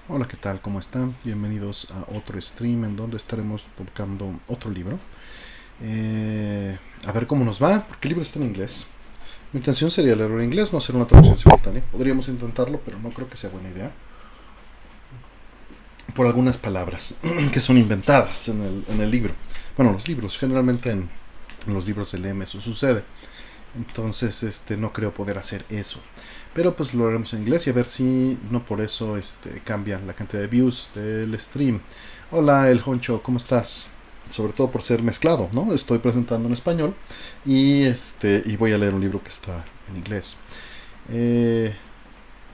Hola, ¿qué tal? ¿Cómo están? Bienvenidos a otro stream en donde estaremos tocando otro libro. A ver cómo nos va, porque el libro está en inglés. Mi intención sería leerlo en inglés, no hacer una traducción simultánea. Podríamos intentarlo, pero no creo que sea buena idea. Por algunas palabras que son inventadas en el libro. Bueno, los libros, generalmente en los libros de leemos eso sucede. Entonces, no creo poder hacer eso. Pero pues lo haremos en inglés y a ver si no por eso cambia la cantidad de views del stream. Hola, el Honcho, ¿cómo estás? Sobre todo por ser mezclado, ¿no? Estoy presentando en español y voy a leer un libro que está en inglés. Eh,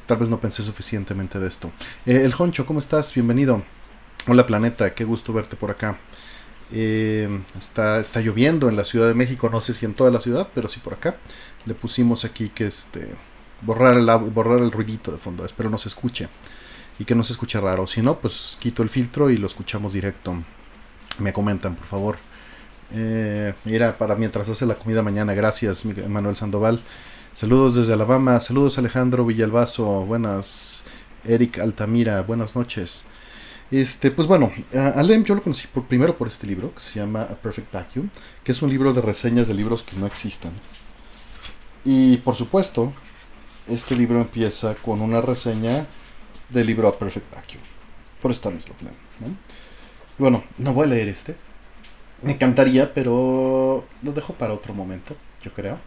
Tal vez no pensé suficientemente de esto. El Honcho, ¿cómo estás? Bienvenido. Hola, Planeta, qué gusto verte por acá. Está lloviendo en la Ciudad de México, no sé si en toda la ciudad, pero sí por acá. Le pusimos aquí que borrar el ruidito de fondo, espero no se escuche y que no se escuche raro. Si no, pues quito el filtro y lo escuchamos directo. Me comentan, por favor. Mira, para mientras hace la comida mañana, gracias, Manuel Sandoval. Saludos desde Alabama, saludos Alejandro Villalbazo, buenas. Eric Altamira, buenas noches. Pues bueno, a Lem yo lo conocí primero por este libro que se llama A Perfect Vacuum, que es un libro de reseñas de libros que no existan. Y por supuesto, este libro empieza con una reseña del libro A Perfect Vacuum, por Stanislaw, ¿no? Y bueno, no voy a leer este. Me encantaría, pero lo dejo para otro momento, yo creo.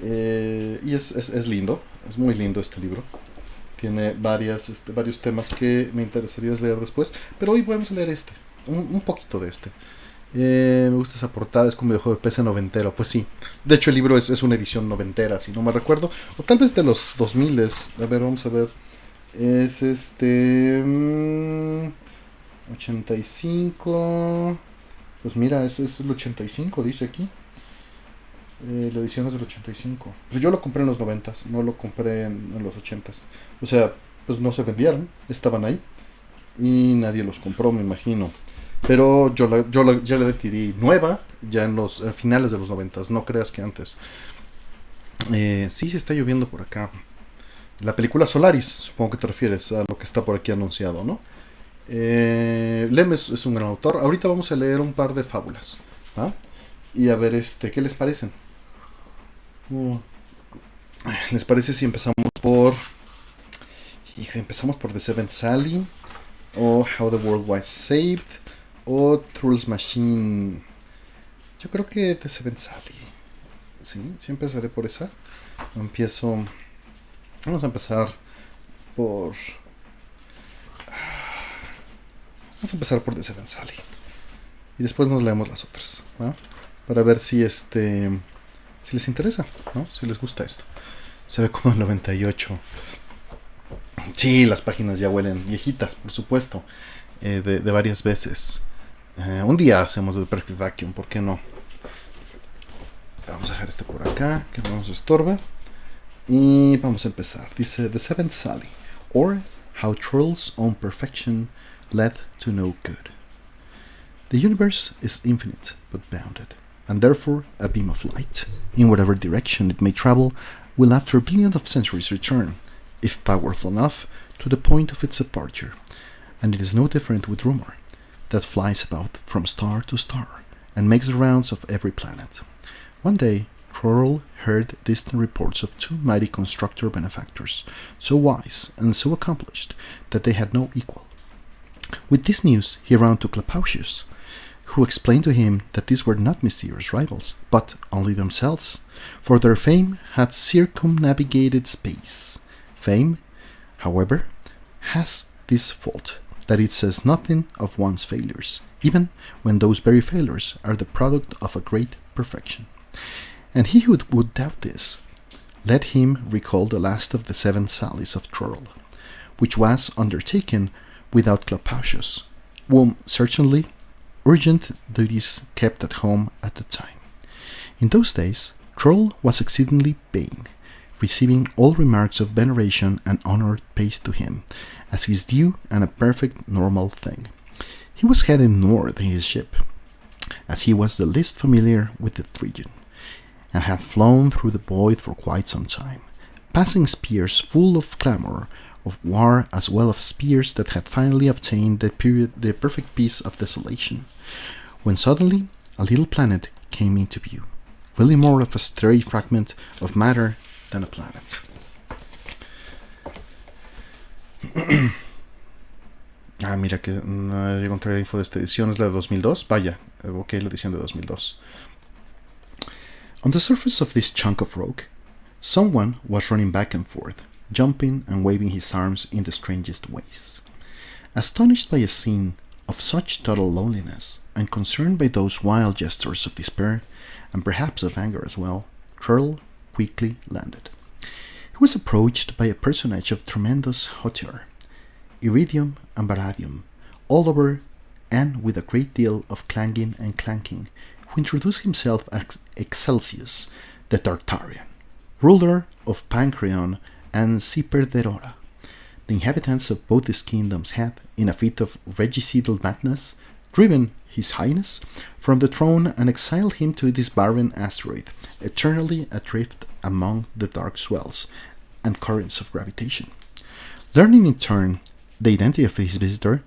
Y es lindo, es muy lindo este libro. Tiene varios temas que me interesaría leer después. Pero hoy vamos a leer un poquito de este. Me gusta esa portada, es como de juego de PC noventero. Pues sí, de hecho el libro es una edición noventera, si no me recuerdo. O tal vez de los 2000. A ver, vamos a ver. Es 85. Pues mira, es el 85, dice aquí. La edición es del 85. Pues yo lo compré en los 90, no lo compré en los 80. O sea, pues no se vendieron, estaban ahí y nadie los compró, me imagino. Pero ya la adquirí nueva, ya en los finales de los 90, no creas que antes. Sí, se está lloviendo por acá. La película Solaris, supongo que te refieres a lo que está por aquí anunciado, ¿no? Lem es un gran autor. Ahorita vamos a leer un par de fábulas, ¿ah? Y a ver, ¿qué les parecen? Mm. ¿Les parece si empezamos por The Seventh Sally, o How the World Was Saved, o Trulls Machine? Yo creo que The Seventh Sally. Sí, empezaré por esa. Empiezo. Vamos a empezar por. Vamos a empezar por The Seventh Sally. Y después nos leemos las otras, ¿no? Para ver si si les interesa, ¿no? Si les gusta esto. Se ve como el 98. Sí, las páginas ya huelen viejitas, por supuesto. De varias veces. Un día hacemos el Perfect Vacuum, ¿por qué no? Vamos a dejar por acá, que no nos estorbe. Y vamos a empezar. Dice The Seventh Sally, or How Trolls' Own Perfection Led to No Good. The universe is infinite but bounded, and therefore a beam of light, in whatever direction it may travel, will after billions of centuries return, if powerful enough, to the point of its departure. And it is no different with rumor, that flies about from star to star, and makes the rounds of every planet. One day, Troll heard distant reports of two mighty constructor benefactors, so wise and so accomplished that they had no equal. With this news, he ran to Clapaucius, who explained to him that these were not mysterious rivals, but only themselves, for their fame had circumnavigated space. Fame, however, has this fault, that it says nothing of one's failures, even when those very failures are the product of a great perfection. And he who would doubt this, let him recall the last of the 7 sallies of Troll, which was undertaken without Clapaucius, whom certainly urgent duties kept at home at the time. In those days, Troll was exceedingly vain, receiving all remarks of veneration and honor paid to him, as his due and a perfect normal thing. He was heading north in his ship, as he was the least familiar with the region, and had flown through the void for quite some time, passing spears full of clamor of war as well as spears that had finally obtained the perfect peace of desolation, when suddenly a little planet came into view, really more of a stray fragment of matter than a planet. Mira que no encontré info de esta edición, es la de 2002. Vaya, ok, la edición de 2002. On the surface of this chunk of rock, someone was running back and forth, jumping and waving his arms in the strangest ways. Astonished by a scene of such total loneliness, and concerned by those wild gestures of despair, and perhaps of anger as well, Churl quickly landed. He was approached by a personage of tremendous hauteur, iridium and vanadium, all over and with a great deal of clanging and clanking, who introduced himself as Excelsius, the Tartarian, ruler of Pancreon and Cyberiad. The inhabitants of both these kingdoms had, in a fit of regicidal madness, driven His Highness from the throne and exiled him to this barren asteroid, eternally adrift among the dark swells and currents of gravitation. Learning in turn the identity of his visitor,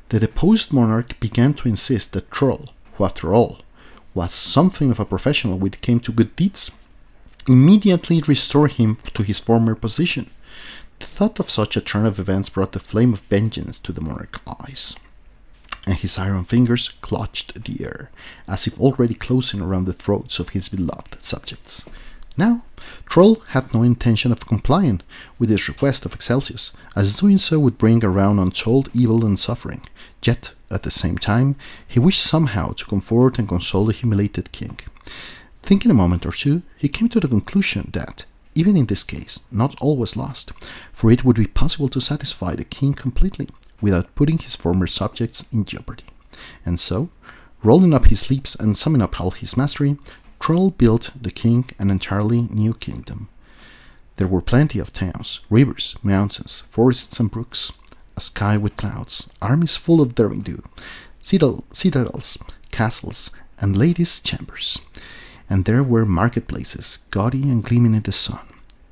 the deposed monarch began to insist that Churl, who after all was something of a professional when it came to good deeds, immediately restore him to his former position. The thought of such a turn of events brought the flame of vengeance to the monarch's eyes, and his iron fingers clutched the air, as if already closing around the throats of his beloved subjects. Now, Churl had no intention of complying with this request of Excelsius, as doing so would bring around untold evil and suffering, yet, at the same time, he wished somehow to comfort and console the humiliated king. Thinking a moment or two, he came to the conclusion that, even in this case, not all was lost, for it would be possible to satisfy the king completely, without putting his former subjects in jeopardy. And so, rolling up his sleeves and summing up all his mastery, Churl built the king an entirely new kingdom. There were plenty of towns, rivers, mountains, forests and brooks, a sky with clouds, armies full of daring-do, citadels, castles, and ladies' chambers. And there were marketplaces, gaudy and gleaming in the sun,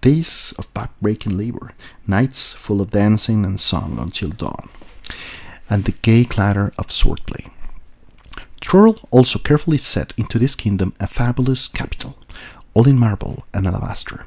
days of back-breaking labor, nights full of dancing and song until dawn, and the gay clatter of swordplay. Churl also carefully set into this kingdom a fabulous capital, all in marble and alabaster,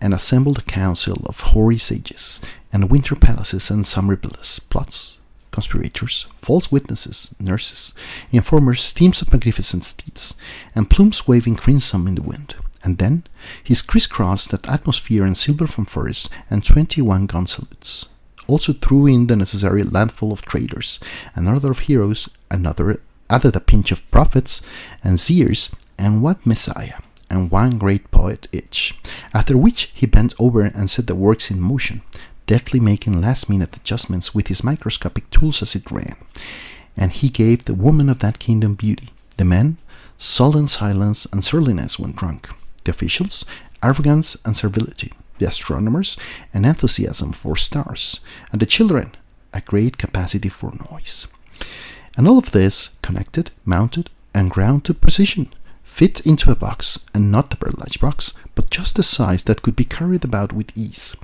and assembled a council of hoary sages, and winter palaces and summer villas, plots, conspirators, false witnesses, nurses, informers, teams of magnificent steeds, and plumes waving crimson in the wind. And then he crisscrossed that atmosphere in silver fanfares and 21 gun salutes. Also threw in the necessary landful of traders, another of heroes, added a pinch of prophets and seers, and one messiah, and one great poet each, after which he bent over and set the works in motion, deftly making last-minute adjustments with his microscopic tools as it ran. And he gave the woman of that kingdom beauty, the men, sullen silence and surliness when drunk, the officials, arrogance and servility, the astronomers, an enthusiasm for stars, and the children, a great capacity for noise. And all of this connected, mounted, and ground to precision, fit into a box, and not a very large box, but just the size that could be carried about with ease.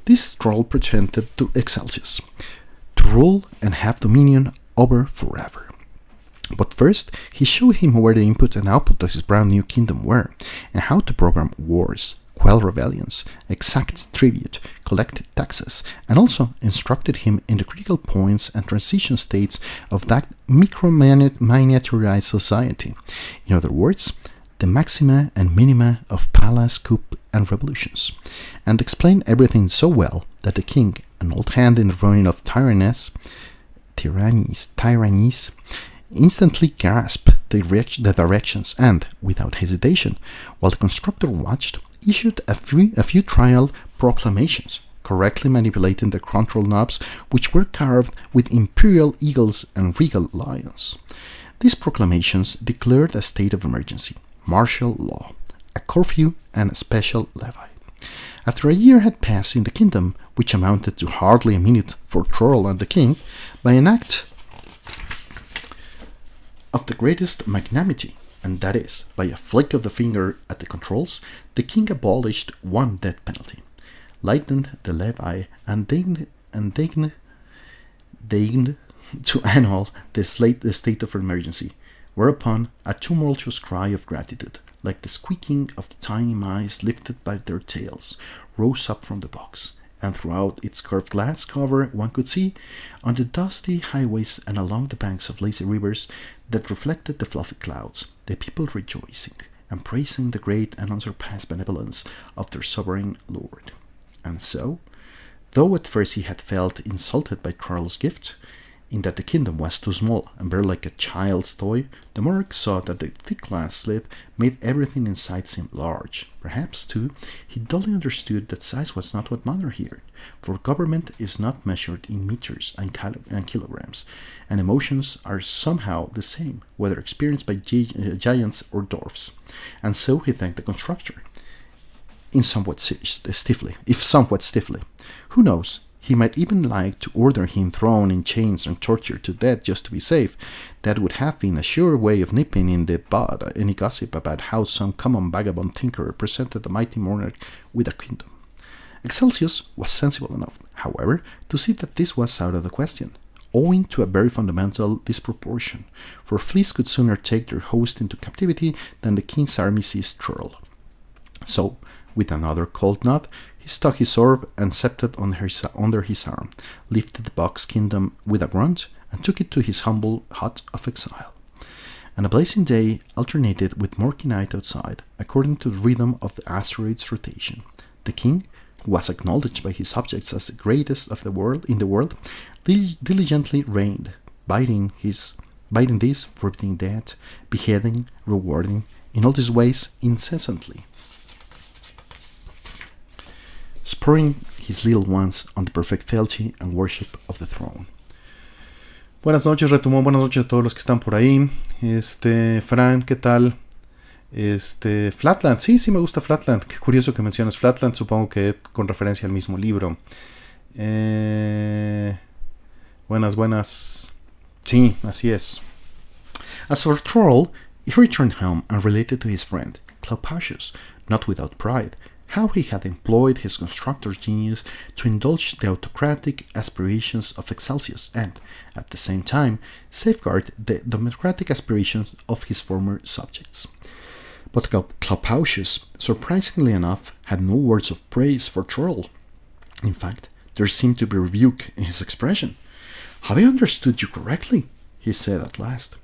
This Churl pretended to Excelsius, to rule and have dominion over forever. But first, he showed him where the input and output of his brand new kingdom were, and how to program wars, quell rebellions, exact tribute, collect taxes, and also instructed him in the critical points and transition states of that miniaturized society. In other words, the maxima and minima of palace, coup, and revolutions, and explained everything so well that the king, an old hand in the ruin of tyrannies, instantly grasped the directions and, without hesitation, while the constructor watched, issued a few trial proclamations, correctly manipulating the control knobs which were carved with imperial eagles and regal lions. These proclamations declared a state of emergency, martial law, a curfew, and a special levy. After a year had passed in the kingdom, which amounted to hardly a minute for Churl and the king, by an act of the greatest magnanimity, and that is, by a flick of the finger at the controls, the king abolished one death penalty, lightened the levy, and deigned to annul the state of emergency, whereupon a tumultuous cry of gratitude, like the squeaking of the tiny mice lifted by their tails, rose up from the box, and throughout its curved glass cover one could see, on the dusty highways and along the banks of lazy rivers that reflected the fluffy clouds, the people rejoicing and praising the great and unsurpassed benevolence of their sovereign lord. And so, though at first he had felt insulted by Charles' gift, in that the kingdom was too small and very like a child's toy, the monarch saw that the thick glass slip made everything inside seem large. Perhaps, too, he dully understood that size was not what mattered here, for government is not measured in meters and kilograms, and emotions are somehow the same, whether experienced by giants or dwarfs. And so he thanked the constructor, if somewhat stiffly. Who knows? He might even like to order him thrown in chains and tortured to death just to be safe. That would have been a sure way of nipping in the bud any gossip about how some common vagabond tinker presented the mighty monarch with a kingdom. Excelsius was sensible enough, however, to see that this was out of the question, owing to a very fundamental disproportion, for fleas could sooner take their host into captivity than the king's army seized Churl. So, with another cold nod, he stuck his orb and scepter under his arm, lifted the box kingdom with a grunt, and took it to his humble hut of exile. And a blazing day alternated with murky night outside, according to the rhythm of the asteroid's rotation. The king, who was acknowledged by his subjects as the greatest of the world diligently reigned, biting this, forbidding that, beheading, rewarding, in all these ways incessantly, spurring his little ones on the perfect fealty and worship of the throne. Buenas noches, Retumón. Buenas noches a todos los que están por ahí. Fran, ¿qué tal? Flatland. Sí, me gusta Flatland. Qué curioso que mencionas Flatland. Supongo que con referencia al mismo libro. Buenas. Sí, así es. As for Troll, he returned home and related to his friend, Clopacius, not without pride, how he had employed his constructor's genius to indulge the autocratic aspirations of Excelsius and, at the same time, safeguard the democratic aspirations of his former subjects. But Clopacius, surprisingly enough, had no words of praise for Troll. In fact, there seemed to be rebuke in his expression. "Have I understood you correctly?" he said at last.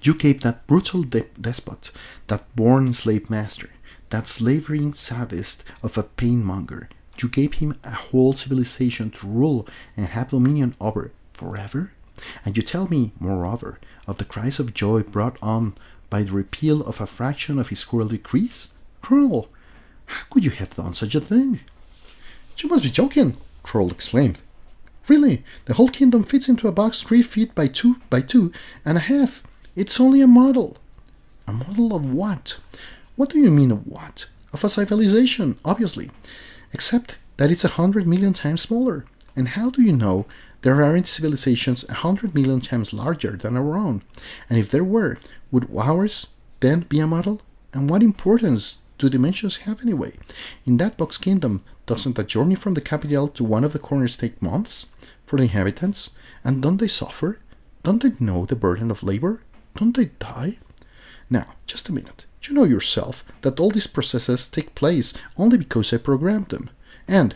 "You gave that brutal despot, that born slave master, that slavering sadist of a pain-monger, you gave him a whole civilization to rule and have dominion over forever? And you tell me, moreover, of the cries of joy brought on by the repeal of a fraction of his cruel decrees? Troll, how could you have done such a thing?" "You must be joking," Troll exclaimed. "Really, the whole kingdom fits into a box 3 feet by 2 by 2.5. It's only a model." "A model of what?" "What do you mean of what?" "Of a civilization, obviously. Except that it's 100 million times smaller. And how do you know there aren't civilizations 100 million times larger than our own? And if there were, would ours then be a model? And what importance do dimensions have anyway? In that box kingdom, doesn't a journey from the capital to one of the corners take months for the inhabitants? And don't they suffer? Don't they know the burden of labor? Don't they die? Now, just a minute. You know yourself that all these processes take place only because I programmed them. And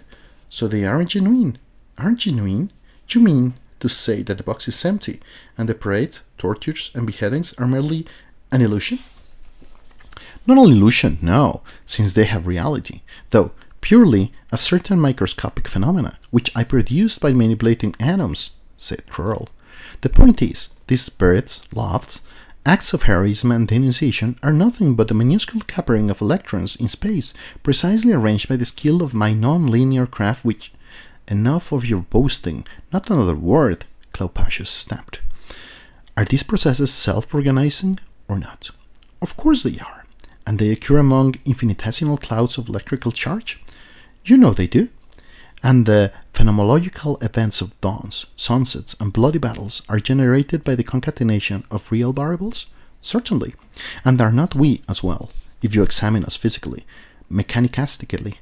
so they aren't genuine. Aren't genuine? You mean to say that the box is empty, and the parade, tortures, and beheadings are merely an illusion?" "Not an illusion, no, since they have reality, though purely a certain microscopic phenomena, which I produced by manipulating atoms," said Troll. "The point is, these spirits, lofts, acts of heroism and denunciation are nothing but the minuscule capturing of electrons in space, precisely arranged by the skill of my non-linear craft which—" "Enough of your boasting, not another word," Clopacius snapped. "Are these processes self-organizing or not?" "Of course they are. And they occur among infinitesimal clouds of electrical charge?" "You know they do." "And the phenomenological events of dawns, sunsets, and bloody battles are generated by the concatenation of real variables?" "Certainly. And are not we as well, if you examine us physically, mechanistically,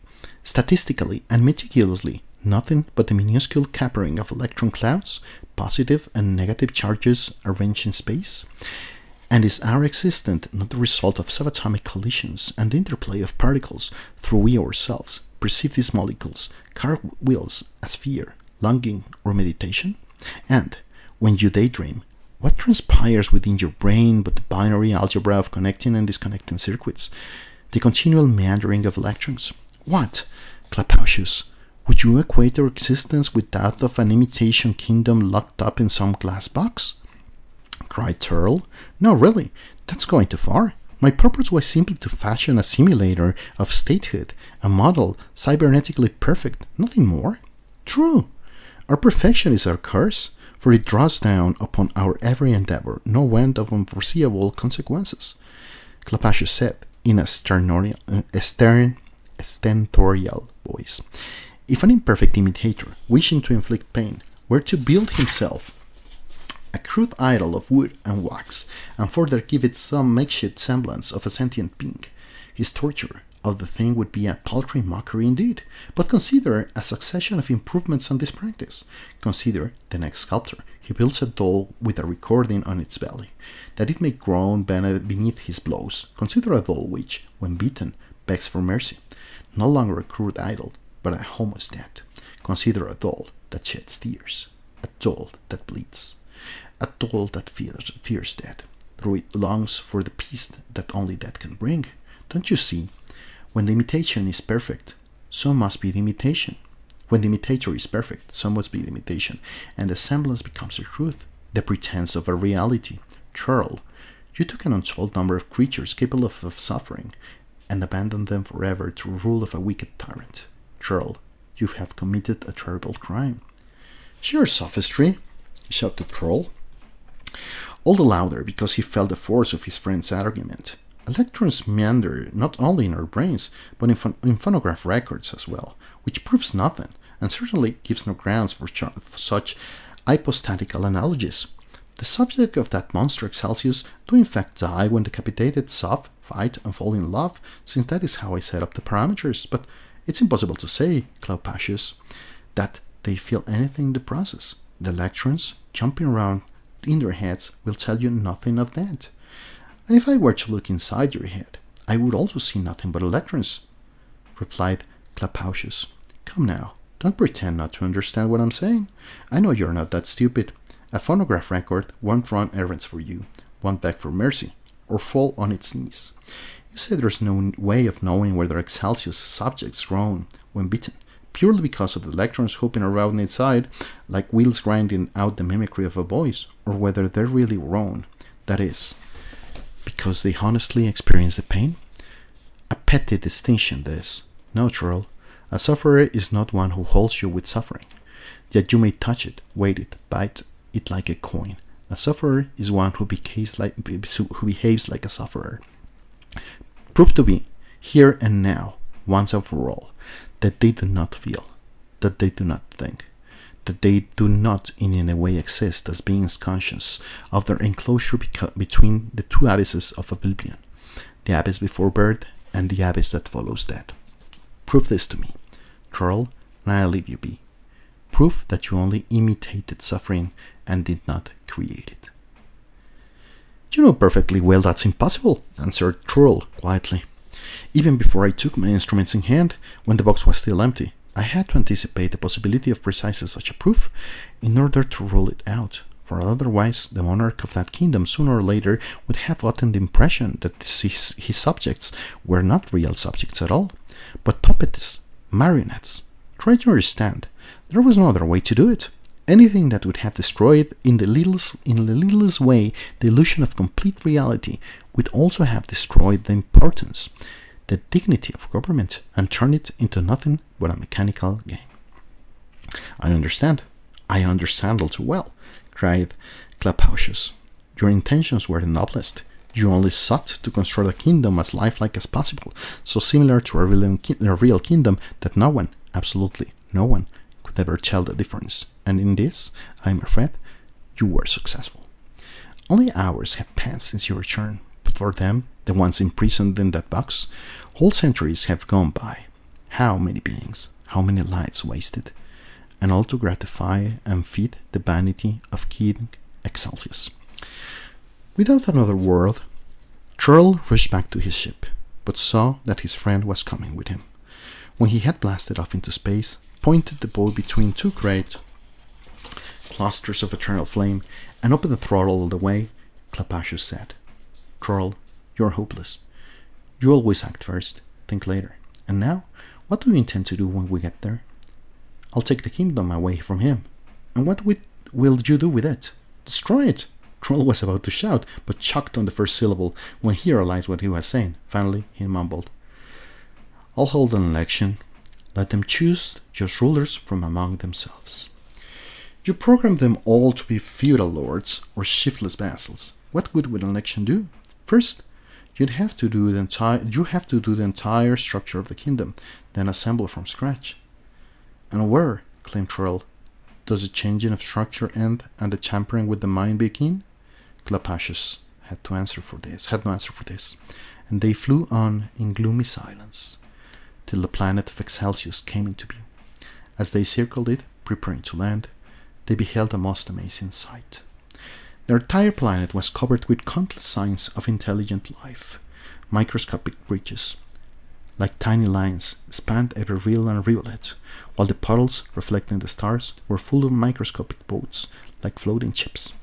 Statistically and meticulously, nothing but a minuscule capturing of electron clouds, positive and negative charges arranged in space, and is our existent not the result of subatomic collisions and the interplay of particles through we ourselves perceive these molecules, cartwheels as fear, longing, or meditation? And, when you daydream, what transpires within your brain but the binary algebra of connecting and disconnecting circuits, the continual meandering of electrons? What, Clapaucius, would you equate our existence with that of an imitation kingdom locked up in some glass box? Cried Turl. No, really, that's going too far. My purpose was simply to fashion a simulator of statehood, a model cybernetically perfect, nothing more. True, our perfection is our curse, for it draws down upon our every endeavor no end of unforeseeable consequences, Clapaucius said in a stentorial voice. If an imperfect imitator, wishing to inflict pain, were to build himself a crude idol of wood and wax, and further give it some makeshift semblance of a sentient being, his torture of the thing would be a paltry mockery indeed. But consider a succession of improvements on this practice. Consider the next sculptor. He builds a doll with a recording on its belly, that it may groan beneath his blows. Consider a doll which, when beaten, begs for mercy. No longer a crude idol, but a homostat. Consider a doll that sheds tears, a doll that bleeds, a doll that fears death, though it longs for the peace that only death can bring. Don't you see? When the imitation is perfect, so must be the imitation. When the imitator is perfect, so must be the imitation, and the semblance becomes a truth, the pretense of a reality. Churl, you took an untold number of creatures capable of suffering, and abandoned them forever to the rule of a wicked tyrant. Churl, you have committed a terrible crime. Sheer sophistry, shouted Troll, all the louder because he felt the force of his friend's argument. Electrons meander not only in our brains, but in phonograph records as well, which proves nothing, and certainly gives no grounds for such hypostatical analogies. The subject of that monster Excelsius do in fact die when decapitated, sob, fight, and fall in love, since that is how I set up the parameters, but it's impossible to say, Clapaucius, that they feel anything in the process. The electrons, jumping around in their heads, will tell you nothing of that. And if I were to look inside your head, I would also see nothing but electrons, replied Clapaucius. Come now, don't pretend not to understand what I'm saying. I know you're not that stupid. A phonograph record won't run errands for you, won't beg for mercy, or fall on its knees. You say there's no way of knowing whether Excelsius subjects groan when beaten, purely because of the electrons hooping around inside, like wheels grinding out the mimicry of a voice, or whether they really groan, that is, because they honestly experience the pain? A petty distinction, this. No, Troll. A sufferer is not one who holds you with suffering. Yet you may touch it, weight it, bite it like a coin. A sufferer is one who behaves like a sufferer. Prove to me, here and now, once and for all, that they do not feel, that they do not think, that they do not in any way exist as beings conscious of their enclosure between the two abysses of oblivion, the abyss before birth and the abyss that follows death. Prove this to me, Troll, and I'll leave you be. Prove that you only imitated suffering and did not create it. You know perfectly well that's impossible, answered Troll quietly. Even before I took my instruments in hand, when the box was still empty, I had to anticipate the possibility of precisely such a proof in order to rule it out, for otherwise the monarch of that kingdom sooner or later would have gotten the impression that his subjects were not real subjects at all, but puppets, marionettes. Try to understand, there was no other way to do it. Anything that would have destroyed in the littlest way the illusion of complete reality would also have destroyed the importance, the dignity of government, and turned it into nothing but a mechanical game. I understand all too well, cried Clapaucius. Your intentions were the noblest. You only sought to construct a kingdom as lifelike as possible, so similar to a real kingdom that no one, absolutely no one, could ever tell the difference. And in this, I am afraid, you were successful. Only hours have passed since your return, but for them, the ones imprisoned in that box, whole centuries have gone by. How many beings, how many lives wasted, and all to gratify and feed the vanity of King Excelsius. Without another word, Churl rushed back to his ship, but saw that his friend was coming with him. When he had blasted off into space, pointed the bow between two great clusters of eternal flame, and opened the throttle all the way, Clopacius said, Churl, you're hopeless. You always act first, think later. And now, what do you intend to do when we get there? I'll take the kingdom away from him. And what will you do with it? Destroy it. Churl was about to shout, but choked on the first syllable when he realized what he was saying. Finally, he mumbled, I'll hold an election. Let them choose just rulers from among themselves. You program them all to be feudal lords or shiftless vassals. What good would an election do? First, you have to do the entire structure of the kingdom, then assemble from scratch. And where, claimed Churl, does the changing of structure end and the tampering with the mind begin? Clopacius had no answer for this, and they flew on in gloomy silence, till the planet of Excelsius came into view. As they circled it, preparing to land, they beheld a most amazing sight. Their entire planet was covered with countless signs of intelligent life. Microscopic bridges, like tiny lines, spanned every rill and rivulet, while the puddles, reflecting the stars, were full of microscopic boats, like floating ships.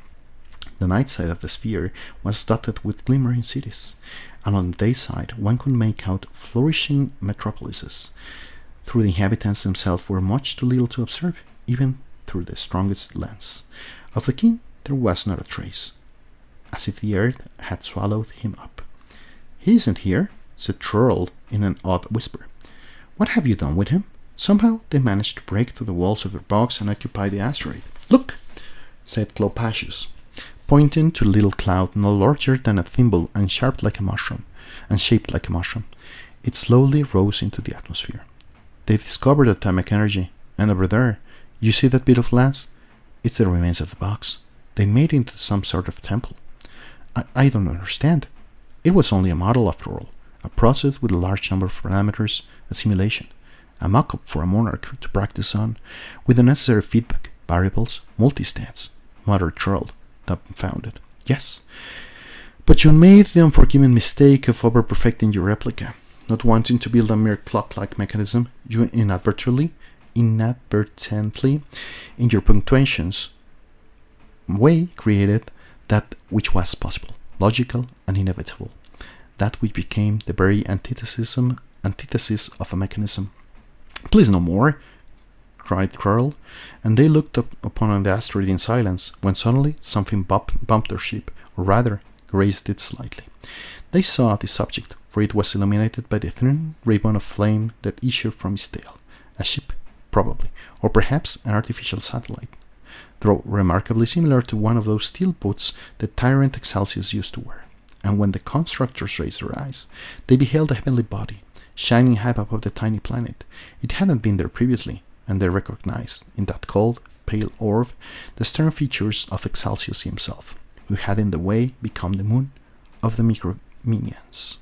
The night side of the sphere was dotted with glimmering cities, and on the day side one could make out flourishing metropolises. Through the inhabitants themselves were much too little to observe, even through the strongest lens. Of the king there was not a trace, as if the earth had swallowed him up. He isn't here, said Churl in an odd whisper. What have you done with him? Somehow they managed to break through the walls of their box and occupy the asteroid. Look, said Clopacius, pointing to a little cloud no larger than a thimble and shaped like a mushroom. It slowly rose into the atmosphere. They've discovered atomic energy, and over there, you see that bit of glass? It's the remains of the box. They made it into some sort of temple. I don't understand. It was only a model after all, a process with a large number of parameters, a simulation, a mock-up for a monarch to practice on, with the necessary feedback, variables, multistats, muttered Churl, dumbfounded. Yes, but you made the unforgiving mistake of over-perfecting your replica. Not wanting to build a mere clock-like mechanism, you inadvertently, in your punctuations way created that which was possible, logical and inevitable, that which became the very antithesis of a mechanism. Please no more, cried Churl, and they looked up upon the asteroid in silence, when suddenly something bumped their ship, or rather grazed it slightly. They saw the subject, for it was illuminated by the thin ribbon of flame that issued from its tail. A ship, probably, or perhaps an artificial satellite, though remarkably similar to one of those steel boats that tyrant Excelsius used to wear. And when the constructors raised their eyes, they beheld a heavenly body, shining high above the tiny planet. It hadn't been there previously, and they recognized, in that cold, pale orb, the stern features of Excelsius himself, who had in the way become the moon of the micro-minions.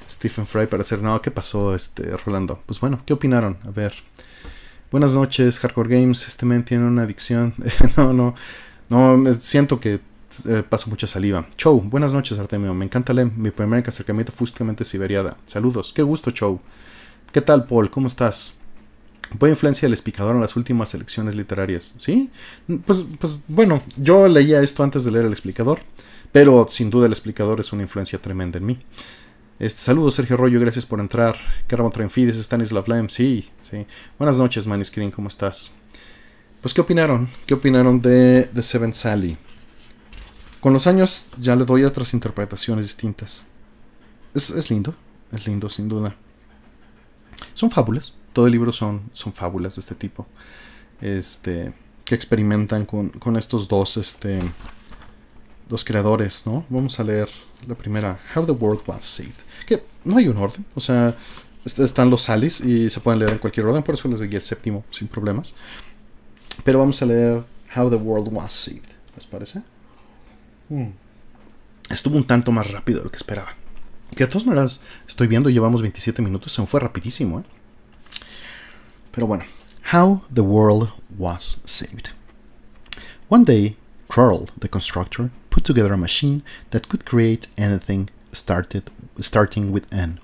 Stephen Fry para hacer, no, ¿qué pasó, Rolando? Pues bueno, ¿qué opinaron? A ver. Buenas noches, Hardcore Games. Este men tiene una adicción. No, siento que paso mucha saliva. Chow, buenas noches, Artemio. Me encanta leer. Mi primer acercamiento fue justamente Cyberiad. Saludos. Qué gusto, Chow. ¿Qué tal, Paul? ¿Cómo estás? Buena influencia del explicador en las últimas elecciones literarias. ¿Sí? Pues bueno, yo leía esto antes de leer el explicador, pero sin duda el explicador es una influencia tremenda en mí. Saludos, Sergio Arroyo, gracias por entrar. Caramo Trenfides, Stanislaw, sí. Buenas noches, Maniscreen, ¿cómo estás? Pues, ¿qué opinaron? ¿Qué opinaron de Seven Sally? Con los años ya le doy otras interpretaciones distintas. Es lindo, sin duda. Son fábulas, todo el libro son fábulas de este tipo. Que experimentan con estos dos creadores, ¿no? Vamos a leer la primera, How the World Was Saved. Que no hay un orden, o sea, están los Sallys y se pueden leer en cualquier orden, por eso les leí el séptimo sin problemas. Pero vamos a leer How the World Was Saved, ¿les parece? Estuvo un tanto más rápido de lo que esperaba. Que de todas maneras, estoy viendo, llevamos 27 minutos, se me fue rapidísimo, ¿eh? Pero bueno. How the world was saved. One day, Troll, the constructor, put together a machine that could create anything starting with N.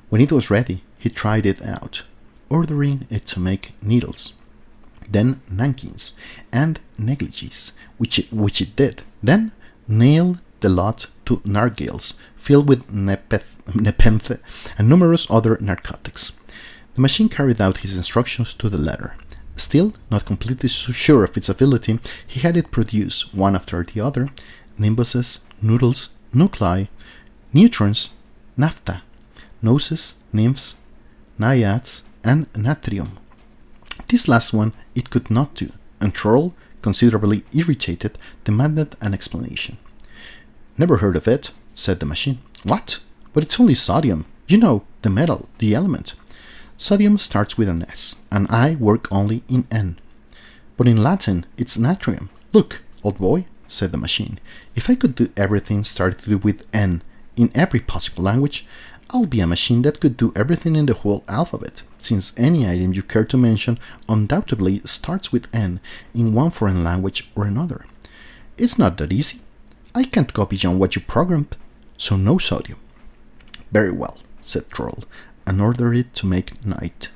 When it was ready, he tried it out, ordering it to make needles, then nankins and negligees, which it did, then nailed the lot to nargils filled with nepenthe and numerous other narcotics. The machine carried out his instructions to the letter. Still not completely sure of its ability, he had it produce, one after the other, nimbuses, noodles, nuclei, neutrons, naphtha, noses, nymphs, naiads, and natrium. This last one it could not do, and Troll, considerably irritated, demanded an explanation. Never heard of it, said the machine. What? But it's only sodium. You know, the metal, the element. Sodium starts with an S, and I work only in N. But in Latin, it's natrium. Look, old boy, said the machine, if I could do everything started with N in every possible language, I'll be a machine that could do everything in the whole alphabet, since any item you care to mention undoubtedly starts with N in one foreign language or another. It's not that easy. I can't go beyond what you programmed, so no sodium. Very well, said Troll, and ordered it to make night,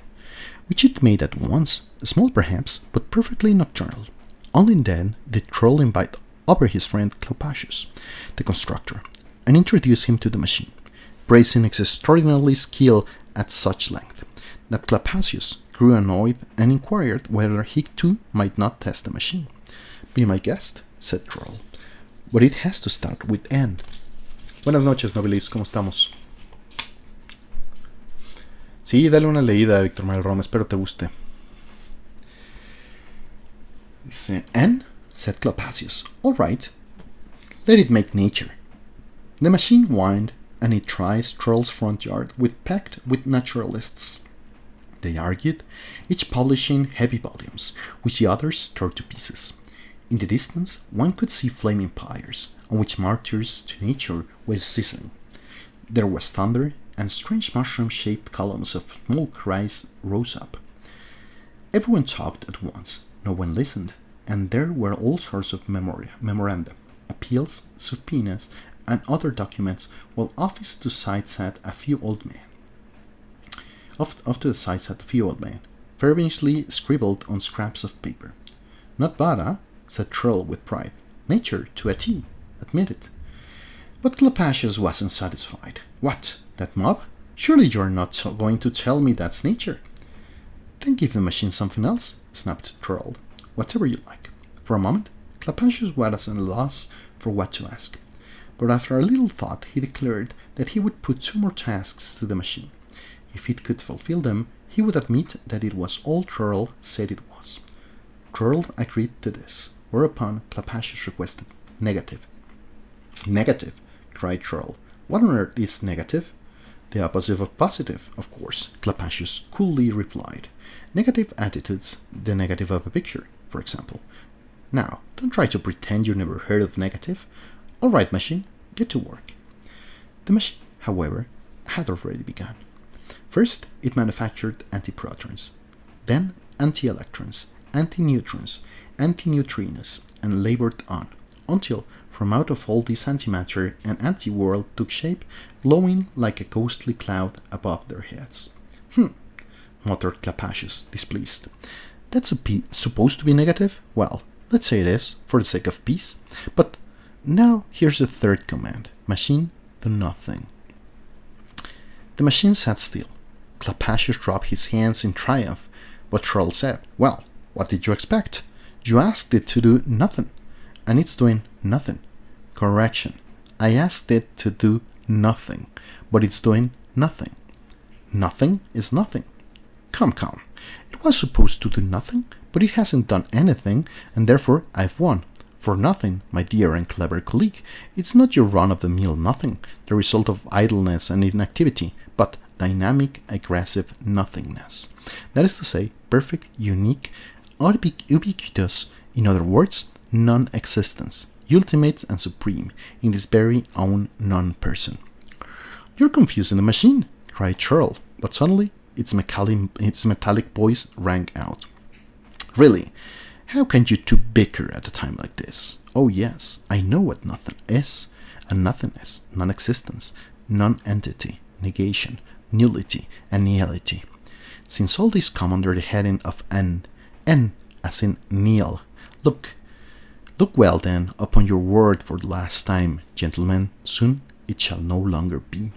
which it made at once, small perhaps, but perfectly nocturnal. Only then did Troll invite over his friend Cleopatius, the constructor, and introduce him to the machine, praising his extraordinary skill at such length, that Cleopatius grew annoyed and inquired whether he too might not test the machine. Be my guest, said Troll, but it has to start with N. Buenas noches, novelis, ¿cómo estamos? Sí, dale una leída, Víctor Manuel Roma, espero te guste. Dice, N, said Cleopatius. All right, let it make nature. The machine whined, and it tries Troll's front yard packed with naturalists. They argued, each publishing heavy volumes, which the others tore to pieces. In the distance, one could see flaming pyres, on which martyrs to nature were sizzling. There was thunder, and strange mushroom-shaped columns of smoke rose up. Everyone talked at once, no one listened, and there were all sorts of memoranda, appeals, subpoenas, and other documents, while off to the side sat a few old men. Fervently scribbled on scraps of paper. Not bad, eh? Said Troll with pride. Nature to a T, admit it. But Cleopatius wasn't satisfied. What? That mob? Surely you're not going to tell me that's nature. Then give the machine something else, snapped Troll. Whatever you like. For a moment, Cleopatius was at a loss for what to ask. But after a little thought, he declared that he would put 2 more tasks to the machine. If it could fulfill them, he would admit that it was all Troll said it was. Troll agreed to this, whereupon Cleopatius requested negative. Negative, cried Troll. What on earth is negative? The opposite of positive, of course, Cleopatius coolly replied. Negative attitudes, the negative of a picture, for example. Now, don't try to pretend you never heard of negative. All right, machine, get to work. The machine, however, had already begun. First, it manufactured antiprotons, then anti-electrons, anti-neutrons, anti-neutrinos, and labored on, until from out of all this antimatter an anti-world took shape, glowing like a ghostly cloud above their heads. Muttered Cleopatius, displeased. That's supposed to be negative? Well, let's say it is, for the sake of peace. But now here's the third command. Machine, do nothing. The machine sat still. Cleopatius dropped his hands in triumph, but Troll said, well, what did you expect? You asked it to do nothing, and it's doing nothing. Correction. I asked it to do nothing, but it's doing nothing. Nothing is nothing. Come. It was supposed to do nothing, but it hasn't done anything, and therefore I've won. For nothing, my dear and clever colleague, it's not your run-of-the-mill nothing, the result of idleness and inactivity, but dynamic, aggressive nothingness. That is to say, perfect, unique, ubiquitous, in other words, non-existence, ultimate and supreme, in this very own non-person. You're confusing the machine, cried Churl, but suddenly its metallic voice rang out. Really, how can you two bicker at a time like this? Oh yes, I know what nothing is, and nothingness, non-existence, non-entity, negation, nullity, and nihility. Since all these come under the heading of N as in nihil, look well then upon your word for the last time, gentlemen, soon it shall no longer be.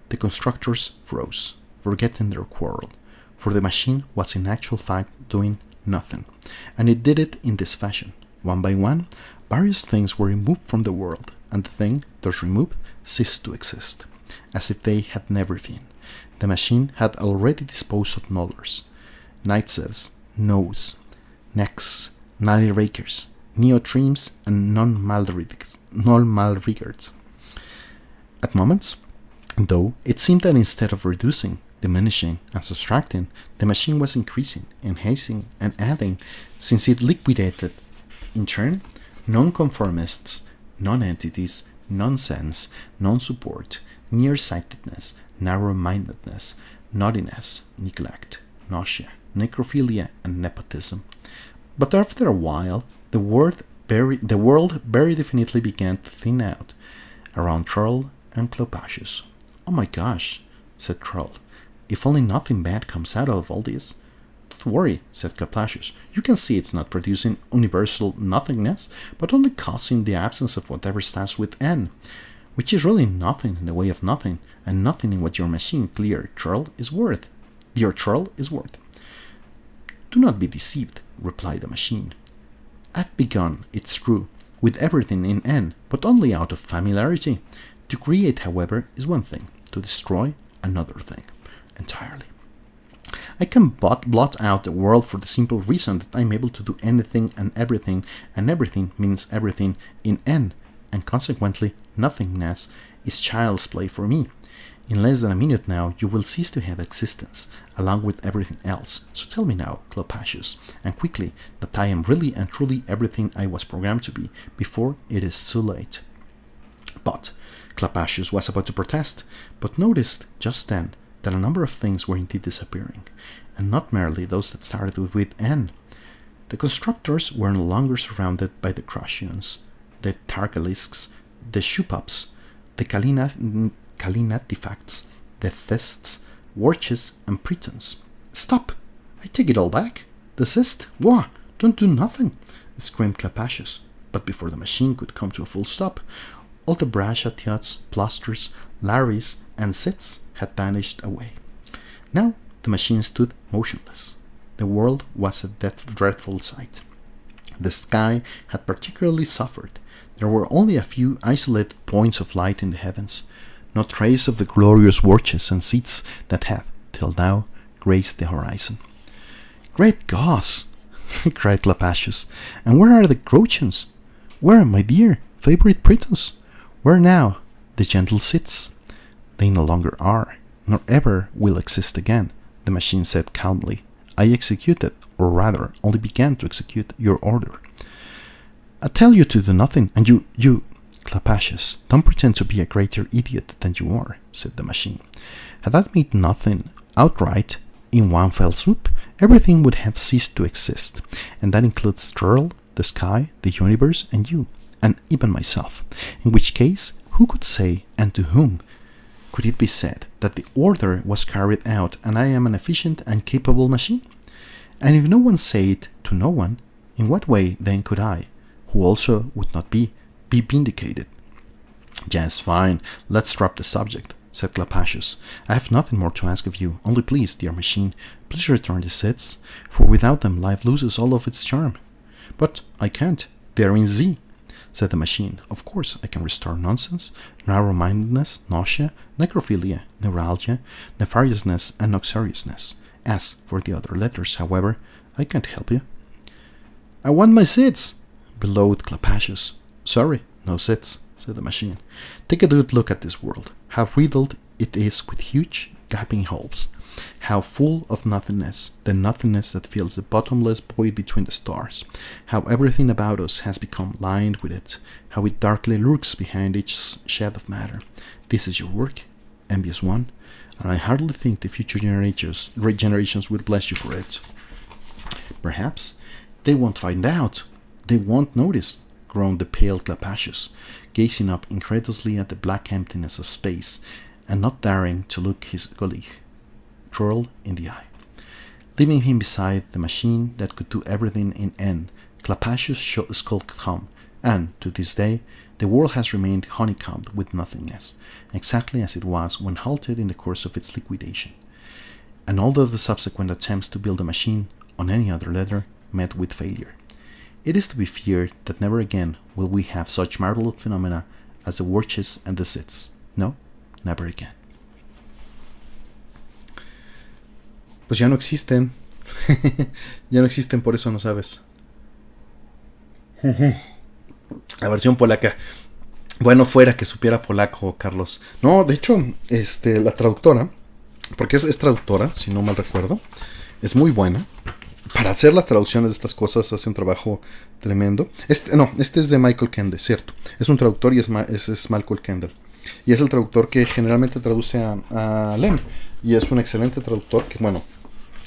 The constructors froze, forgetting their quarrel, for the machine was in actual fact doing nothing, and it did it in this fashion. One by one, various things were removed from the world, and the thing thus removed ceased to exist, as if they had never been. The machine had already disposed of nullers, nightsevs, noes, necks, nulli-rakers, neotremes, and non-malregards. At moments, though, it seemed that instead of reducing, diminishing, and subtracting, the machine was increasing, enhancing, and adding, since it liquidated, in turn, non-conformists, non-entities, nonsense, non-support, nearsightedness, narrow-mindedness, naughtiness, neglect, nausea, necrophilia, and nepotism. But after a while, the world very definitely began to thin out around Churl and Cleopatius. Oh my gosh, said Churl. If only nothing bad comes out of all this. Don't worry, said Cleopatius. You can see it's not producing universal nothingness, but only causing the absence of whatever starts with N, which is really nothing in the way of nothing, and nothing in what your machine, dear Churl, is worth. Do not be deceived, replied the machine. I've begun, it's true, with everything in N, but only out of familiarity. To create, however, is one thing, to destroy another thing, entirely. I can blot out the world for the simple reason that I'm able to do anything and everything means everything in N, and consequently nothingness is child's play for me. In less than a minute now, you will cease to have existence, along with everything else. So tell me now, Cleopatius, and quickly, that I am really and truly everything I was programmed to be, before it is too late. But Cleopatius was about to protest, but noticed just then that a number of things were indeed disappearing, and not merely those that started with N. The constructors were no longer surrounded by the Crasians, the Targalisks, the Shupaps, the Kalinatifacts, the Thests, Warches, and Britons. Stop! I take it all back. Desist! Wah! Don't do nothing! Screamed Cleopatius. But before the machine could come to a full stop, all the Brashatiats, Plasters, Lares, and Sits had vanished away. Now the machine stood motionless. The world was a dreadful sight. The sky had particularly suffered. There were only a few isolated points of light in the heavens, no trace of the glorious Warches and Seats that had, till now, graced the horizon. Great gods! cried Cleopatius. And where are the Crocians? Where, my dear, favorite Britons? Where now the gentle Sits? They no longer are, nor ever will exist again, the machine said calmly. I executed, or rather, only began to execute your order. I tell you to do nothing, and you... Cleopatius, don't pretend to be a greater idiot than you are, said the machine. Had I made nothing outright, in one fell swoop, everything would have ceased to exist, and that includes Churl, the sky, the universe, and you, and even myself, in which case, who could say, and to whom could it be said, that the order was carried out and I am an efficient and capable machine? And if no one said it to no one, in what way then could I, who also would not be vindicated? Yes, fine, let's drop the subject, said Cleopatius. I have nothing more to ask of you, only please, dear machine, please return the Sits, for without them life loses all of its charm. But I can't, they're in Z, said the machine. Of course I can restore nonsense, narrow-mindedness, nausea, necrophilia, neuralgia, nefariousness, and noxariousness. As for the other letters, however, I can't help you. I want my Sits, bellowed Cleopatius. Sorry, no Sits, said the machine. Take a good look at this world, how riddled it is with huge, gaping holes, how full of nothingness, the nothingness that fills the bottomless void between the stars, how everything about us has become lined with it, how it darkly lurks behind each shed of matter. This is your work, envious one, and I hardly think the future generations will bless you for it. Perhaps they won't find out. They won't notice, groaned the pale Clapasius, gazing up incredulously at the black emptiness of space, and not daring to look his colleague, Troll, in the eye. Leaving him beside the machine that could do everything in N, Clapasius skulked home, and, to this day, the world has remained honeycombed with nothingness, exactly as it was when halted in the course of its liquidation. And all of the subsequent attempts to build a machine on any other letter met with failure. It is to be feared that never again will we have such marvelous phenomena as the Wurches and the Zits. No, never again. Pues ya no existen. Ya no existen, por eso no sabes. La versión polaca. Bueno, fuera que supiera polaco, Carlos. No, de hecho, la traductora, porque es traductora, si no mal recuerdo, es muy buena. Para hacer las traducciones de estas cosas hace un trabajo tremendo. Este es de Michael Kendall, cierto. Es un traductor y es Michael Kendall. Y es el traductor que generalmente traduce a Lem. Y es un excelente traductor que, bueno,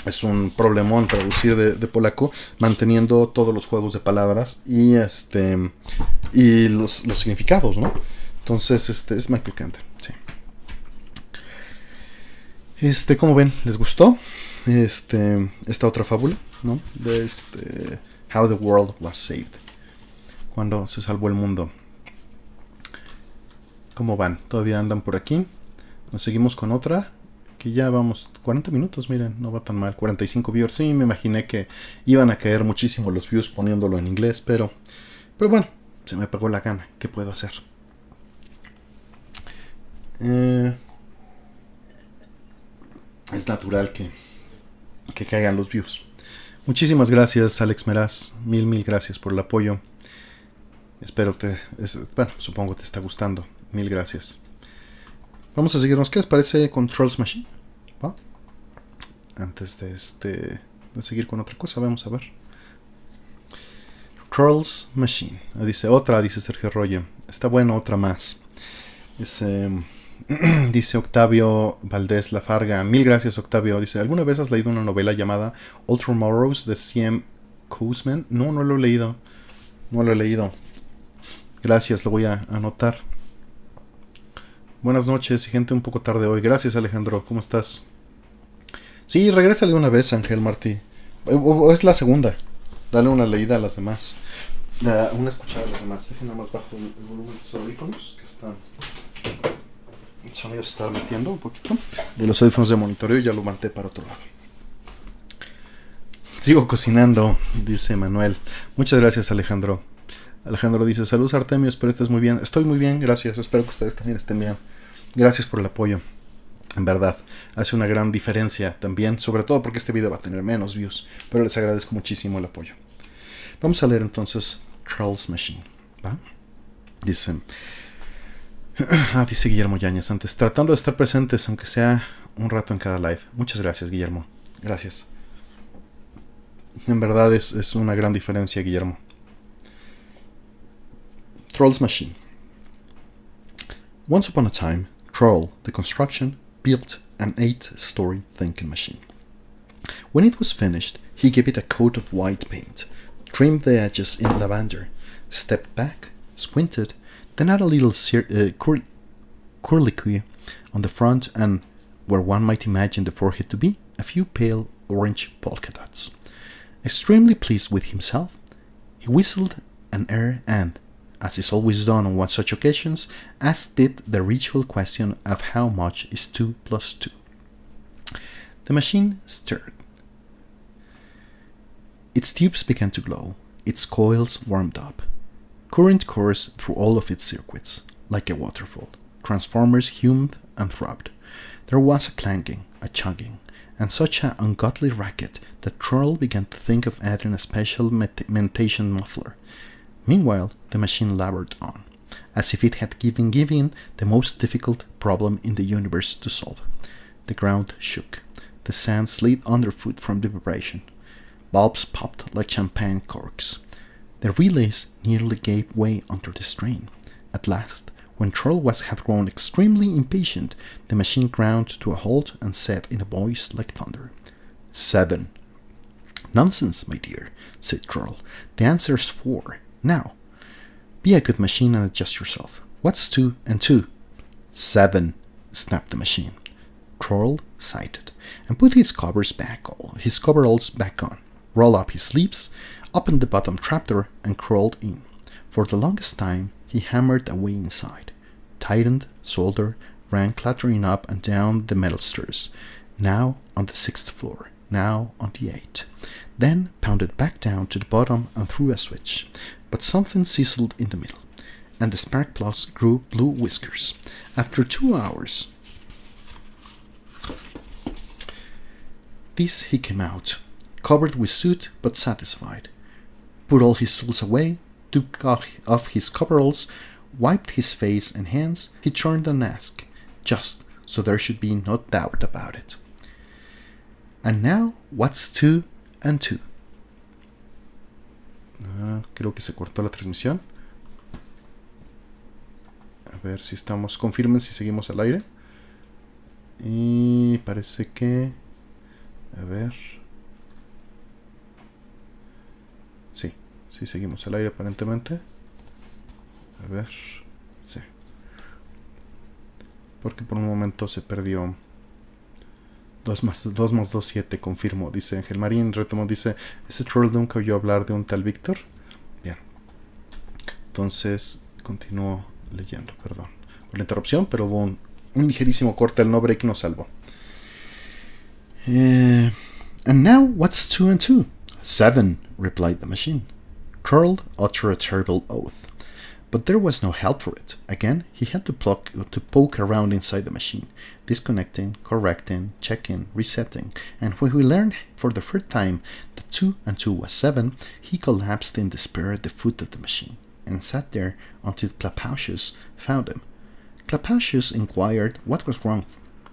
es un problemón traducir de polaco, manteniendo todos los juegos de palabras y los significados, ¿no? Entonces, es Michael Kendall, sí. ¿Cómo ven? ¿Les gustó? Esta otra fábula, ¿no? De How the World Was Saved. Cuando se salvó el mundo. ¿Cómo van? ¿Todavía andan por aquí? Nos seguimos con otra. Que ya vamos 40 minutos, miren, no va tan mal. 45 viewers. Sí, me imaginé que iban a caer muchísimo los views poniéndolo en inglés, pero bueno, se me pegó la gana. ¿Qué puedo hacer? Es natural que caigan los views. Muchísimas gracias, Alex Meraz. Mil gracias por el apoyo. Espero supongo te está gustando. Mil gracias. Vamos a seguirnos. ¿Qué les parece con Trolls Machine? ¿Va? Antes de seguir con otra cosa, vamos a ver. Trolls Machine. Dice Sergio Arroyo. Está bueno, otra más. Dice Octavio Valdés Lafarga. Mil gracias, Octavio. Dice, ¿alguna vez has leído una novela llamada All Tomorrows de C.M. Koosman? No lo he leído. No lo he leído. Gracias, lo voy a anotar. Buenas noches y gente un poco tarde hoy. Gracias, Alejandro. ¿Cómo estás? Sí, regrésale una vez, Ángel Martí. O es la segunda. Dale una leída a las demás. Una escuchada a las demás. Dejen nada más bajo el volumen de sus audífonos. Que están... El sonido se está metiendo un poquito. De los audífonos de monitoreo ya lo manté para otro lado. Sigo cocinando, dice Manuel. Muchas gracias, Alejandro. Alejandro dice, saludos Artemio, espero estés muy bien. Estoy muy bien, gracias, espero que ustedes también estén bien. Gracias por el apoyo. En verdad, hace una gran diferencia también, sobre todo porque este video va a tener menos views, pero les agradezco muchísimo el apoyo. Vamos a leer entonces Trolls Machine, ¿va? Dice Guillermo Yáñez antes, tratando de estar presentes, aunque sea un rato en cada live. Muchas gracias, Guillermo. Gracias. En verdad es una gran diferencia, Guillermo. Trolls Machine. Once upon a time, Troll, the construction, built an 8-story thinking machine. When it was finished, he gave it a coat of white paint, trimmed the edges in lavender, stepped back, squinted, then added a little curlicue on the front and, where one might imagine the forehead to be, a few pale orange polka dots. Extremely pleased with himself, he whistled an air and, as is always done on one such occasions, asked it the ritual question of how much is 2 plus 2. The machine stirred. Its tubes began to glow, its coils warmed up. Current coursed through all of its circuits, like a waterfall. Transformers hummed and throbbed. There was a clanking, a chugging, and such an ungodly racket that Troll began to think of adding a special mentation muffler. Meanwhile, the machine labored on, as if it had given the most difficult problem in the universe to solve. The ground shook. The sand slid underfoot from the vibration. Bulbs popped like champagne corks. The relays nearly gave way under the strain. At last, When Troll had grown extremely impatient, the machine ground to a halt and said in a voice like thunder, 7. Nonsense, my dear, said Troll. The answer's 4. Now, be a good machine and adjust yourself. What's 2 and 2? 7, snapped the machine. Troll sighed and put his coveralls back on, rolled up his sleeves, opened the bottom trapdoor, and crawled in. For the longest time, he hammered away inside, tightened, soldered, ran clattering up and down the metal stairs, now on the 6th floor, now on the 8th, then pounded back down to the bottom and threw a switch. But something sizzled in the middle, and the spark plugs grew blue whiskers. After 2 hours, he came out, covered with soot but satisfied, put all his tools away, took off his coveralls, wiped his face and hands. He turned and asked, just so there should be no doubt about it, "And now, what's 2 and 2? Creo que se cortó la transmisión. A ver si estamos. Confirmen si seguimos al aire. Y parece que. A ver. Sí, seguimos al aire aparentemente. A ver. Sí. Porque por un momento se perdió. 2 más 2, 7, confirmo, dice Ángel Marín. Retomó, dice, ¿ese troll nunca oyó hablar de un tal Víctor? Bien. Entonces, continúo leyendo, perdón por la interrupción, pero hubo un ligerísimo corte, el no break nos salvó. And now, what's 2 and 2? 7, replied the machine. Troll uttered a terrible oath. But there was no help for it. Again, he had to poke around inside the machine, disconnecting, correcting, checking, resetting, and when he learned for the third time that 2 and 2 was 7, he collapsed in despair at the foot of the machine, and sat there until Clapaucius found him. Clapaucius inquired what was wrong,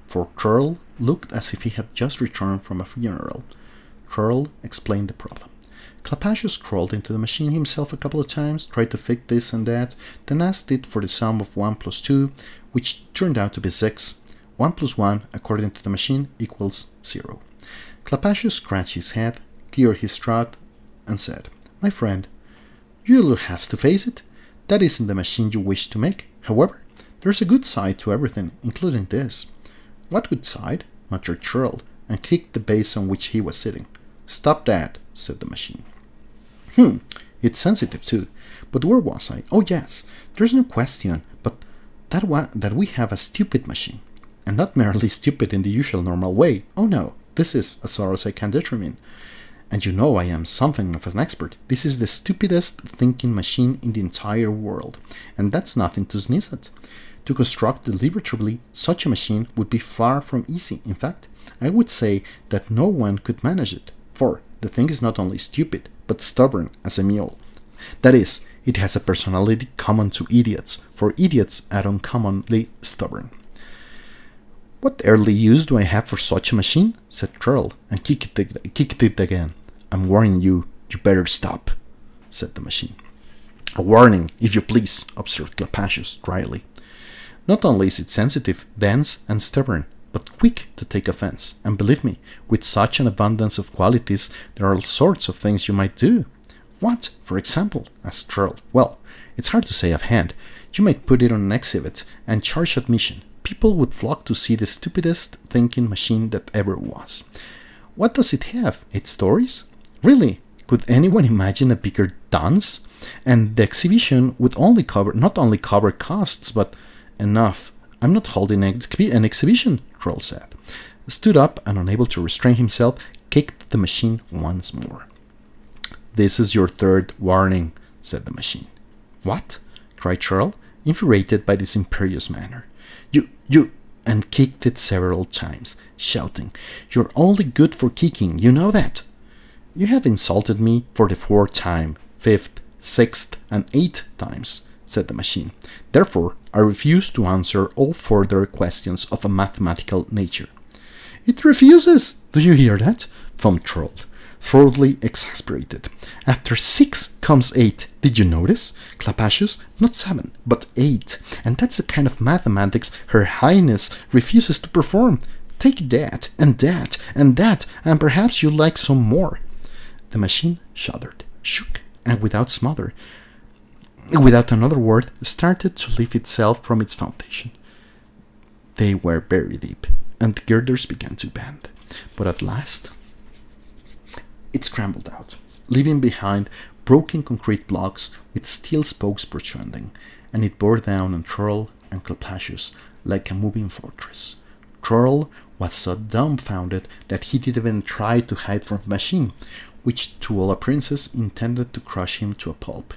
for Troll looked as if he had just returned from a funeral. Troll explained the problem. Clapaucius crawled into the machine himself a couple of times, tried to fix this and that, then asked it for the sum of 1 plus 2, which turned out to be 6. 1 plus 1, according to the machine, equals 0. Clapaucius scratched his head, cleared his throat, and said, "My friend, you'll have to face it. That isn't the machine you wish to make. However, there's a good side to everything, including this." "What good side?" muttered Troll, and kicked the base on which he was sitting. "Stop that," said the machine. It's sensitive too. But where was I? Oh yes, there's no question but that we have a stupid machine. And not merely stupid in the usual normal way. Oh no, this is, as far as I can determine, and you know I am something of an expert, this is the stupidest thinking machine in the entire world. And that's nothing to sneeze at. To construct deliberately such a machine would be far from easy. In fact, I would say that no one could manage it. For the thing is not only stupid, but stubborn as a mule. That is, it has a personality common to idiots, for idiots are uncommonly stubborn. "What earthly use do I have for such a machine?" said Troll, and kicked it again. "I'm warning you, you better stop," said the machine. "A warning, if you please," observed Clapaucius dryly. "Not only is it sensitive, dense, and stubborn, but quick to take offense. And believe me, with such an abundance of qualities, there are all sorts of things you might do." "What, for example?" asked Troll. "Well, it's hard to say offhand. You might put it on an exhibit and charge admission. People would flock to see the stupidest thinking machine that ever was." "What does it have? 8 stories? Really? Could anyone imagine a bigger dunce? And the exhibition would not only cover costs, but enough. I'm not holding an exhibition," Troll said, stood up, and unable to restrain himself, kicked the machine once more. "This is your 3rd warning," said the machine. "What?" cried Troll, infuriated by this imperious manner. You, and kicked it several times, shouting, "You're only good for kicking, you know that." "You have insulted me for the 4th time, 5th, 6th, and 8th times," said the machine. "Therefore, I refuse to answer all further questions of a mathematical nature." "It refuses! Do you hear that?" foamed Troll. thoroughly exasperated. After 6 comes 8. Did you notice? Clapasius, not 7, but 8. And that's the kind of mathematics Her Highness refuses to perform. Take that, and that, and that, and perhaps you'll like some more. The machine shuddered, shook, and without another word, started to lift itself from its foundation. They were very deep, and the girders began to bend. But at last, it scrambled out, leaving behind broken concrete blocks with steel spokes protruding, and it bore down on Troll and Clapasius like a moving fortress. Troll was so dumbfounded that he didn't even try to hide from the machine, which to all appearances intended to crush him to a pulp.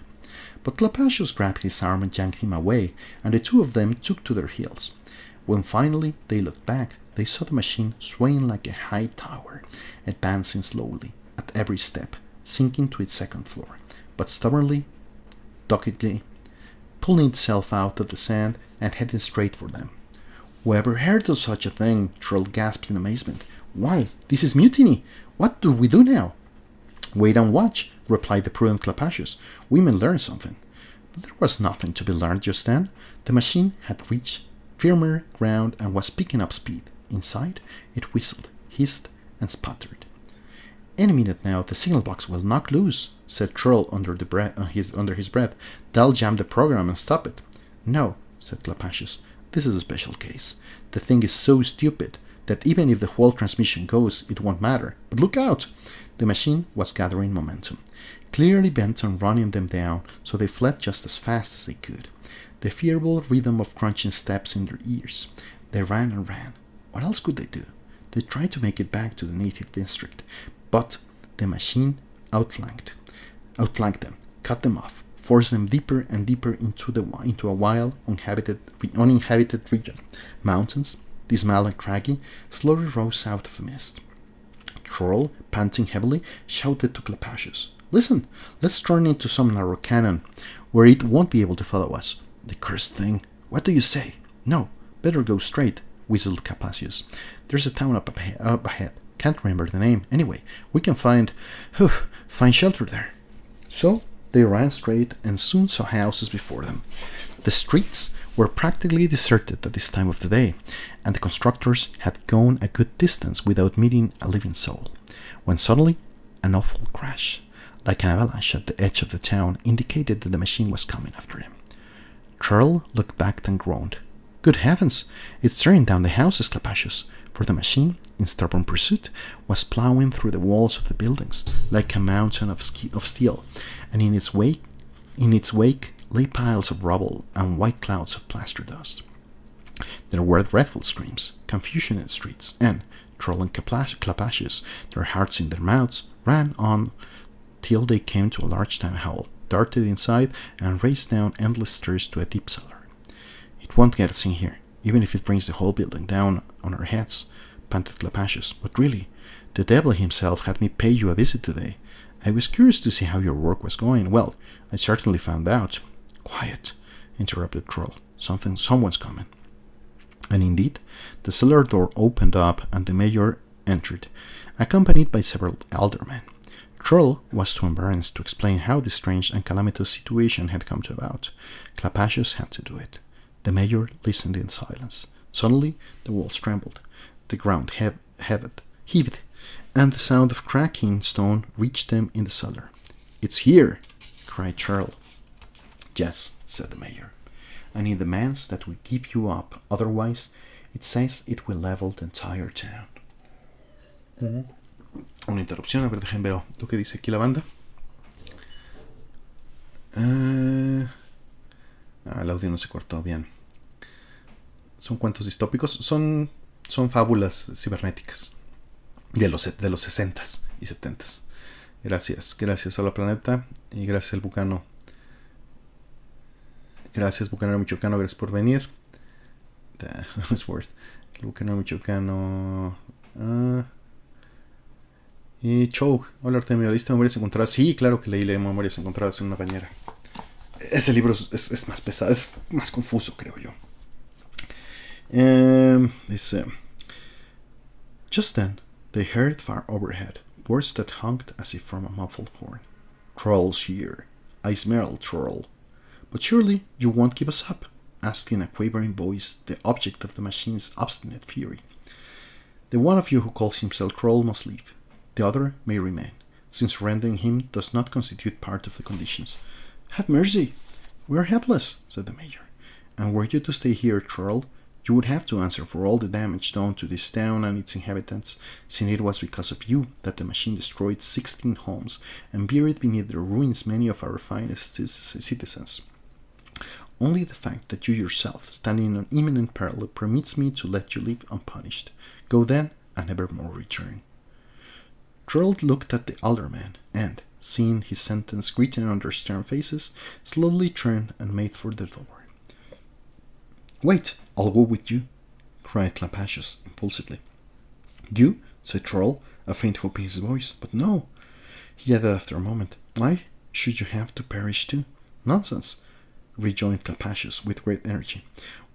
But Clapasius grabbed his arm and yanked him away, and the two of them took to their heels. When finally they looked back, they saw the machine swaying like a high tower, advancing slowly, at every step, sinking to its second floor, but stubbornly, doggedly, pulling itself out of the sand and heading straight for them. Whoever heard of such a thing? Troll gasped in amazement. Why, this is mutiny! What do we do now? Wait and watch, replied the prudent Clapasius. We may learn something. But there was nothing to be learned just then. The machine had reached firmer ground and was picking up speed. Inside, it whistled, hissed, and sputtered. Any minute now, the signal box will knock loose, said Troll under his breath. They'll jam the program and stop it. No, said Clapasius. This is a special case. The thing is so stupid that even if the whole transmission goes, it won't matter. But look out! The machine was gathering momentum, clearly bent on running them down, so they fled just as fast as they could, the fearful rhythm of crunching steps in their ears. They ran and ran. What else could they do? They tried to make it back to the native district, but the machine outflanked them, cut them off, forced them deeper and deeper into a wild, uninhabited region. Mountains, dismal and craggy, slowly rose out of the mist. Troll, panting heavily, shouted to Clapasius, "Listen, let's turn into some narrow canyon, where it won't be able to follow us." "The cursed thing! What do you say?" "No, better go straight," whistled Clapasius. "There's a town up ahead. Can't remember the name. Anyway, we can find shelter there." So they ran straight and soon saw houses before them. The streets were practically deserted at this time of the day, and the constructors had gone a good distance without meeting a living soul, when suddenly an awful crash, like an avalanche at the edge of the town, indicated that the machine was coming after him. Troll looked back and groaned. "Good heavens, it's tearing down the houses, Clapasius," for the machine, in stubborn pursuit, was plowing through the walls of the buildings like a mountain of steel, and in its wake lay piles of rubble and white clouds of plaster dust. There were dreadful screams, confusion in the streets, and Troll and Clapasius, their hearts in their mouths, ran on till they came to a large town hall, darted inside, and raced down endless stairs to a deep cellar. "It won't get us in here, even if it brings the whole building down on our heads," panted Clapasius. "But really, the devil himself had me pay you a visit today. I was curious to see how your work was going. Well, I certainly found out." "Quiet," interrupted Troll. Someone's coming." And indeed, the cellar door opened up and the mayor entered, accompanied by several aldermen. Troll was too embarrassed to explain how this strange and calamitous situation had come about. Clapasius had to do it. The mayor listened in silence. Suddenly, the walls trembled, the ground heaved, and the sound of cracking stone reached them in the cellar. "It's here!" cried Troll. "Yes," said the mayor, "and it demands that we keep you up. Otherwise, it says it will level the entire town." Una interrupción, a ver, dejen veo lo que dice aquí la banda. El audio no se cortó bien. Son cuentos distópicos, son fábulas cibernéticas de los 60s y 70s. Gracias Hola Planeta y gracias al Bucano. Gracias Bucanero Michoacano, gracias por venir. That's worth. El Bucanero Michoacano. Y Chow, hola Artemio, ¿leíste Memorias Encontradas? Sí, claro que leí Memorias Encontradas en una bañera. Ese libro es más pesado, es más confuso, creo yo. Dice, just then they heard far overhead, words that hung as if from a muffled horn. "Troll's here. I smell troll. But surely you won't give us up?" asked in a quavering voice the object of the machine's obstinate fury. "The one of you who calls himself Troll must leave. The other may remain, since surrendering him does not constitute part of the conditions." "Have mercy! We are helpless," said the Major. "And were you to stay here, Troll, you would have to answer for all the damage done to this town and its inhabitants, since it was because of you that the machine destroyed 16 homes and buried beneath their ruins many of our finest citizens. Only the fact that you yourself stand in an imminent peril permits me to let you live unpunished. Go then, and never more return." Troll looked at the alderman, and, seeing his sentence written on their stern faces, slowly turned and made for the door. "Wait, I'll go with you," cried Clapasius impulsively. "You?" said Troll, a faint hope in his voice. "But no," he added after a moment. "Why should you have to perish too?" "Nonsense," rejoined Clapasius with great energy.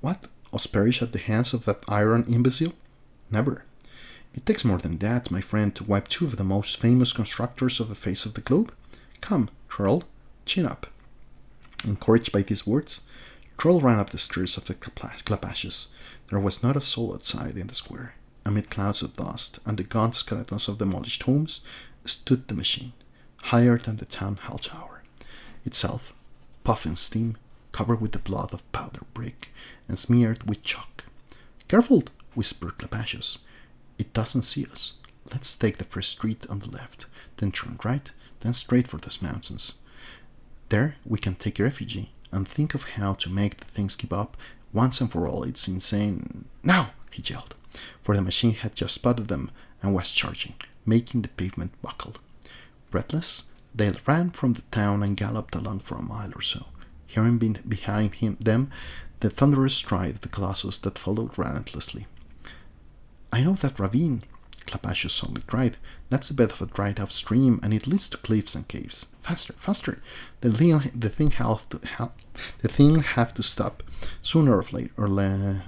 "What, us perish at the hands of that iron imbecile? Never. It takes more than that, my friend, to wipe two of the most famous constructors of the face of the globe. Come, Troll, chin up." Encouraged by these words, Troll ran up the stairs of the Clapasius. There was not a soul outside in the square. Amid clouds of dust and the gaunt skeletons of demolished homes stood the machine, higher than the town hall tower, itself puffing steam, covered with the blood of powder brick, and smeared with chalk. "Careful!" whispered Clapasius. "It doesn't see us. Let's take the first street on the left, then turn right, then straight for those mountains. There we can take refuge, and think of how to make the things give up once and for all its insane—" "Now!" he yelled, for the machine had just spotted them and was charging, making the pavement buckle. Breathless, they ran from the town and galloped along for a mile or so, hearing behind them the thunderous stride of the colossus that followed relentlessly. "I know that ravine," Clapasius suddenly cried. "That's the bed of a dried-out stream, and it leads to cliffs and caves. Faster, faster! The thing have to stop sooner or later,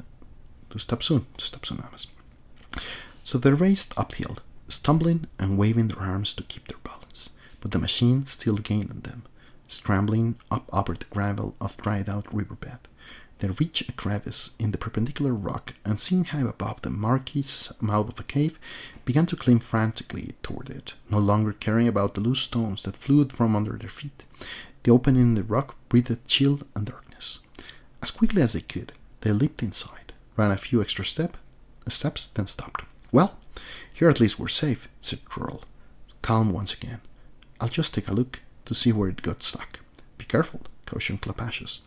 to stop soon, Amas." So they raced uphill, stumbling and waving their arms to keep their balance, but the machine still gained on them, scrambling up over the gravel of dried-out riverbed. They reached a crevice in the perpendicular rock, and seeing high above the murky mouth of a cave, began to climb frantically toward it, no longer caring about the loose stones that flew from under their feet. The opening in the rock breathed chill and darkness. As quickly as they could, they leaped inside, ran a few extra steps, then stopped. "Well, here at least we're safe," said Troll, calm once again. "I'll just take a look to see where it got stuck." "Be careful," cautioned Clapasius.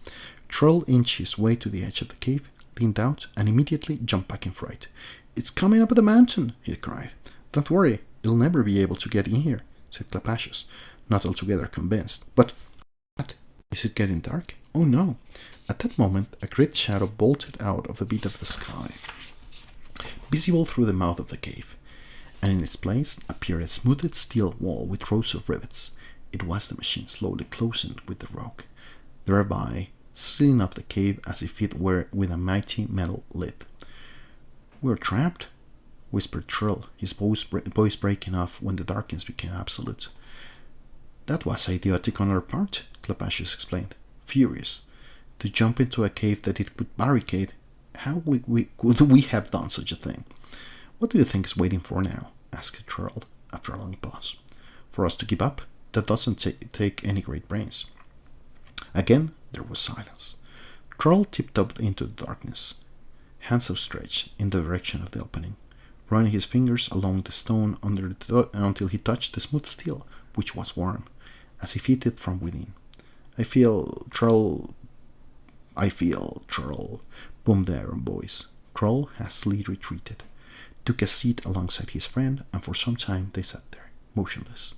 Troll inched his way to the edge of the cave, leaned out, and immediately jumped back in fright. "It's coming up the mountain!" he cried. "Don't worry, it'll never be able to get in here," said Clapasius, not altogether convinced. "But what? Is it getting dark?" "Oh no!" At that moment, a great shadow bolted out of the bit of the sky, visible through the mouth of the cave, and in its place appeared a smoothed steel wall with rows of rivets. It was the machine slowly closing with the rock, thereby sealing up the cave as if it were with a mighty metal lid. "We're trapped," whispered Troll, his voice breaking off when the darkness became absolute. "That was idiotic on our part," Clapasius explained, furious. "To jump into a cave that it would barricade. How could we have done such a thing?" "What do you think is waiting for now?" asked Troll, after a long pause. "For us to give up? That doesn't take any great brains." Again there was silence. Troll tiptoed into the darkness, hands outstretched in the direction of the opening, running his fingers along the stone until he touched the smooth steel, which was warm, as if heated from within. I feel, Troll," boomed the iron voice. Troll hastily retreated, took a seat alongside his friend, and for some time they sat there, motionless.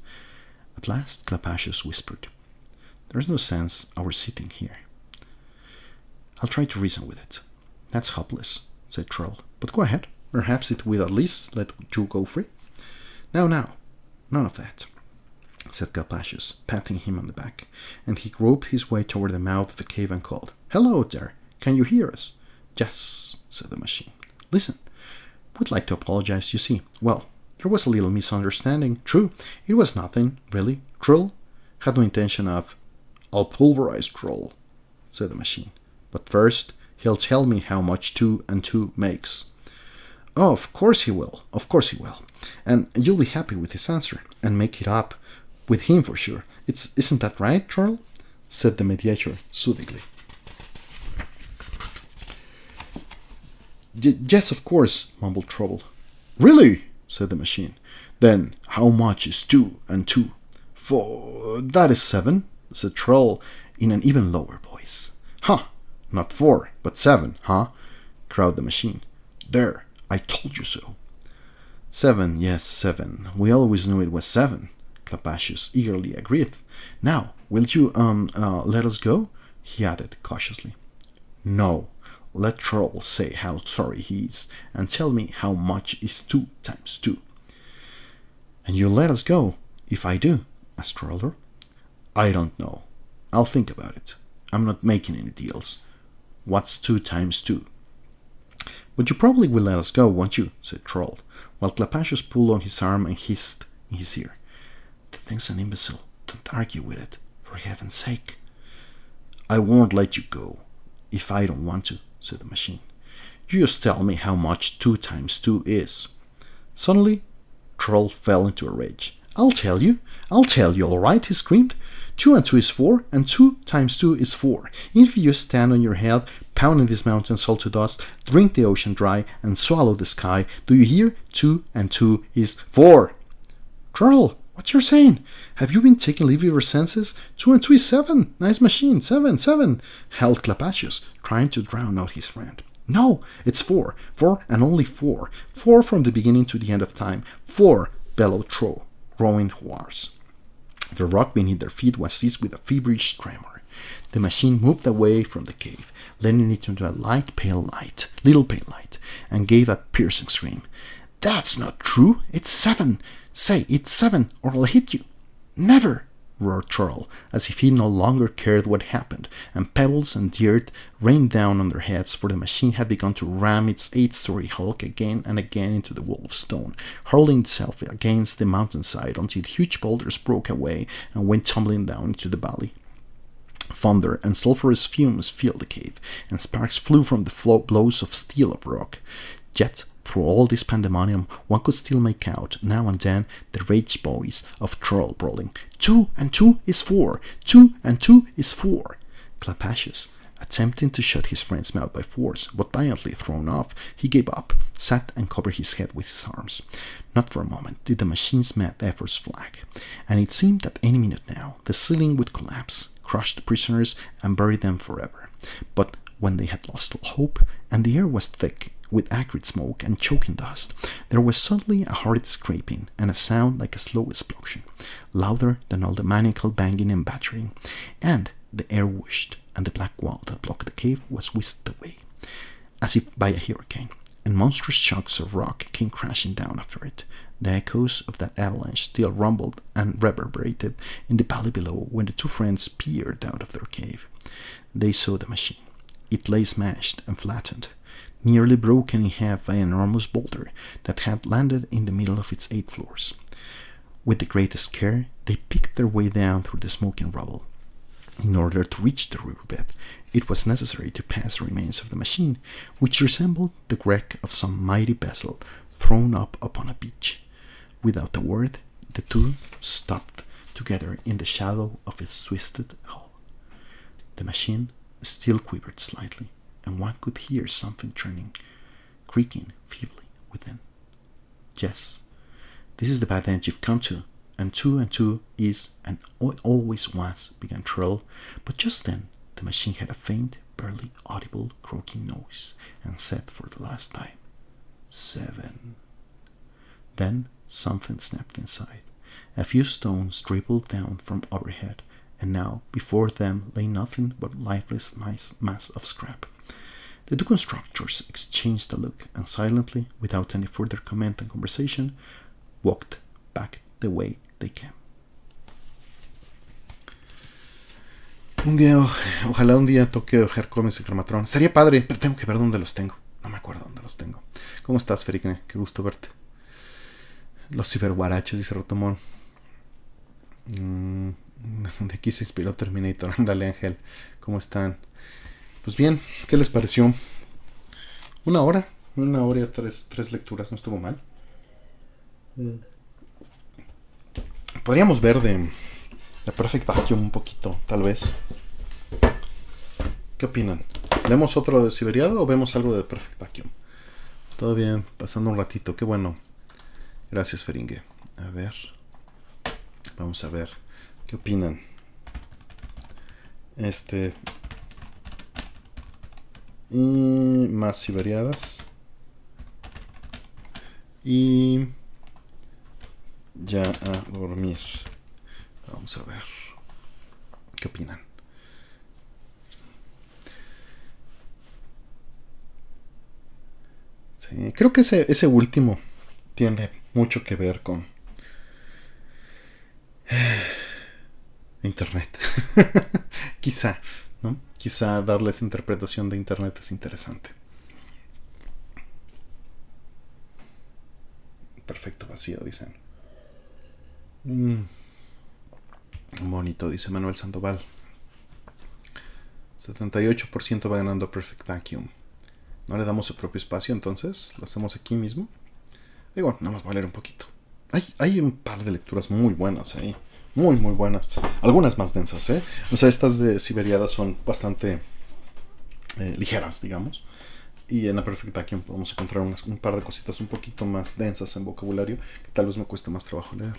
At last Clapasius whispered, "There's no sense our sitting here. I'll try to reason with it." "That's hopeless," said Troll. "But go ahead. Perhaps it will at least let you go free." Now, none of that," said Clapasius, patting him on the back, and he groped his way toward the mouth of the cave and called, "Hello there, can you hear us?" "Yes," said the machine. "Listen, we'd like to apologize, you see. Well, There was a little misunderstanding. True, it was nothing, really. Troll had no intention of... I'll pulverize Troll, said the machine. But first, he'll tell me how much 2 and 2 makes. Oh, of course he will. Of course he will. And you'll be happy with his answer, and make it up with him for sure. Isn't that right, Troll? Said the mediator soothingly. Yes, of course, mumbled Troll. Really? Said the machine. Then how much is 2 and 2? For that is 7, said Troll in an even lower voice. Huh, not 4, but 7, huh? Crowed the machine. There, I told you so. 7, yes, 7. We always knew it was 7, Clapasius eagerly agreed. Now, will you, let us go? He added cautiously. No, let Troll say how sorry he is, and tell me how much is 2 times 2. And you'll let us go, if I do? Asked Troller. I don't know. I'll think about it. I'm not making any deals. What's 2 times 2? But you probably will let us go, won't you? Said Troll, while Clapasius pulled on his arm and hissed in his ear. The thing's an imbecile. Don't argue with it, for heaven's sake. I won't let you go, if I don't want to, said the machine. You just tell me how much 2 times 2 is. Suddenly, Troll fell into a rage. I'll tell you, all right, he screamed. 2 and 2 is 4, and 2 times 2 is 4. If you just stand on your head, pounding these mountains all to dust, drink the ocean dry, and swallow the sky, do you hear? 2 and 2 is 4. Troll, what you're saying? Have you been taking leave of your senses? 2 and 2 is 7. Nice machine. 7, 7. Howled Clapasius, trying to drown out his friend. No, it's 4. 4 and only 4. 4 from the beginning to the end of time. 4, bellowed Troll, growing hoarse. The rock beneath their feet was seized with a feverish tremor. The machine moved away from the cave, letting it into a little pale light, and gave a piercing scream. That's not true. It's 7. Say it's 7, or I'll hit you. Never, roared Troll, as if he no longer cared what happened, and pebbles and dirt rained down on their heads, for the machine had begun to ram its 8-story hulk again and again into the wall of stone, hurling itself against the mountainside until huge boulders broke away and went tumbling down into the valley. Thunder and sulphurous fumes filled the cave, and sparks flew from the blows of steel of rock. Yet, through all this pandemonium, one could still make out, now and then, the rage voice of Troll brawling. 2 and 2 is 4. 2 and 2 is 4. Clapasius, attempting to shut his friend's mouth by force, but violently thrown off, he gave up, sat and covered his head with his arms. Not for a moment did the machine's mad efforts flag, and it seemed that any minute now the ceiling would collapse, crush the prisoners, and bury them forever. But when they had lost all hope, and the air was thick with acrid smoke and choking dust, there was suddenly a horrid scraping and a sound like a slow explosion, louder than all the maniacal banging and battering, and the air whooshed, and the black wall that blocked the cave was whisked away, as if by a hurricane, and monstrous chunks of rock came crashing down after it. The echoes of that avalanche still rumbled and reverberated in the valley below when the two friends peered out of their cave. They saw the machine. It lay smashed and flattened, nearly broken in half by an enormous boulder that had landed in the middle of its 8 floors. With the greatest care, they picked their way down through the smoking rubble. In order to reach the riverbed, it was necessary to pass the remains of the machine, which resembled the wreck of some mighty vessel thrown up upon a beach. Without a word, the two stopped together in the shadow of its twisted hull. The machine still quivered slightly, and one could hear something turning, creaking feebly within. Yes, this is the bad end you've come to, and 2 is, and always was, began Troll, but just then the machine had a faint, barely audible croaking noise, and said for the last time, 7. Then something snapped inside. A few stones dribbled down from overhead, and now before them lay nothing but a lifeless mass of scrap. The two constructors exchanged a look, and silently, without any further comment and conversation, walked back the way they came. Ojalá un día toque ojear cómics de Cromatron. Estaría padre, pero tengo que ver dónde los tengo. No me acuerdo dónde los tengo. ¿Cómo estás, Ferikne? Qué gusto verte. Los ciberguaraches, dice Rotomón. De aquí se inspiró Terminator. Ándale, Ángel. ¿Cómo están? Pues bien, ¿qué les pareció? Una hora y tres lecturas, no estuvo mal. Podríamos ver de Perfect Vacuum un poquito, tal vez. ¿Qué opinan? ¿Vemos otro de Cyberiad o vemos algo de Perfect Vacuum? Todo bien, pasando un ratito, qué bueno. Gracias, Feringue. A ver. Vamos a ver. ¿Qué opinan? Y más Cyberiadas. Y ya a dormir. Vamos a ver. ¿Qué opinan? Sí, creo que ese último tiene mucho que ver con Internet. Quizá, ¿no? Quizá darles interpretación de Internet es interesante. Perfecto vacío, dicen. Bonito, dice Manuel Sandoval. 78% va ganando Perfect Vacuum. ¿No le damos su propio espacio entonces? ¿Lo hacemos aquí mismo? Digo, nada más va a leer un poquito. Hay un par de lecturas muy buenas ahí. Muy, muy buenas. Algunas más densas, ¿eh? O sea, estas de Cyberiada son bastante ligeras, digamos. Y en la Perfect Vacuum podemos encontrar un par de cositas un poquito más densas en vocabulario que tal vez me cueste más trabajo leer.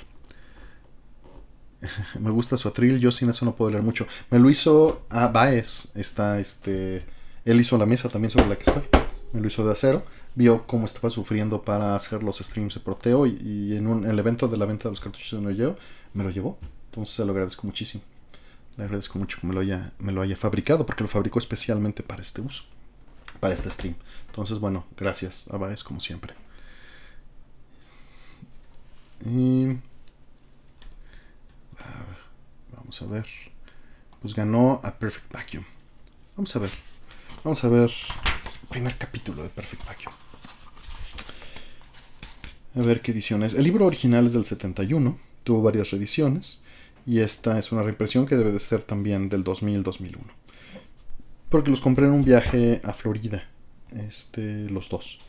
Me gusta su atril, yo sin eso no puedo leer mucho. Me lo hizo Baez. Él hizo la mesa también sobre la que estoy. Me lo hizo de acero. Vio cómo estaba sufriendo para hacer los streams de Proteo. Y en el evento de la venta de los cartuchos de Leyendo me lo llevó. Entonces se lo agradezco muchísimo. Le agradezco mucho que me lo haya fabricado, porque lo fabricó especialmente para este uso, para este stream. Entonces, bueno, gracias a Baez como siempre. Y vamos a ver. Pues ganó a Perfect Vacuum. Vamos a ver el primer capítulo de Perfect Vacuum. A ver qué edición es. El libro original es del 71. Tuvo varias reediciones. Y esta es una reimpresión que debe de ser también del 2000-2001. Porque los compré en un viaje a Florida. Los dos.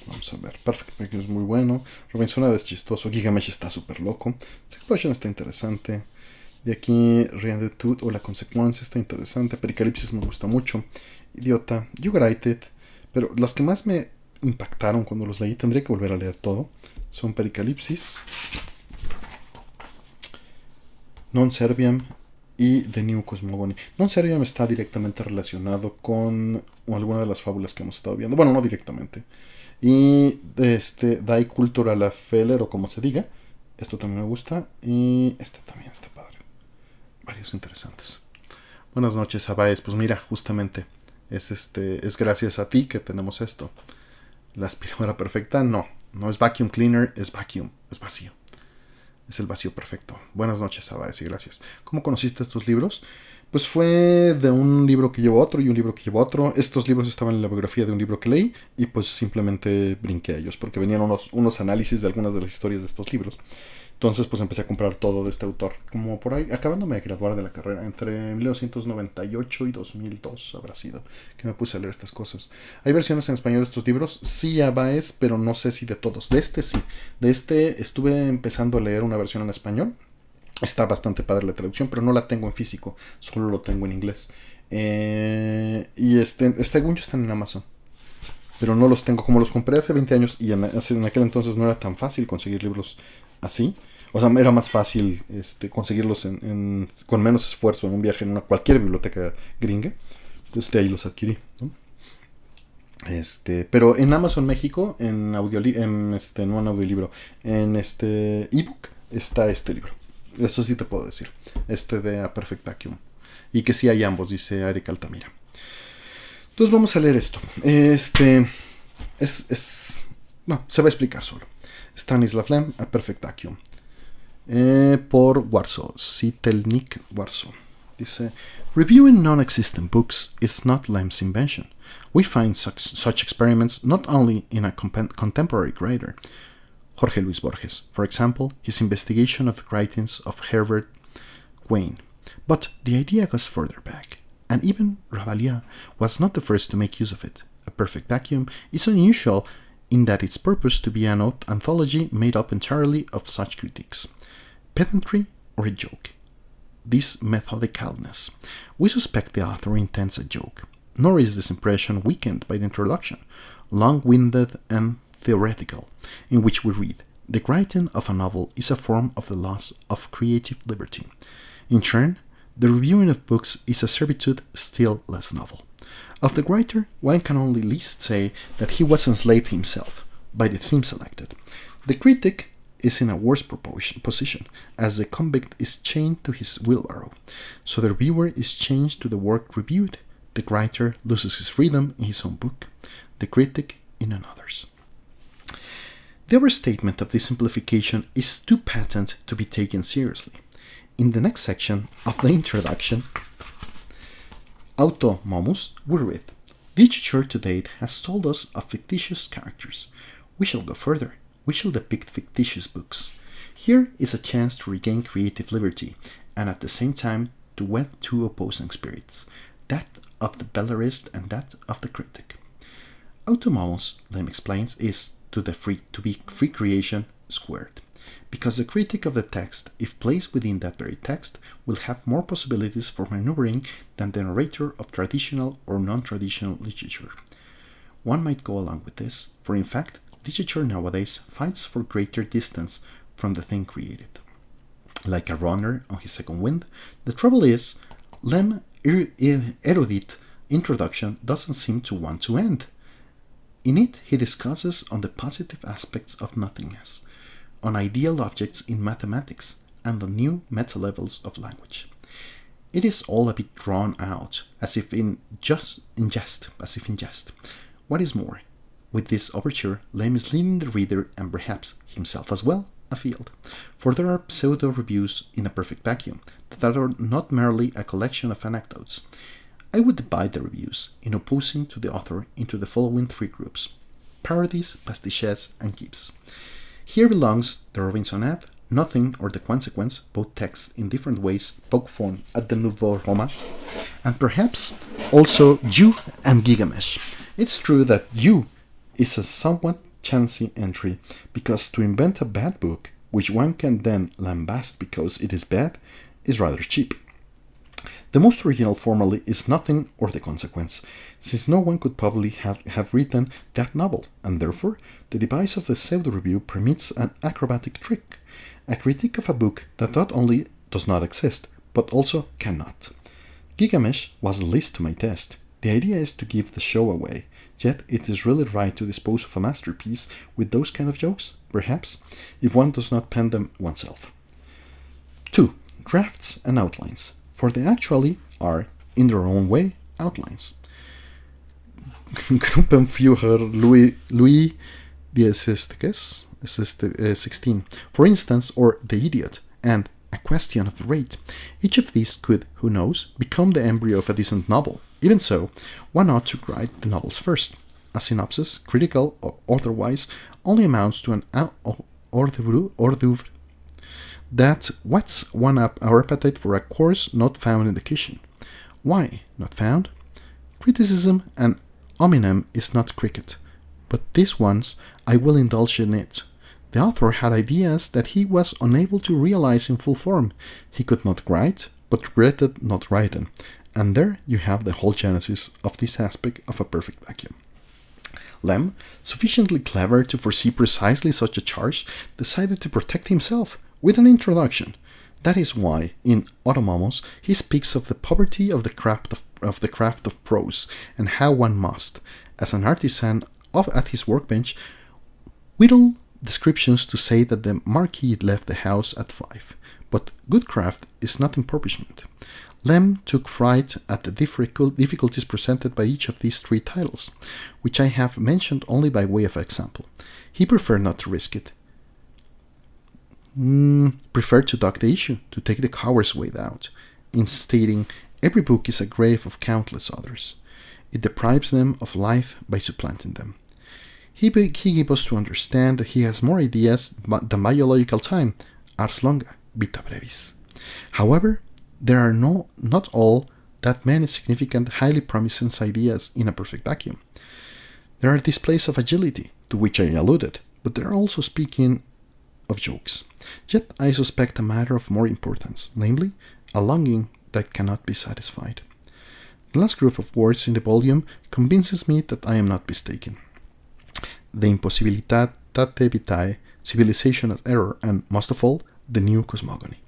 Vamos a ver. Perfect Vacuum es muy bueno. Robinson es chistoso. Gigamesh está súper loco. Explosion está interesante. De aquí, Realitude o La Consecuencia está interesante. Pericalipsis me gusta mucho. Idiota. You Got It. Pero las que más me impactaron cuando los leí, tendría que volver a leer todo, son Pericalipsis, Non Serviam y The New Cosmogony. Non Serviam está directamente relacionado con alguna de las fábulas que hemos estado viendo. Bueno, no directamente. Y Die Cultural Feller, o como se diga. Esto también me gusta. Y este también está padre. Varios interesantes. Buenas noches, Abaez. Pues mira, justamente es gracias a ti que tenemos esto. La aspiradora perfecta, no es vacuum cleaner, es vacuum, es vacío. Es el vacío perfecto. Buenas noches, Abaez, y gracias. ¿Cómo conociste estos libros? Pues fue de un libro que llevó otro y un libro que llevó otro. Estos libros estaban en la biografía de un libro que leí y pues simplemente brinqué a ellos porque venían unos análisis de algunas de las historias de estos libros. Entonces pues empecé a comprar todo de este autor. Como por ahí, acabándome de graduar de la carrera, entre 1998 y 2002 habrá sido que me puse a leer estas cosas. ¿Hay versiones en español de estos libros? Sí, Abaez, pero no sé si de todos. De este sí. De este estuve empezando a leer una versión en español. Está bastante padre la traducción, pero no la tengo en físico. Solo lo tengo en inglés. Y según yo están en Amazon. Pero no los tengo. Como los compré hace 20 años y en aquel entonces no era tan fácil conseguir libros así. O sea, era más fácil conseguirlos con menos esfuerzo en un viaje en cualquier biblioteca gringa. Entonces de ahí los adquirí, ¿no? Pero en Amazon México, no en audiolibro, en ebook está este libro. Eso sí te puedo decir. De A Perfect Vacuum. Y que sí hay ambos, dice Eric Altamira. Entonces vamos a leer esto. No, se va a explicar solo. Stanislaw, A Perfect Vacuum. Por Warsaw. Citelnik Warsaw. Dice, reviewing non-existent books is not Lem's invention. We find such experiments not only in a contemporary writer, Jorge Luis Borges, for example, his investigation of the writings of Herbert Wayne, but the idea goes further back, and even Rabelais was not the first to make use of it. A perfect vacuum is unusual in that its purpose to be an anthology made up entirely of such critiques, pedantry or a joke. This methodicalness. We suspect the author intends a joke, nor is this impression weakened by the introduction, long-winded and theoretical, in which we read, the writing of a novel is a form of the loss of creative liberty. In turn, the reviewing of books is a servitude still less novel. Of the writer, one can only least say that he was enslaved himself by the theme selected. The critic is in a worse position, as the convict is chained to his wheelbarrow. So the reviewer is chained to the work reviewed. The writer loses his freedom in his own book, the critic in another's. The overstatement of this simplification is too patent to be taken seriously. In the next section of the introduction, Auto Momus, we read, literature to date has told us of fictitious characters. We shall go further. We shall depict fictitious books. Here is a chance to regain creative liberty, and at the same time to wed two opposing spirits, that of the bellerist and that of the critic. Automamos, Lem explains, is to be free creation squared, because the critic of the text, if placed within that very text, will have more possibilities for maneuvering than the narrator of traditional or non-traditional literature. One might go along with this, for in fact, literature nowadays fights for greater distance from the thing created. Like a runner on his second wind, the trouble is, Lem's erudite introduction doesn't seem to want to end. In it, he discusses on the positive aspects of nothingness, on ideal objects in mathematics, and on new meta-levels of language. It is all a bit drawn out, as if in jest. What is more, with this overture, Lem is leading the reader, and perhaps himself as well, afield, for there are pseudo-reviews in A Perfect Vacuum that are not merely a collection of anecdotes. I would divide the reviews, in opposing to the author, into the following three groups: parodies, pastiches, and gibes. Here belongs the Robinsonade, Nothing or the Consequence, both texts in different ways poke fun at the Nouveau Roman, and perhaps also You and Gilgamesh. It's true that You is a somewhat chancy entry, because to invent a bad book, which one can then lambast because it is bad, is rather cheap. The most original formally is Nothing or the Consequence, since no one could probably have written that novel, and therefore the device of the pseudo-review permits an acrobatic trick, a critique of a book that not only does not exist, but also cannot. Gilgamesh was the least to my taste. The idea is to give the show away, yet it is really right to dispose of a masterpiece with those kind of jokes, perhaps, if one does not pen them oneself. 2. Drafts and outlines, for they actually are, in their own way, outlines. Gruppenführer Louis XVI, for instance, or The Idiot, and A Question of the Rate. Each of these could, who knows, become the embryo of a decent novel. Even so, one ought to write the novels first. A synopsis, critical or otherwise, only amounts to an hors d'oeuvre that whets one up our appetite for a course not found in the kitchen. Why not found? Criticism and hominem is not cricket, but this once I will indulge in it. The author had ideas that he was unable to realize in full form. He could not write, but regretted not writing. And there you have the whole genesis of this aspect of A Perfect Vacuum. Lem, sufficiently clever to foresee precisely such a charge, decided to protect himself with an introduction. That is why, in Automamos, he speaks of the poverty of the craft of prose, and how one must, as an artisan at his workbench, whittle descriptions to say that the Marquis left the house at 5. But good craft is not impoverishment. Lem took fright at the difficulties presented by each of these three titles, which I have mentioned only by way of example. He preferred not to risk it. Preferred to duck the issue, to take the coward's way out. in stating every book is a grave of countless others. It deprives them of life by supplanting them. He gave us to understand that he has more ideas than biological time, ars longa, vita brevis. However, there are not all that many significant, highly promising ideas in a perfect vacuum. There are displays of agility, to which I alluded, but there are also speaking of jokes. Yet I suspect a matter of more importance, namely, a longing that cannot be satisfied. The last group of words in the volume convinces me that I am not mistaken. The impossibilitate vitae, civilization as error, and, most of all, the new cosmogony.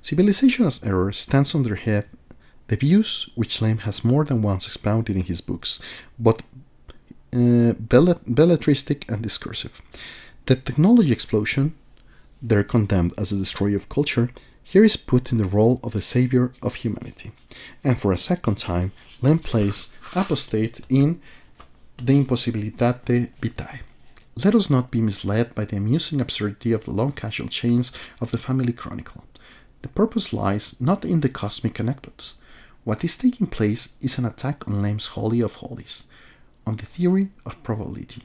Civilization as error stands under head the views which Lem has more than once expounded in his books, both belletristic and discursive. The technology explosion, there condemned as the destroyer of culture, here is put in the role of the savior of humanity. And for a second time, Lem plays apostate in the impossibilitate vitae. Let us not be misled by the amusing absurdity of the long casual chains of the family chronicle. The purpose lies not in the cosmic anecdotes. What is taking place is an attack on Lem's Holy of Holies, on the theory of probability,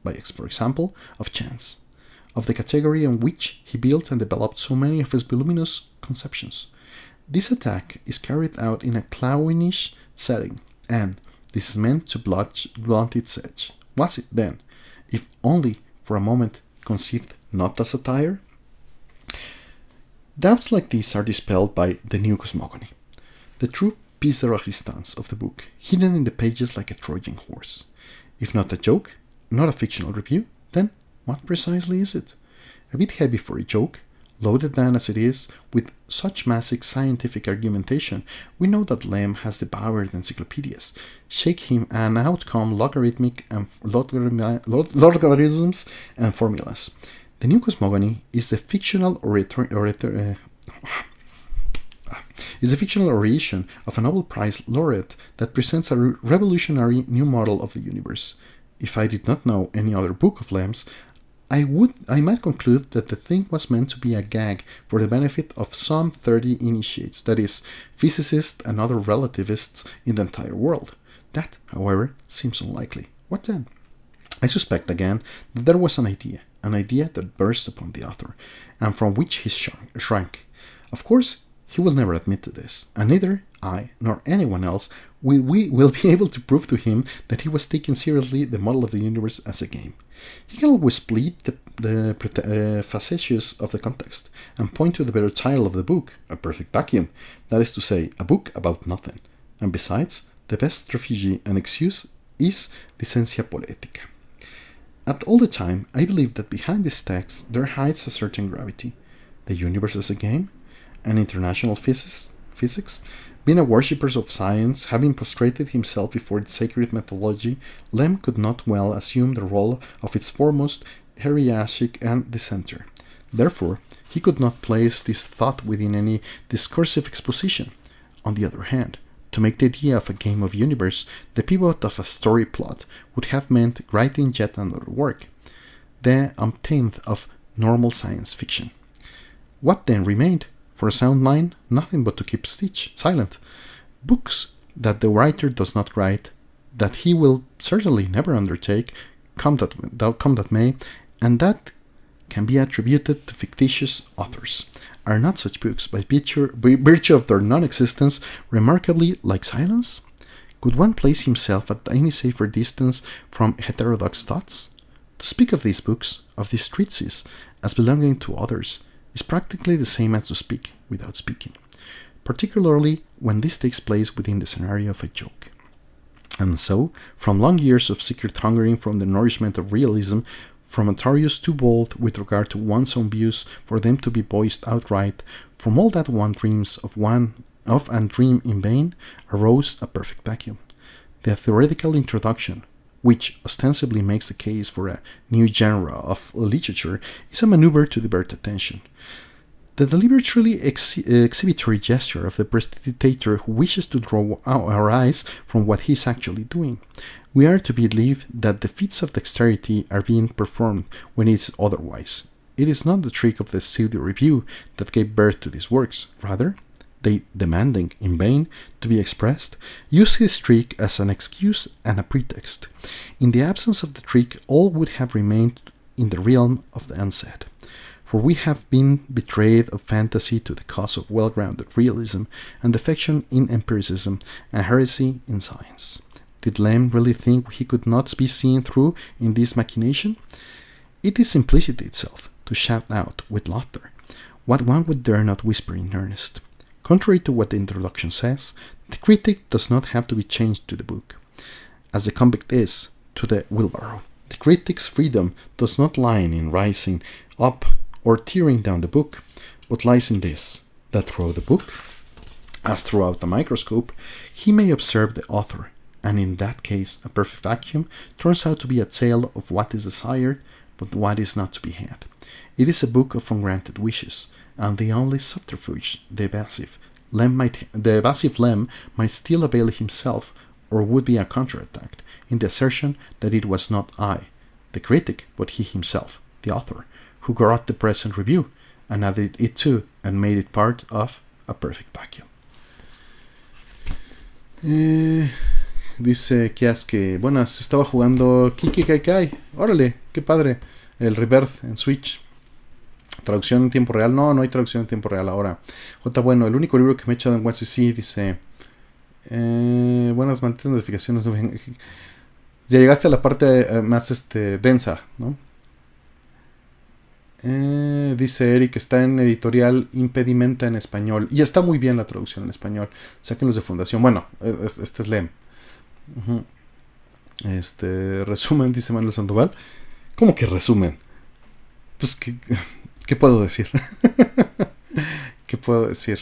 for example, of chance, of the category on which he built and developed so many of his voluminous conceptions. This attack is carried out in a clownish setting, and this is meant to blunt its edge. Was it, then, if only for a moment, conceived not as satire? Doubts like these are dispelled by the new cosmogony, the true piece de resistance of the book, hidden in the pages like a Trojan horse. If not a joke, not a fictional review, then what precisely is it? A bit heavy for a joke, loaded down as it is with such massive scientific argumentation, we know that Lem has devoured encyclopedias. Shake him and out come logarithms and formulas. The new cosmogony is the fictional oration of a Nobel Prize laureate that presents a revolutionary new model of the universe. If I did not know any other book of Lem's, I might conclude that the thing was meant to be a gag for the benefit of some 30 initiates, that is, physicists and other relativists in the entire world. That, however, seems unlikely. What then? I suspect again that there was an idea that burst upon the author, and from which he shrank. Of course, he will never admit to this, and neither I nor anyone else will be able to prove to him that he was taking seriously the model of the universe as a game. He can always plead the facetious of the context, and point to the better title of the book, A Perfect Vacuum, that is to say, a book about nothing. And besides, the best refuge and excuse is licentia poetica. At all the time, I believe that behind this text there hides a certain gravity. The universe as a game? And international physics? Being a worshipper of science, having prostrated himself before its sacred methodology, Lem could not well assume the role of its foremost heresiarch and dissenter. Therefore, he could not place this thought within any discursive exposition. On the other hand, to make the idea of a game of universe the pivot of a story plot would have meant writing yet another work, the umpteenth of normal science fiction. What then remained? For a sound mind, nothing but to keep silent. Books that the writer does not write, that he will certainly never undertake, come that may, and that can be attributed to fictitious authors. Are not such books, by virtue of their non-existence, remarkably like silence? Could one place himself at any safer distance from heterodox thoughts? To speak of these books, of these treatises, as belonging to others, is practically the same as to speak without speaking, particularly when this takes place within the scenario of a joke. And so, from long years of secret hungering from the nourishment of realism, from notorious too bold with regard to one's own views for them to be voiced outright, from all that one dreams of and dream in vain, arose A Perfect Vacuum. The theoretical introduction, which ostensibly makes the case for a new genre of literature, is a maneuver to divert attention. The deliberately exhibitory gesture of the prestidigitator who wishes to draw our eyes from what he is actually doing. We are to believe that the feats of dexterity are being performed when it is otherwise. It is not the trick of the pseudo-review that gave birth to these works. Rather, they demanding in vain to be expressed, use his trick as an excuse and a pretext. In the absence of the trick, all would have remained in the realm of the unsaid. For we have been betrayed of fantasy to the cause of well-grounded realism, and defection in empiricism, and heresy in science. Did Lem really think he could not be seen through in this machination? It is simplicity itself, to shout out with laughter what one would dare not whisper in earnest. Contrary to what the introduction says, the critic does not have to be changed to the book, as the convict is to the wheelbarrow. The critic's freedom does not lie in rising up or tearing down the book, but lies in this, that through the book, as throughout the microscope, he may observe the author, and in that case a perfect vacuum turns out to be a tale of what is desired, but what is not to be had. It is a book of ungranted wishes, and the only subterfuge the evasive Lem might still avail himself, or would be a counterattack, in the assertion that it was not I, the critic, but he himself, the author, who wrote the present review, and added it to, and made it part of, a perfect vacuum. Dice Kias que, buenas, estaba jugando Kiki Kai Kai, órale, qué padre, el Rebirth en Switch. Traducción en tiempo real, no hay traducción en tiempo real ahora. Bueno, el único libro que me he echado en OneCC dice, buenas, malditas notificaciones. Ya llegaste a la parte más densa, ¿no? Dice Eric que está en editorial Impedimenta en español. Y está muy bien la traducción en español. Sáquenlos de fundación. Bueno, este es Lem. Resumen, dice Manuel Sandoval. ¿Cómo que resumen? Pues, ¿qué puedo decir? ¿Qué puedo decir?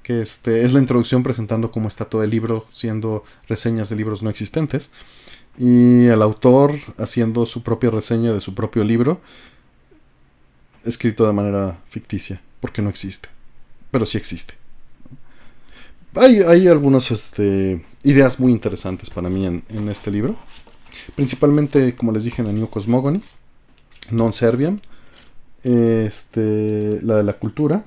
Que es la introducción presentando cómo está todo el libro, siendo reseñas de libros no existentes. Y el autor haciendo su propia reseña de su propio libro, escrito de manera ficticia, porque no existe, pero sí existe. Hay algunas ideas muy interesantes para mí en este libro, principalmente, como les dije, en la New Cosmogony, Non Serviam, la de la cultura,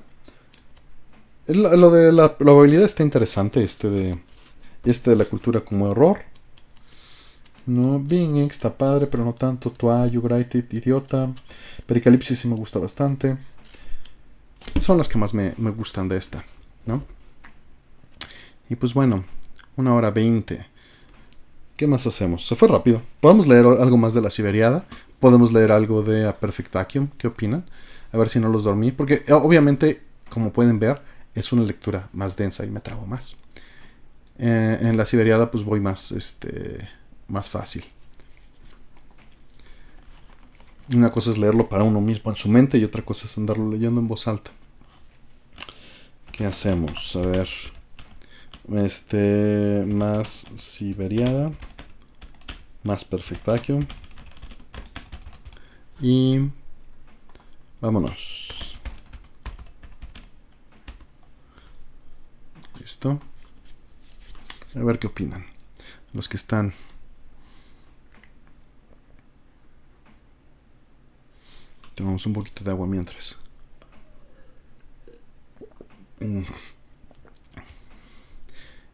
lo de la probabilidad está interesante, de la cultura como error. No, Being está padre, pero no tanto. You Grated, idiota. Pericalipsis sí me gusta bastante. Son las que más me gustan de esta, ¿no? Y pues bueno, 1:20. ¿Qué más hacemos? Se fue rápido. Podemos leer algo más de la Cyberiada. Podemos leer algo de A Perfect Vacuum. ¿Qué opinan? A ver si no los dormí. Porque obviamente, como pueden ver, es una lectura más densa y me trago más. En la Cyberiada pues voy más fácil. Una cosa es leerlo para uno mismo en su mente y otra cosa es andarlo leyendo en voz alta. ¿Qué hacemos? A ver. Más Cyberiada. Más Perfect Vacuum. Y vámonos. Listo. A ver qué opinan los que están. Tomamos un poquito de agua mientras.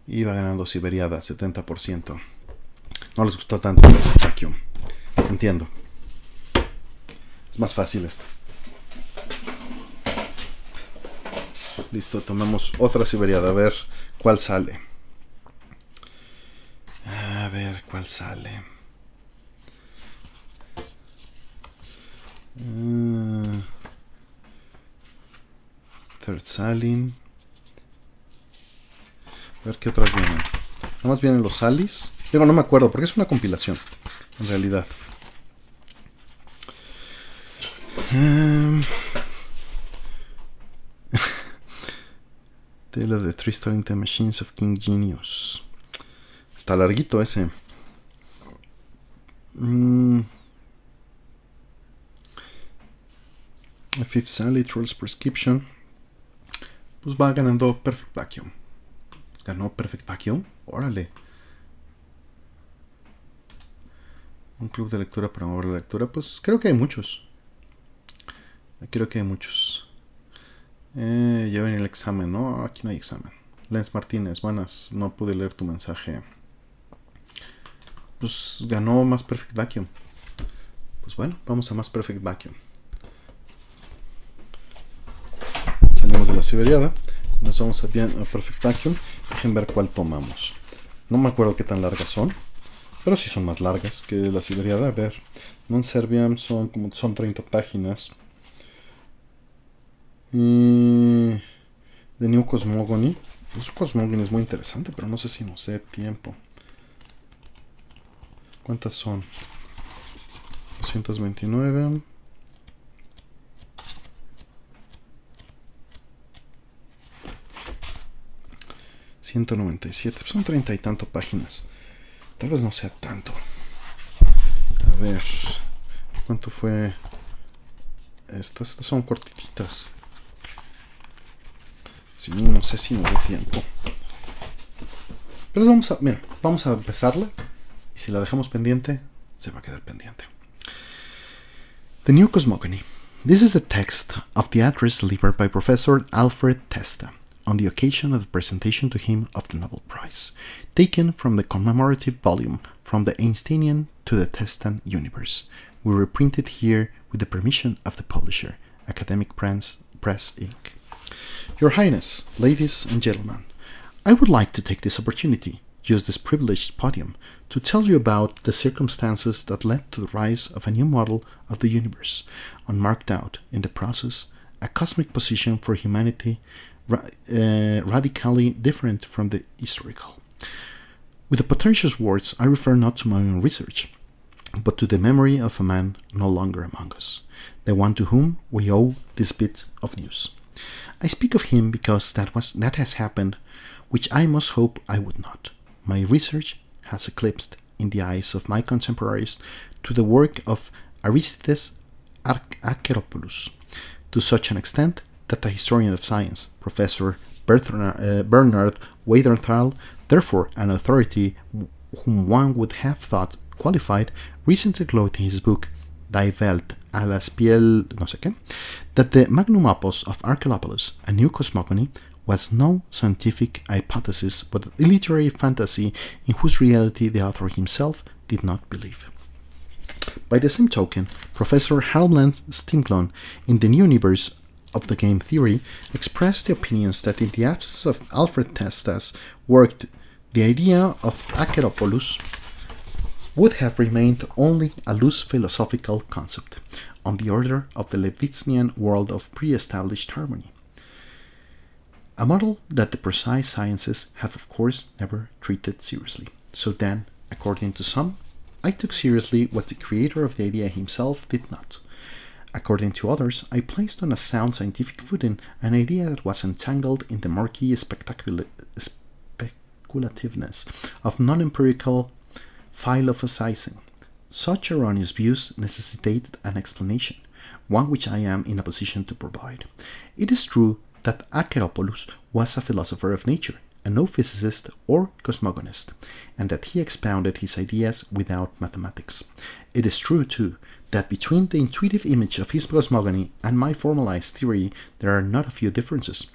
Y va ganando Cyberiada 70%. No les gustó tanto el vacuum. Entiendo. Es más fácil esto. Listo, tomamos otra Cyberiada. A ver cuál sale. A ver cuál sale. Third Salin. A ver qué otras vienen. Nomás vienen los Salis. Digo, no me acuerdo porque es una compilación. En realidad. Tale of the Three Starting Machines of King Genius. Está larguito ese. A Fifth Sally, Troll's Prescription. Pues va ganando Perfect Vacuum. ¿Ganó Perfect Vacuum? Órale. Un club de lectura para mover la lectura. Pues creo que hay muchos. Ya viene el examen, ¿no? Aquí no hay examen. Lens Martínez, buenas. No pude leer tu mensaje. Pues ganó Más Perfect Vacuum. Pues bueno, vamos a Más Perfect Vacuum. Salimos de la Cyberiad. Nos vamos a Perfect Vacuum. Dejen ver cuál tomamos. No me acuerdo qué tan largas son, pero sí son más largas que la Cyberiad. A ver, Non Serviam son 30 páginas. Y The New Cosmogony. Pues Cosmogony es muy interesante, pero no sé si nos dé tiempo. ¿Cuántas son? 229. $197. Pues son 30 y tanto páginas. Tal vez no sea tanto. A ver. ¿Cuánto fue? Estas son cortititas. Sí, no sé si nos dé tiempo. Pero vamos a empezarla. Y si la dejamos pendiente, se va a quedar pendiente. The New Cosmogony. This is the text of the address delivered by Professor Alfred Testa on the occasion of the presentation to him of the Nobel Prize, taken from the commemorative volume From the Einsteinian to the Testan Universe. We reprint it here with the permission of the publisher, Academic Press Inc. Your Highness, ladies and gentlemen, I would like to take this opportunity, use this privileged podium, to tell you about the circumstances that led to the rise of a new model of the universe, unmarked out in the process, a cosmic position for humanity radically different from the historical. With the potentious words, I refer not to my own research, but to the memory of a man no longer among us, the one to whom we owe this bit of news. I speak of him because that has happened, which I must hope I would not. My research has eclipsed, in the eyes of my contemporaries, to the work of Aristides Acheropoulos, to such an extent that the historian of science, Professor Bernard Weidenthal, therefore an authority whom one would have thought qualified, recently quoted in his book Die Welt a la Spiel no sé qué, that the magnum opus of Archaeopoulos, A New Cosmogony, was no scientific hypothesis but a literary fantasy in whose reality the author himself did not believe. By the same token, Professor Harland Stinklon, in the New Universe of the Game Theory, expressed the opinions that in the absence of Alfred Testa's work, the idea of Acheropoulos would have remained only a loose philosophical concept, on the order of the Levitzian world of pre-established harmony. A model that the precise sciences have of course never treated seriously. So then, according to some, I took seriously what the creator of the idea himself did not. According to others, I placed on a sound scientific footing an idea that was entangled in the murky speculativeness of non-empirical philosophizing. Such erroneous views necessitated an explanation, one which I am in a position to provide. It is true that Acheropoulos was a philosopher of nature, and no physicist or cosmogonist, and that he expounded his ideas without mathematics. It is true, too, that between the intuitive image of his cosmogony and my formalized theory there are not a few differences.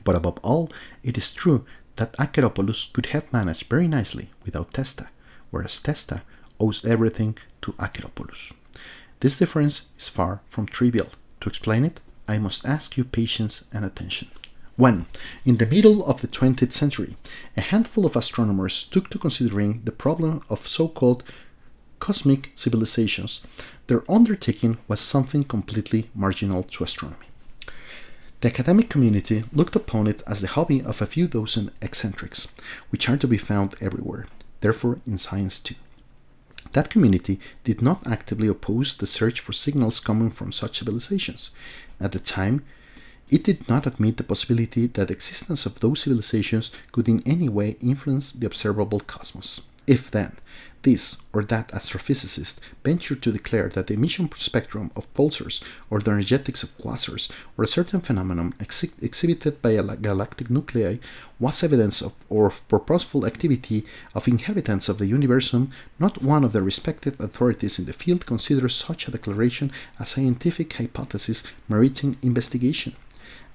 But above all, it is true that Acheropoulos could have managed very nicely without Testa, whereas Testa owes everything to Acheropoulos. This difference is far from trivial. To explain it, I must ask you patience and attention. When, in the middle of the 20th century, a handful of astronomers took to considering the problem of so-called cosmic civilizations, their undertaking was something completely marginal to astronomy. The academic community looked upon it as the hobby of a few dozen eccentrics, which are to be found everywhere, therefore in science too. That community did not actively oppose the search for signals coming from such civilizations. At the time, it did not admit the possibility that the existence of those civilizations could in any way influence the observable cosmos. If then, this or that astrophysicist ventured to declare that the emission spectrum of pulsars or the energetics of quasars or a certain phenomenon exhibited by a galactic nuclei was evidence of or purposeful activity of inhabitants of the universum, not one of the respected authorities in the field considers such a declaration a scientific hypothesis meriting investigation.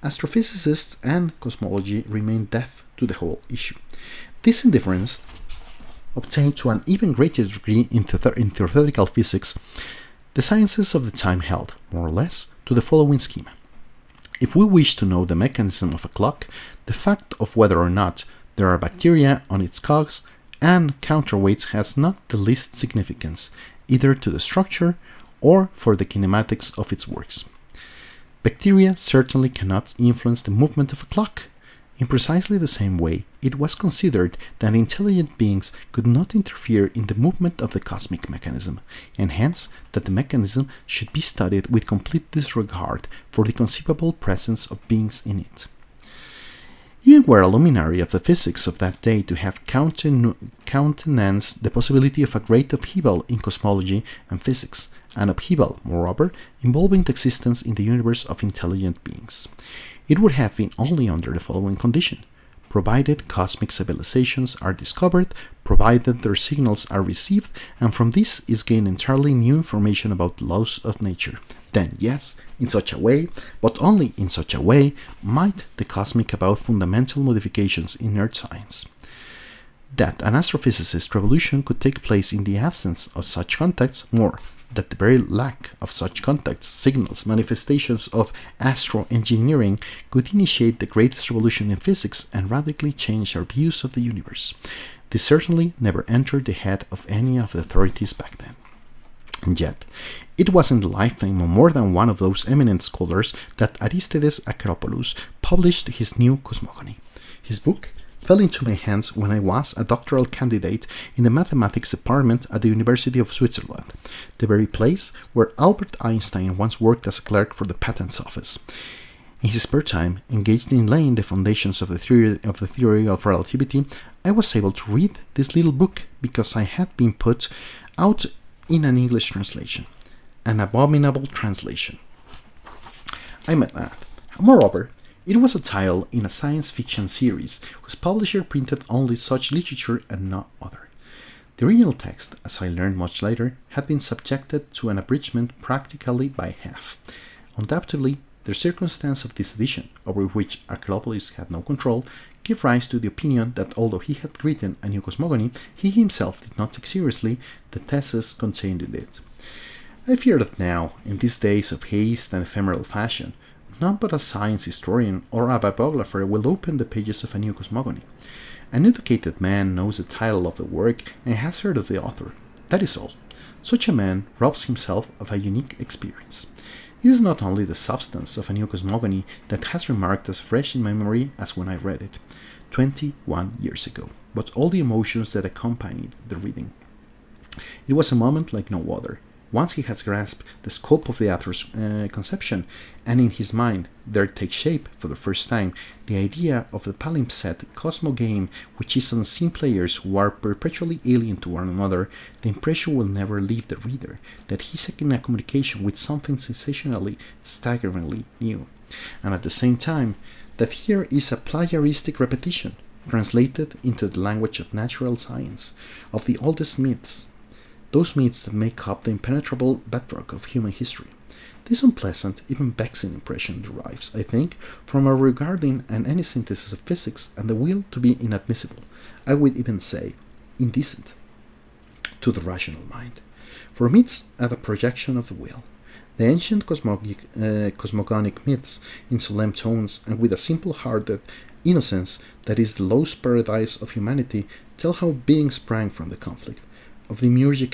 astrophysicists and cosmology remain deaf to the whole issue. This indifference obtained to an even greater degree in theoretical physics. The sciences of the time held, more or less, to the following schema. If we wish to know the mechanism of a clock, the fact of whether or not there are bacteria on its cogs and counterweights has not the least significance, either to the structure or for the kinematics of its works. Bacteria certainly cannot influence the movement of a clock. In precisely the same way, it was considered that intelligent beings could not interfere in the movement of the cosmic mechanism, and hence that the mechanism should be studied with complete disregard for the conceivable presence of beings in it. Even were a luminary of the physics of that day to have countenanced the possibility of a great upheaval in cosmology and physics, an upheaval, moreover, involving the existence in the universe of intelligent beings. It would have been only under the following condition: provided cosmic civilizations are discovered, provided their signals are received, and from this is gained entirely new information about the laws of nature. Then, yes, in such a way, but only in such a way, might the cosmic about fundamental modifications in earth science. That an astrophysicist revolution could take place in the absence of such contacts, more, that the very lack of such contacts, signals, manifestations of astro-engineering could initiate the greatest revolution in physics and radically change our views of the universe. This certainly never entered the head of any of the authorities back then. And yet, it was in the lifetime of more than one of those eminent scholars that Aristides Akropoulos published his new cosmogony. His book fell into my hands when I was a doctoral candidate in the mathematics department at the University of Switzerland, the very place where Albert Einstein once worked as a clerk for the patents office. In his spare time, engaged in laying the foundations of the theory of relativity, I was able to read this little book because I had been put out in an English translation, an abominable translation, I might add. Moreover, it was a title in a science fiction series whose publisher printed only such literature and no other. The original text, as I learned much later, had been subjected to an abridgment practically by half. Undoubtedly, the circumstance of this edition, over which Akropoulos had no control, gave rise to the opinion that although he had written a new cosmogony, he himself did not take seriously the thesis contained in it. I fear that now, in these days of haste and ephemeral fashion, none but a science historian or a bibliographer will open the pages of a new cosmogony. An educated man knows the title of the work and has heard of the author. That is all. Such a man robs himself of a unique experience. It is not only the substance of a new cosmogony that has remarked as fresh in my memory as when I read it 21 years ago, but all the emotions that accompanied the reading. It was a moment like no other. Once he has grasped the scope of the author's conception, and in his mind there takes shape for the first time the idea of the palimpsest cosmogame, which is unseen players who are perpetually alien to one another, the impression will never leave the reader that he is in a communication with something sensationally, staggeringly new, and at the same time that here is a plagiaristic repetition, translated into the language of natural science, of the oldest myths, those myths that make up the impenetrable bedrock of human history. This unpleasant, even vexing impression derives, I think, from our regarding any synthesis of physics and the will to be inadmissible, I would even say, indecent, to the rational mind. For myths are the projection of the will. The ancient cosmogonic myths, in solemn tones and with a simple-hearted innocence that is the lost paradise of humanity, tell how beings sprang from the conflict of demiurgic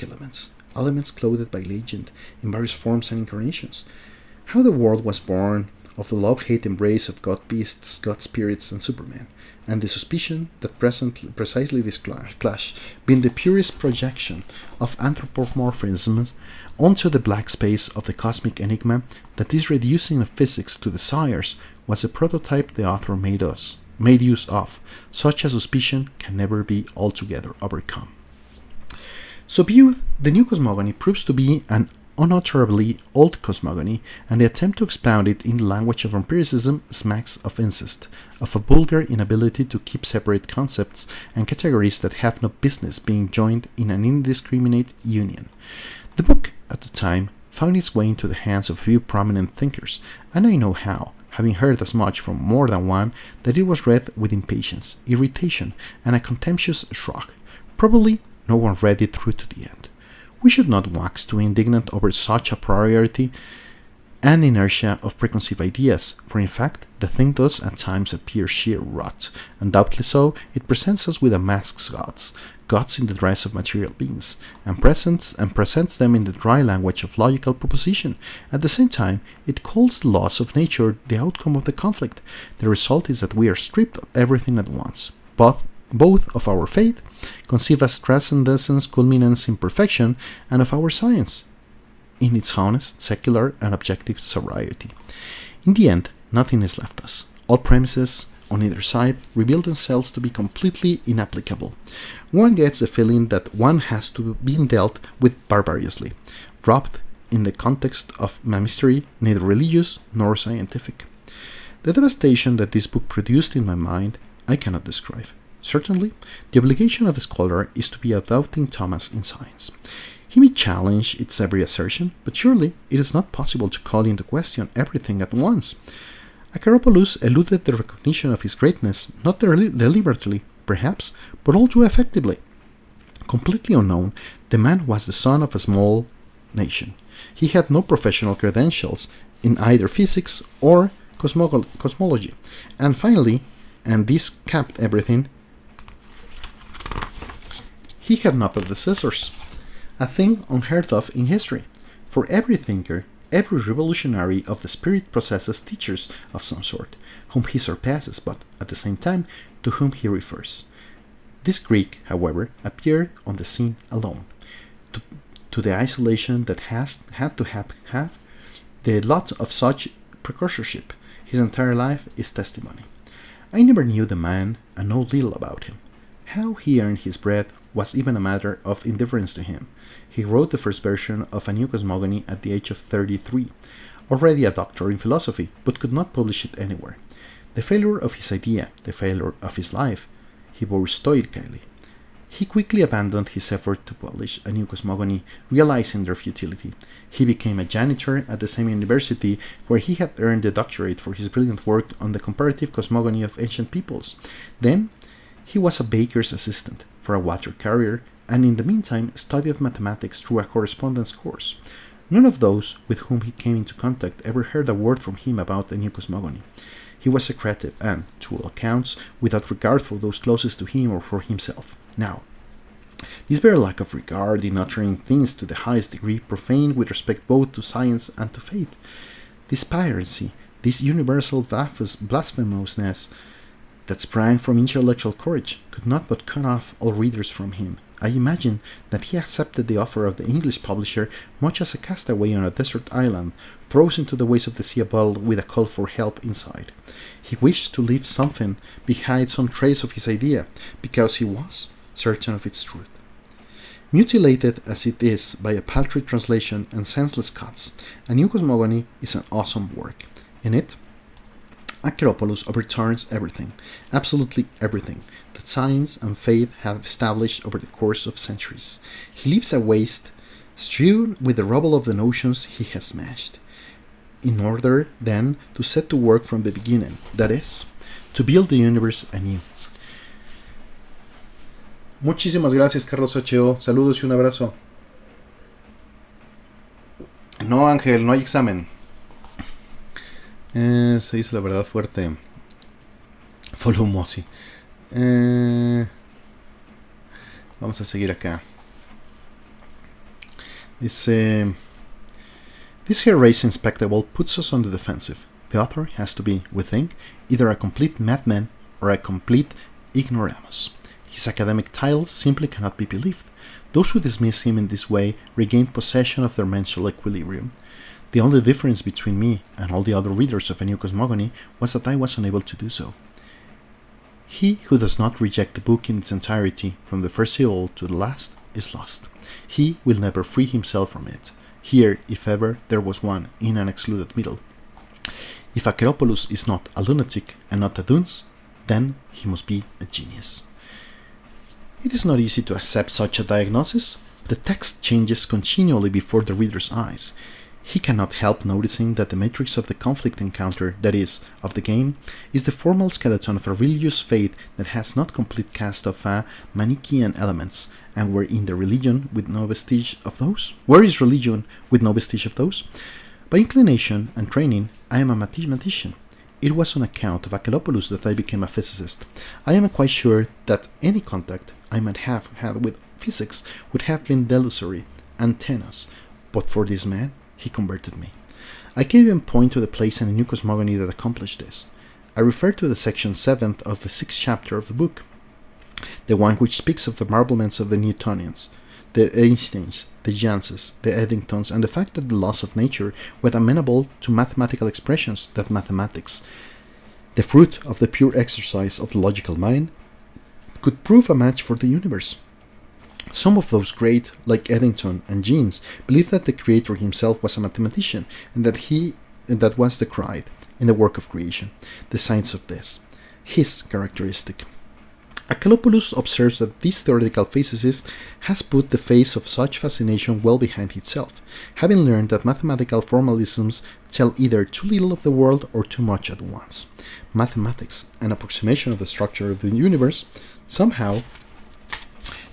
elements clothed by legend in various forms and incarnations, how the world was born of the love-hate embrace of god-beasts, god-spirits, and supermen, and the suspicion that precisely this clash, being the purest projection of anthropomorphisms onto the black space of the cosmic enigma, that this reducing of physics to desires was a prototype the author made use of. Such a suspicion can never be altogether overcome. So viewed, the new cosmogony proves to be an unutterably old cosmogony, and the attempt to expound it in the language of empiricism smacks of incest, of a vulgar inability to keep separate concepts and categories that have no business being joined in an indiscriminate union. The book, at the time, found its way into the hands of a few prominent thinkers, and I know how having heard as much from more than one, that it was read with impatience, irritation, and a contemptuous shrug. Probably no one read it through to the end. We should not wax too indignant over such a priority and inertia of preconceived ideas, for in fact, the thing does at times appear sheer rot, and doubtless so, it presents us with a masked gods in the dress of material beings, and presents them in the dry language of logical proposition. At the same time, it calls the laws of nature the outcome of the conflict. The result is that we are stripped of everything at once, both of our faith, conceived as transcendence, culminance in perfection, and of our science, in its honest, secular, and objective sobriety. In the end, nothing is left us. All premises on either side reveal themselves to be completely inapplicable. One gets the feeling that one has to be dealt with barbarously, wrapped in the context of a mystery neither religious nor scientific. The devastation that this book produced in my mind I cannot describe. Certainly, the obligation of the scholar is to be a doubting Thomas in science. He may challenge its every assertion, but surely it is not possible to call into question everything at once. Acharopoulos eluded the recognition of his greatness, not deliberately, perhaps, but all too effectively. Completely unknown, the man was the son of a small nation. He had no professional credentials in either physics or cosmology. And finally, and this capped everything, he had no predecessors. A thing unheard of in history. For every thinker, every revolutionary of the spirit possesses teachers of some sort, whom he surpasses, but at the same time to whom he refers. This Greek, however, appeared on the scene alone, to the isolation that had to have the lot of such precursorship. His entire life is testimony. I never knew the man and know little about him. How he earned his bread was even a matter of indifference to him. He wrote the first version of A New Cosmogony at the age of 33, already a doctor in philosophy, but could not publish it anywhere. The failure of his idea, the failure of his life, he bore stoically. He quickly abandoned his effort to publish A New Cosmogony, realizing their futility. He became a janitor at the same university where he had earned the doctorate for his brilliant work on the comparative cosmogony of ancient peoples. Then, he was a baker's assistant for a water carrier, and in the meantime studied mathematics through a correspondence course. None of those with whom he came into contact ever heard a word from him about A New Cosmogony. He was secretive and, to all accounts, without regard for those closest to him or for himself. Now, this very lack of regard in uttering things to the highest degree profane with respect both to science and to faith. This piracy, this universal blasphemousness that sprang from intellectual courage, could not but cut off all readers from him. I imagine that he accepted the offer of the English publisher much as a castaway on a desert island throws into the waves of the sea above with a call for help inside. He wished to leave something behind, some trace of his idea, because he was certain of its truth. Mutilated as it is by a paltry translation and senseless cuts, A New Cosmogony is an awesome work. In it, Acharopoulos overturns everything, absolutely everything, that science and faith have established over the course of centuries. He leaves a waste strewn with the rubble of the notions he has smashed, in order, then, to set to work from the beginning, that is, to build the universe anew. Muchísimas gracias, Carlos H.O. Saludos y un abrazo. No, Ángel, no hay examen. Se hizo la verdad fuerte. Volumosi. Vamos a seguir acá. Dice: This hair-raising spectacle puts us on the defensive. The author has to be, we think, either a complete madman or a complete ignoramus. His academic titles simply cannot be believed. Those who dismiss him in this way regain possession of their mental equilibrium. The only difference between me and all the other readers of A New Cosmogony was that I was unable to do so. He who does not reject the book in its entirety, from the first syllable to the last, is lost. He will never free himself from it. Here, if ever, there was one in an excluded middle. If Acharopoulos is not a lunatic and not a dunce, then he must be a genius. It is not easy to accept such a diagnosis. The text changes continually before the reader's eyes. he cannot help noticing that the matrix of the conflict encounter, that is, of the game, is the formal skeleton of a religious faith that has not complete cast of Manichaean elements, and where in the religion with no vestige of those? Where is religion with no vestige of those? By inclination and training, I am a mathematician. It was on account of Archaeopoulos that I became a physicist. I am quite sure that any contact I might have had with physics would have been delusory and tenuous, but for this man, he converted me. I can even point to the place in the new cosmogony that accomplished this. I refer to the section 7th of the 6th chapter of the book, the one which speaks of the marblements of the Newtonians, the Einsteins, the Janses, the Eddingtons, and the fact that the laws of nature were amenable to mathematical expressions, that mathematics, the fruit of the pure exercise of the logical mind, could prove a match for the universe. Some of those great, like Eddington and Jeans, believed that the Creator himself was a mathematician, and that was decried in the work of creation, the science of this, his characteristic. Archaeopoulos observes that this theoretical physicist has put the face of such fascination well behind itself, having learned that mathematical formalisms tell either too little of the world or too much at once. Mathematics, an approximation of the structure of the universe, somehow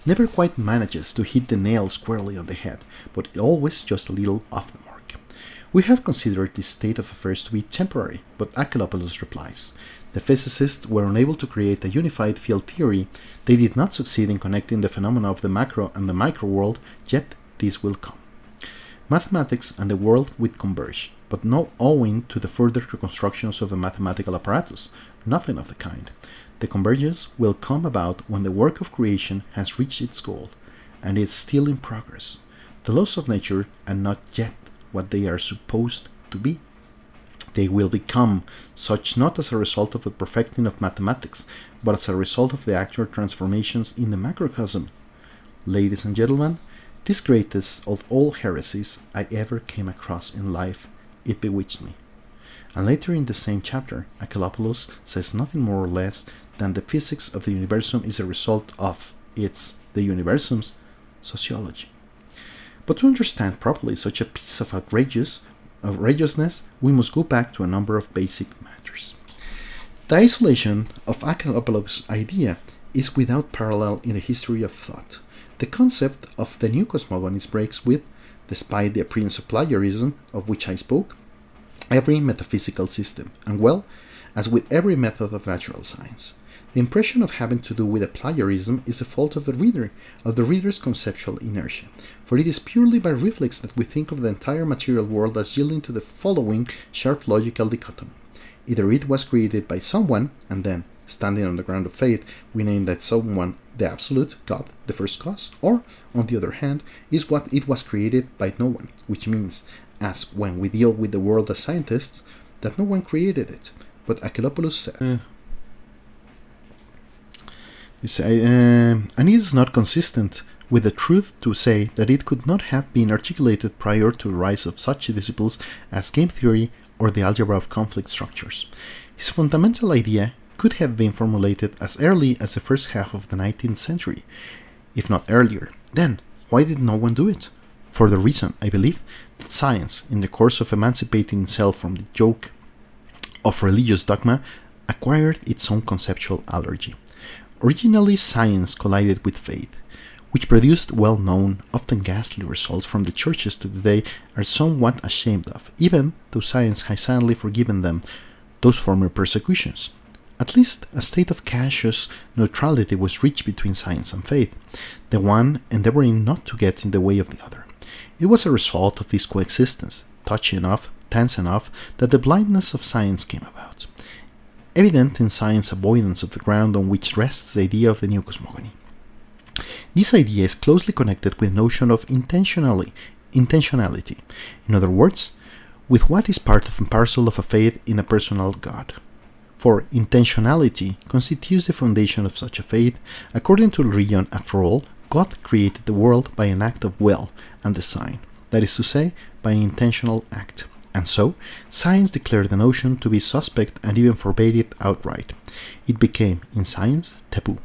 never quite manages to hit the nail squarely on the head, but always just a little off the mark. We have considered this state of affairs to be temporary, but Archaeopoulos replies, the physicists were unable to create a unified field theory. They did not succeed in connecting the phenomena of the macro and the micro world, yet this will come. Mathematics and the world will converge, but not owing to the further reconstructions of the mathematical apparatus, nothing of the kind. The convergence will come about when the work of creation has reached its goal, and is still in progress. The laws of nature are not yet what they are supposed to be. They will become such not as a result of the perfecting of mathematics, but as a result of the actual transformations in the macrocosm. Ladies and gentlemen, this greatest of all heresies I ever came across in life, it bewitched me. And later in the same chapter, Archaeopoulos says nothing more or less than the physics of the universum is a result of the universum's, sociology. But to understand properly such a piece of outrageousness, we must go back to a number of basic matters. The isolation of Archaeopoulos' idea is without parallel in the history of thought. The concept of the new cosmogonies breaks with, despite the appearance of plagiarism of which I spoke, every metaphysical system, and well, as with every method of natural science. The impression of having to do with a plagiarism is the fault of the reader, of the reader's conceptual inertia, for it is purely by reflex that we think of the entire material world as yielding to the following sharp logical dichotomy. Either it was created by someone, and then, standing on the ground of faith, we name that someone the absolute, God, the first cause, or, on the other hand, is what it was created by no one, which means, as when we deal with the world as scientists, that no one created it, but Archaeopoulos said. And it is not consistent with the truth to say that it could not have been articulated prior to the rise of such disciplines as game theory or the algebra of conflict structures. His fundamental idea could have been formulated as early as the first half of the 19th century, if not earlier. Then, why did no one do it? For the reason, I believe, that science, in the course of emancipating itself from the yoke of religious dogma, acquired its own conceptual allergy. Originally, science collided with faith, which produced well-known, often ghastly results from the churches to today are somewhat ashamed of, even though science has silently forgiven them those former persecutions. At least a state of cautious neutrality was reached between science and faith, the one endeavoring not to get in the way of the other. It was a result of this coexistence, touchy enough, tense enough, that the blindness of science came about, evident in science's avoidance of the ground on which rests the idea of the new cosmogony. This idea is closely connected with the notion of intentionality. In other words, with what is part and parcel of a faith in a personal God. For intentionality constitutes the foundation of such a faith. According to religion, after all, God created the world by an act of will and design, that is to say, by an intentional act. And so, science declared the notion to be suspect and even forbade it outright. It became, in science, taboo.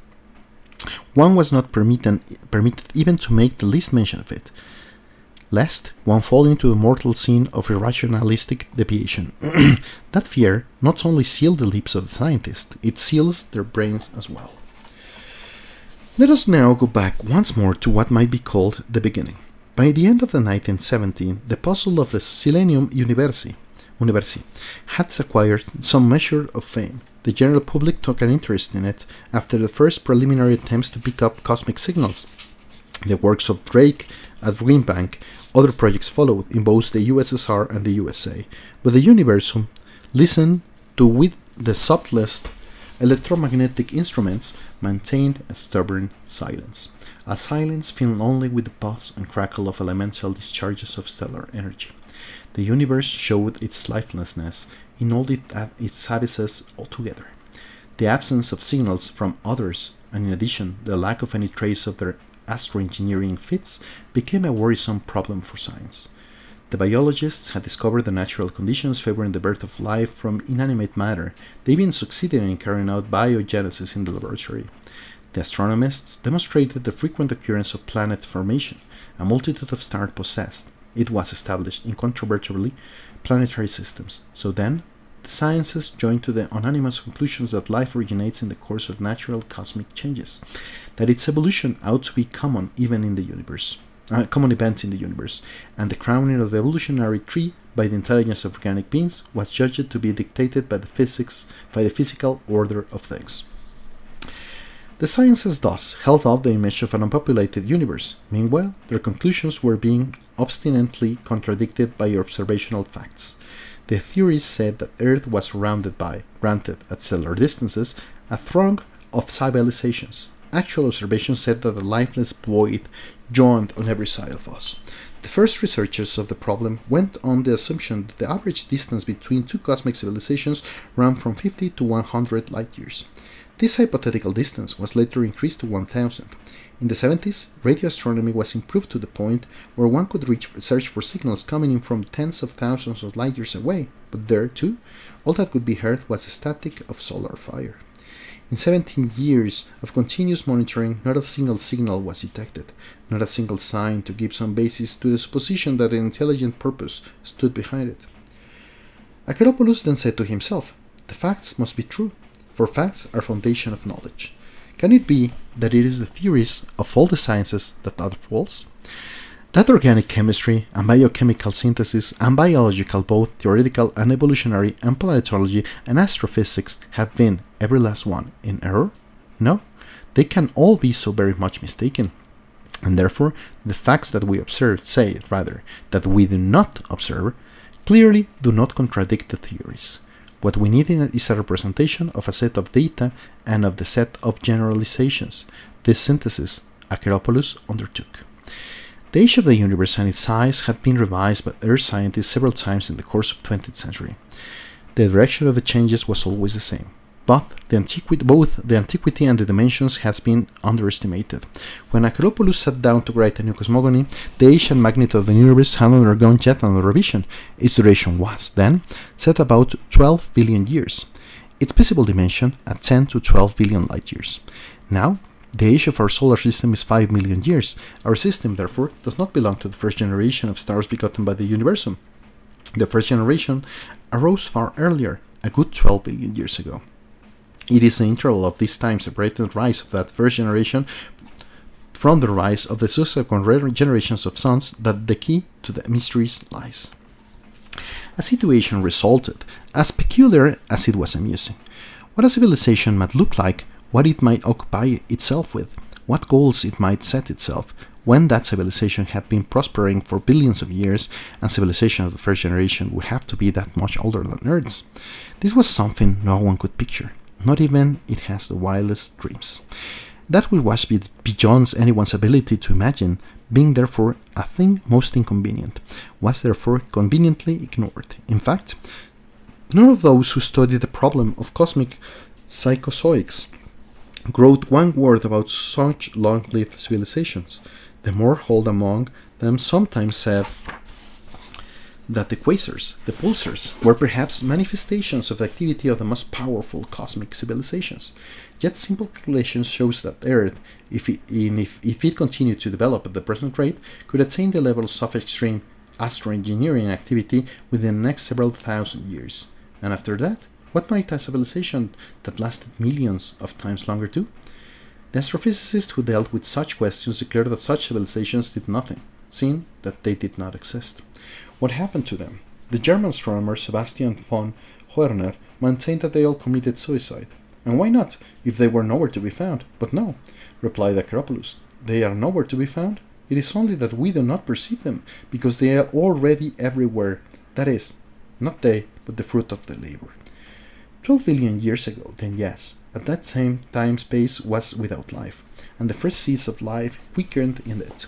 One was not permitted even to make the least mention of it. lest one fall into the mortal sin of irrationalistic deviation. That fear not only sealed the lips of the scientists, it seals their brains as well. Let us now go back once more to what might be called the beginning. By the end of the 1970s, the puzzle of the Selenium Universi had acquired some measure of fame. The general public took an interest in it after the first preliminary attempts to pick up cosmic signals. The works of Drake at Green Bank, other projects followed in both the USSR and the USA, but the Universum listened to with the subtlest electromagnetic instruments maintained a stubborn silence. A silence filled only with the buzz and crackle of elemental discharges of stellar energy. The universe showed its lifelessness in all its abysses altogether. The absence of signals from others, and in addition, the lack of any trace of their astroengineering feats, became a worrisome problem for science. The biologists had discovered the natural conditions favoring the birth of life from inanimate matter. They even succeeded in carrying out biogenesis in the laboratory. The astronomists demonstrated the frequent occurrence of planet formation. A multitude of stars possessed, it was established, incontrovertibly, planetary systems. So then, the sciences joined to the unanimous conclusions that life originates in the course of natural cosmic changes, that its evolution ought to be common even in the universe. Common event in the universe, and the crowning of the evolutionary tree by the intelligence of organic beings was judged to be dictated by the physical order of things. The sciences thus held up the image of an unpopulated universe. Meanwhile, their conclusions were being obstinately contradicted by observational facts. The theories said that Earth was surrounded by, granted at stellar distances, a throng of civilizations. Actual observations said that a lifeless void yawned on every side of us. The first researchers of the problem went on the assumption that the average distance between two cosmic civilizations ran from 50 to 100 light years. This hypothetical distance was later increased to 1,000. In the 70s, radio astronomy was improved to the point where one could search for signals coming in from tens of thousands of light years away, but there, too, all that could be heard was the static of solar fire. In 17 years of continuous monitoring, not a single signal was detected, not a single sign to give some basis to the supposition that an intelligent purpose stood behind it. Acheropoulos then said to himself, "The facts must be true, for facts are foundation of knowledge. Can it be that it is the theories of all the sciences that are false? That organic chemistry and biochemical synthesis and biological, both theoretical and evolutionary, and planetology and astrophysics have been, every last one, in error? No, they can all be so very much mistaken. And therefore, the facts that we observe, that we do not observe, clearly do not contradict the theories. What we need is a representation of a set of data and of the set of generalizations. This synthesis, Acheropoulos undertook. The age of the universe and its size had been revised by Earth scientists several times in the course of the 20th century. The direction of the changes was always the same. Both the antiquity and the dimensions has been underestimated. When Acheropoulos sat down to write a new cosmogony, the age and magnitude of the universe had undergone yet another revision. Its duration was, then, set about 12 billion years. Its visible dimension at 10 to 12 billion light years. Now, the age of our solar system is 5 million years. Our system, therefore, does not belong to the first generation of stars begotten by the Universum. The first generation arose far earlier, a good 12 billion years ago. It is the interval of this time separating the rise of that first generation from the rise of the subsequent generations of suns that the key to the mysteries lies. A situation resulted, as peculiar as it was amusing. What a civilization might look like, what it might occupy itself with, what goals it might set itself, when that civilization had been prospering for billions of years, and civilization of the first generation would have to be that much older than Earth's. This was something no one could picture. Not even it has the wildest dreams. That which was beyond anyone's ability to imagine, being therefore a thing most inconvenient, was therefore conveniently ignored. In fact, none of those who studied the problem of cosmic psychozoics wrote one word about such long-lived civilizations. The more old among them sometimes said that the quasars, the pulsars, were perhaps manifestations of the activity of the most powerful cosmic civilizations. Yet simple calculation shows that Earth, if it continued to develop at the present rate, could attain the levels of extreme astroengineering activity within the next several thousand years. And after that, what might a civilization that lasted millions of times longer do? The astrophysicists who dealt with such questions declared that such civilizations did nothing, seeing that they did not exist. What happened to them? The German astronomer Sebastian von Horner maintained that they all committed suicide. And why not, if they were nowhere to be found? But no, replied Acropoulos, they are nowhere to be found. It is only that we do not perceive them, because they are already everywhere. That is, not they, but the fruit of their labor. 12 billion years ago, then yes, at that same time space was without life, and the first seeds of life quickened in it,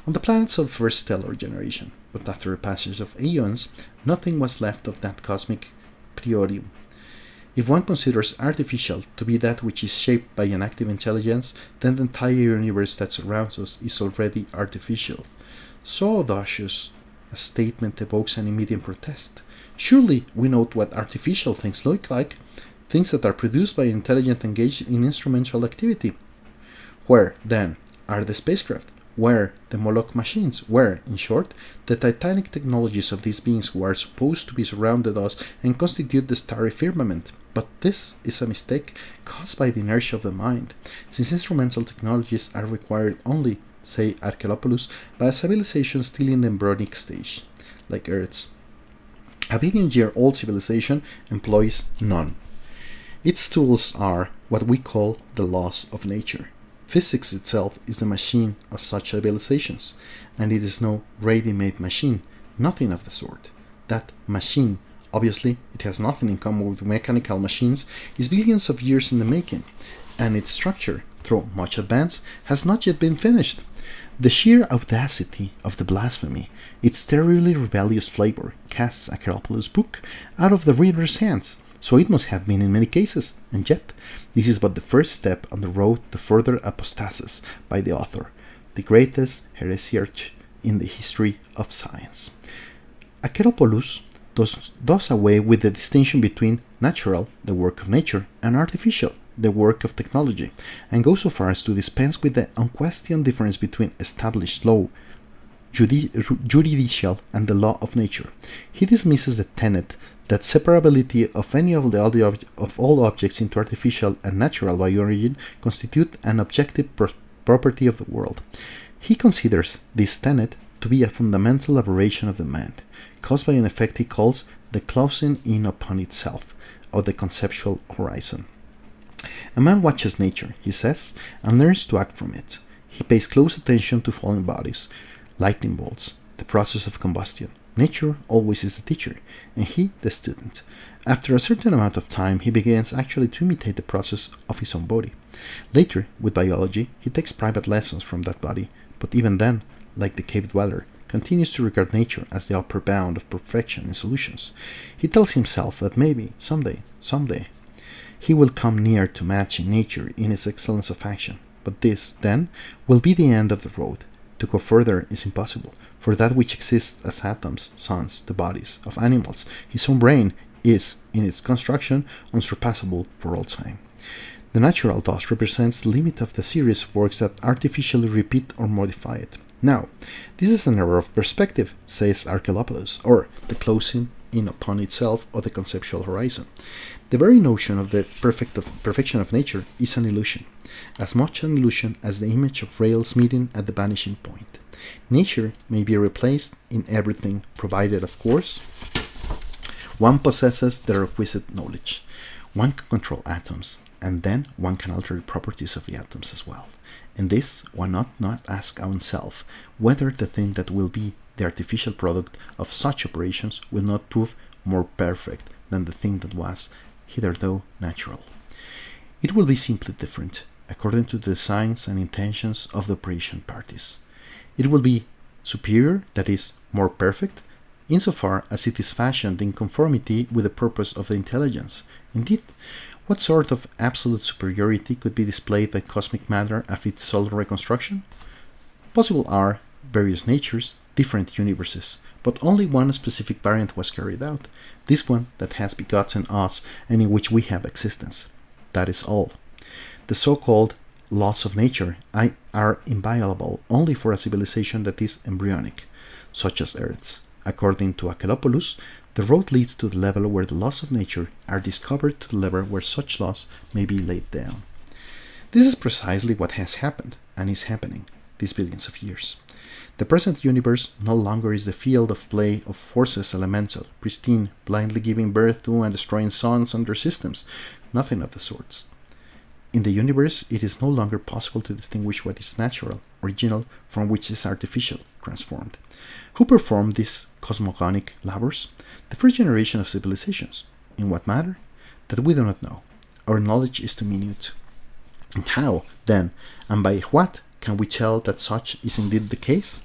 on the planets of the first stellar generation. But after a passage of aeons, nothing was left of that cosmic priorium. If one considers artificial to be that which is shaped by an active intelligence, then the entire universe that surrounds us is already artificial. So audacious a statement evokes an immediate protest. Surely we know what artificial things look like, things that are produced by intelligent engaged in instrumental activity. Where, then, are the spacecraft? Where the Moloch machines? Where, in short, the titanic technologies of these beings who are supposed to be surrounded us and constitute the starry firmament? But this is a mistake caused by the inertia of the mind, since instrumental technologies are required only, say Archaeopoulos, by a civilization still in the embryonic stage, like Earth's. A billion-year-old civilization employs none. Its tools are what we call the laws of nature. Physics itself is the machine of such civilizations, and it is no ready-made machine, nothing of the sort. That machine, obviously, it has nothing in common with mechanical machines, is billions of years in the making, and its structure, though much advanced, has not yet been finished. The sheer audacity of the blasphemy, its terribly rebellious flavor, casts Acropoulos' book out of the reader's hands. So it must have been in many cases, and yet this is but the first step on the road to further apostasis by the author, the greatest heresiarch in the history of science. Acropoulos does away with the distinction between natural, the work of nature, and artificial, the work of technology, and goes so far as to dispense with the unquestioned difference between established law, judicial, and the law of nature. He dismisses the tenet that separability of any of all objects into artificial and natural by origin constitute an objective property of the world. He considers this tenet to be a fundamental aberration of the mind, caused by an effect he calls the closing in upon itself of the conceptual horizon. A man watches nature, he says, and learns to act from it. He pays close attention to falling bodies, lightning bolts, the process of combustion. Nature always is the teacher, and he the student. After a certain amount of time, he begins actually to imitate the process of his own body. Later, with biology, he takes private lessons from that body, but even then, like the cave dweller, continues to regard nature as the upper bound of perfection in solutions. He tells himself that maybe, someday, he will come near to matching nature in its excellence of action. But this, then, will be the end of the road. To go further is impossible, for that which exists as atoms, suns, the bodies of animals, his own brain, is, in its construction, unsurpassable for all time. The natural thus represents the limit of the series of works that artificially repeat or modify it. Now, this is an error of perspective, says Archaeopoulos, or the closing in upon itself of the conceptual horizon. The very notion of the perfection of nature is an illusion, as much an illusion as the image of rails meeting at the vanishing point. Nature may be replaced in everything, provided, of course, one possesses the requisite knowledge. One can control atoms, and then one can alter the properties of the atoms as well. In this, one ought not ask oneself whether the thing that will be the artificial product of such operations will not prove more perfect than the thing that was hitherto natural. It will be simply different, according to the designs and intentions of the operation parties. It will be superior, that is, more perfect, insofar as it is fashioned in conformity with the purpose of the intelligence. Indeed, what sort of absolute superiority could be displayed by cosmic matter as its sole reconstruction? Possible are various natures, different universes, but only one specific variant was carried out, this one that has begotten us and in which we have existence. That is all. The so-called laws of nature are inviolable only for a civilization that is embryonic, such as Earth's. According to Akelopoulos, the road leads to the level where the laws of nature are discovered to the level where such laws may be laid down. This is precisely what has happened and is happening these billions of years. The present universe no longer is the field of play of forces elemental, pristine, blindly giving birth to and destroying suns and their systems. Nothing of the sorts. In the universe, it is no longer possible to distinguish what is natural, original, from which is artificial, transformed. Who performed these cosmogonic labors? The first generation of civilizations. In what manner? That we do not know. Our knowledge is too minute. And how, then, and by what, can we tell that such is indeed the case?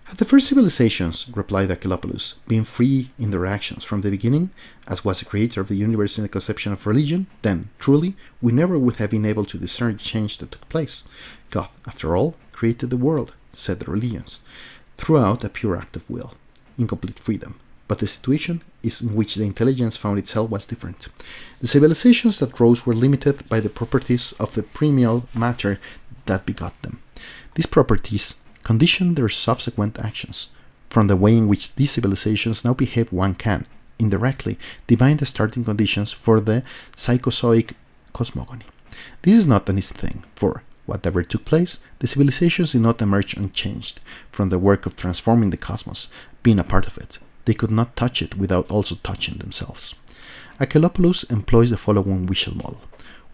Had the first civilizations, replied Akelopoulos, been free in their actions from the beginning, as was the creator of the universe in the conception of religion, then, truly, we never would have been able to discern the change that took place. God, after all, created the world, said the religions, throughout a pure act of will, in complete freedom. But the situation in which the intelligence found itself was different. The civilizations that rose were limited by the properties of the primeval matter that begot them. These properties conditioned their subsequent actions. From the way in which these civilizations now behave, one can, indirectly, divine the starting conditions for the psychozoic cosmogony. This is not an easy thing, for, whatever took place, the civilizations did not emerge unchanged from the work of transforming the cosmos, being a part of it. They could not touch it without also touching themselves. Akelopoulos employs the following visual model.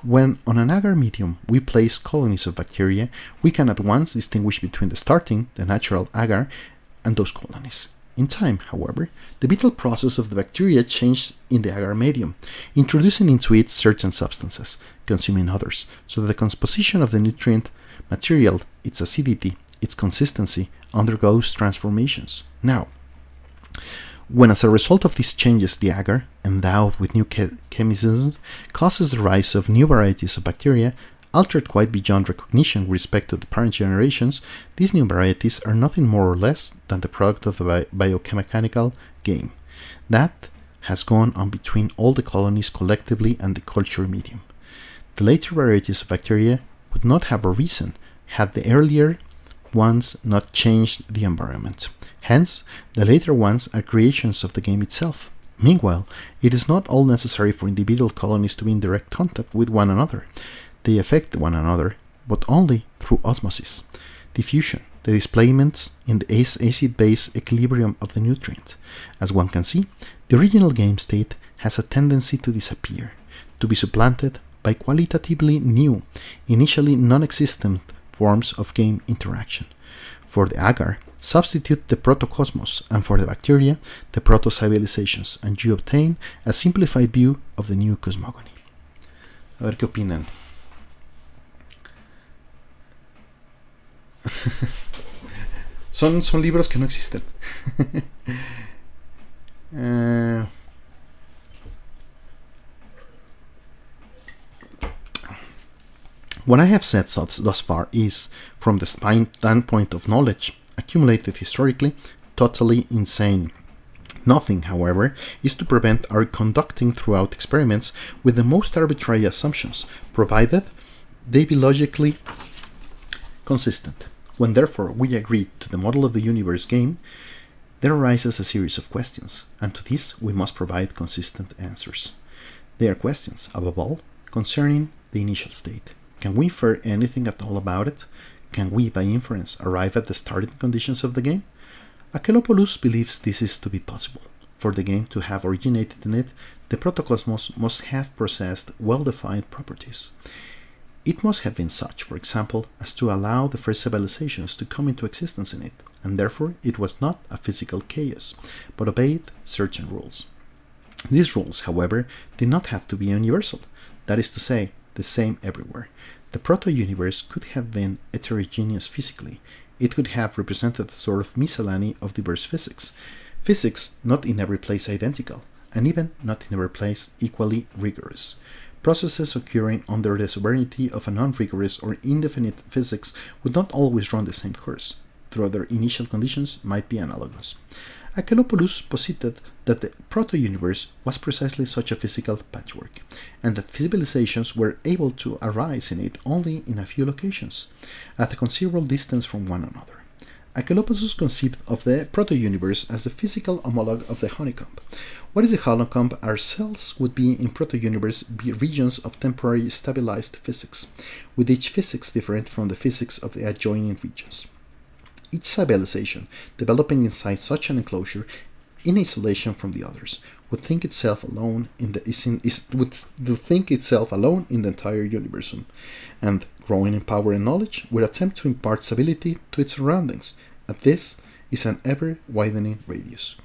When on an agar medium we place colonies of bacteria, we can at once distinguish between the starting, the natural agar, and those colonies. In time, however, the vital process of the bacteria changed in the agar medium, introducing into it certain substances, consuming others, so that the composition of the nutrient material, its acidity, its consistency, undergoes transformations. Now, when as a result of these changes the agar, endowed with new chemisms, causes the rise of new varieties of bacteria, altered quite beyond recognition with respect to the parent generations, these new varieties are nothing more or less than the product of a biochemical game that has gone on between all the colonies collectively and the culture medium. The later varieties of bacteria would not have arisen had the earlier ones not changed the environment. Hence, the later ones are creations of the game itself. Meanwhile, it is not all necessary for individual colonies to be in direct contact with one another. They affect one another, but only through osmosis, diffusion, the displacements in the acid-base equilibrium of the nutrient. As one can see, the original game state has a tendency to disappear, to be supplanted by qualitatively new, initially non-existent forms of game interaction. For the agar, substitute the protocosmos, and for the bacteria, the proto-civilizations, and you obtain a simplified view of the new cosmogony. A ver qué opinan. son libros que no existen. What I have said thus far is, from the standpoint of knowledge, accumulated historically, totally insane. Nothing, however, is to prevent our conducting throughout experiments with the most arbitrary assumptions, provided they be logically consistent. When therefore we agree to the model of the universe game, there arises a series of questions, and to these we must provide consistent answers. They are questions, above all, concerning the initial state. Can we infer anything at all about it? Can we, by inference, arrive at the starting conditions of the game? Akelopoulos believes this is to be possible. For the game to have originated in it, the protocosmos must have possessed well-defined properties. It must have been such, for example, as to allow the first civilizations to come into existence in it, and therefore it was not a physical chaos, but obeyed certain rules. These rules, however, did not have to be universal, that is to say, the same everywhere. The proto-universe could have been heterogeneous physically. It could have represented a sort of miscellany of diverse physics. Physics not in every place identical, and even not in every place equally rigorous. Processes occurring under the sovereignty of a non-rigorous or indefinite physics would not always run the same course. through their initial conditions might be analogous. Archaeopoulos posited that the proto-universe was precisely such a physical patchwork, and that civilizations were able to arise in it only in a few locations, at a considerable distance from one another. Archaeopoulos conceived of the proto-universe as the physical homologue of the honeycomb. What is the honeycomb? Our cells would be in proto-universe be regions of temporary stabilized physics, with each physics different from the physics of the adjoining regions. Each civilization, developing inside such an enclosure, in isolation from the others, would think itself alone in the entire universe, and, growing in power and knowledge, would attempt to impart stability to its surroundings. And this is an ever-widening radius.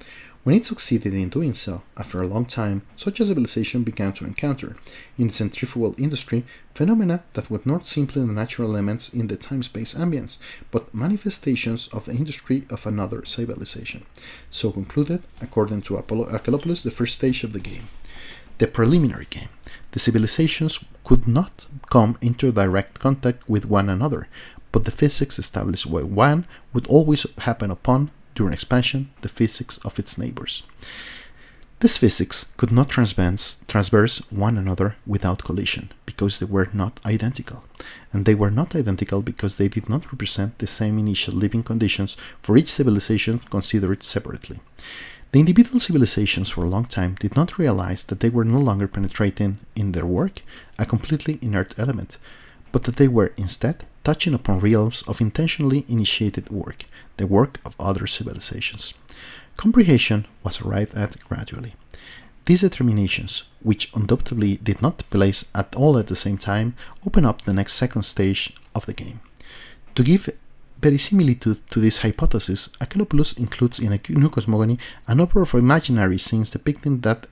When it succeeded in doing so, after a long time, such a civilization began to encounter, in centrifugal industry, phenomena that were not simply the natural elements in the time-space ambience, but manifestations of the industry of another civilization. So concluded, according to Archaeopoulos, the first stage of the game. The preliminary game. The civilizations could not come into direct contact with one another, but the physics established by one would always happen upon, during expansion, the physics of its neighbors. This physics could not transverse one another without collision, because they were not identical. And they were not identical because they did not represent the same initial living conditions for each civilization considered separately. The individual civilizations for a long time did not realize that they were no longer penetrating in their work a completely inert element, but that they were instead touching upon realms of intentionally initiated work, the work of other civilizations. Comprehension was arrived at gradually. These determinations, which undoubtedly did not take place at all at the same time, open up the next second stage of the game. To give verisimilitude to this hypothesis, Archaeopoulos includes in a new cosmogony a number of imaginary scenes depicting that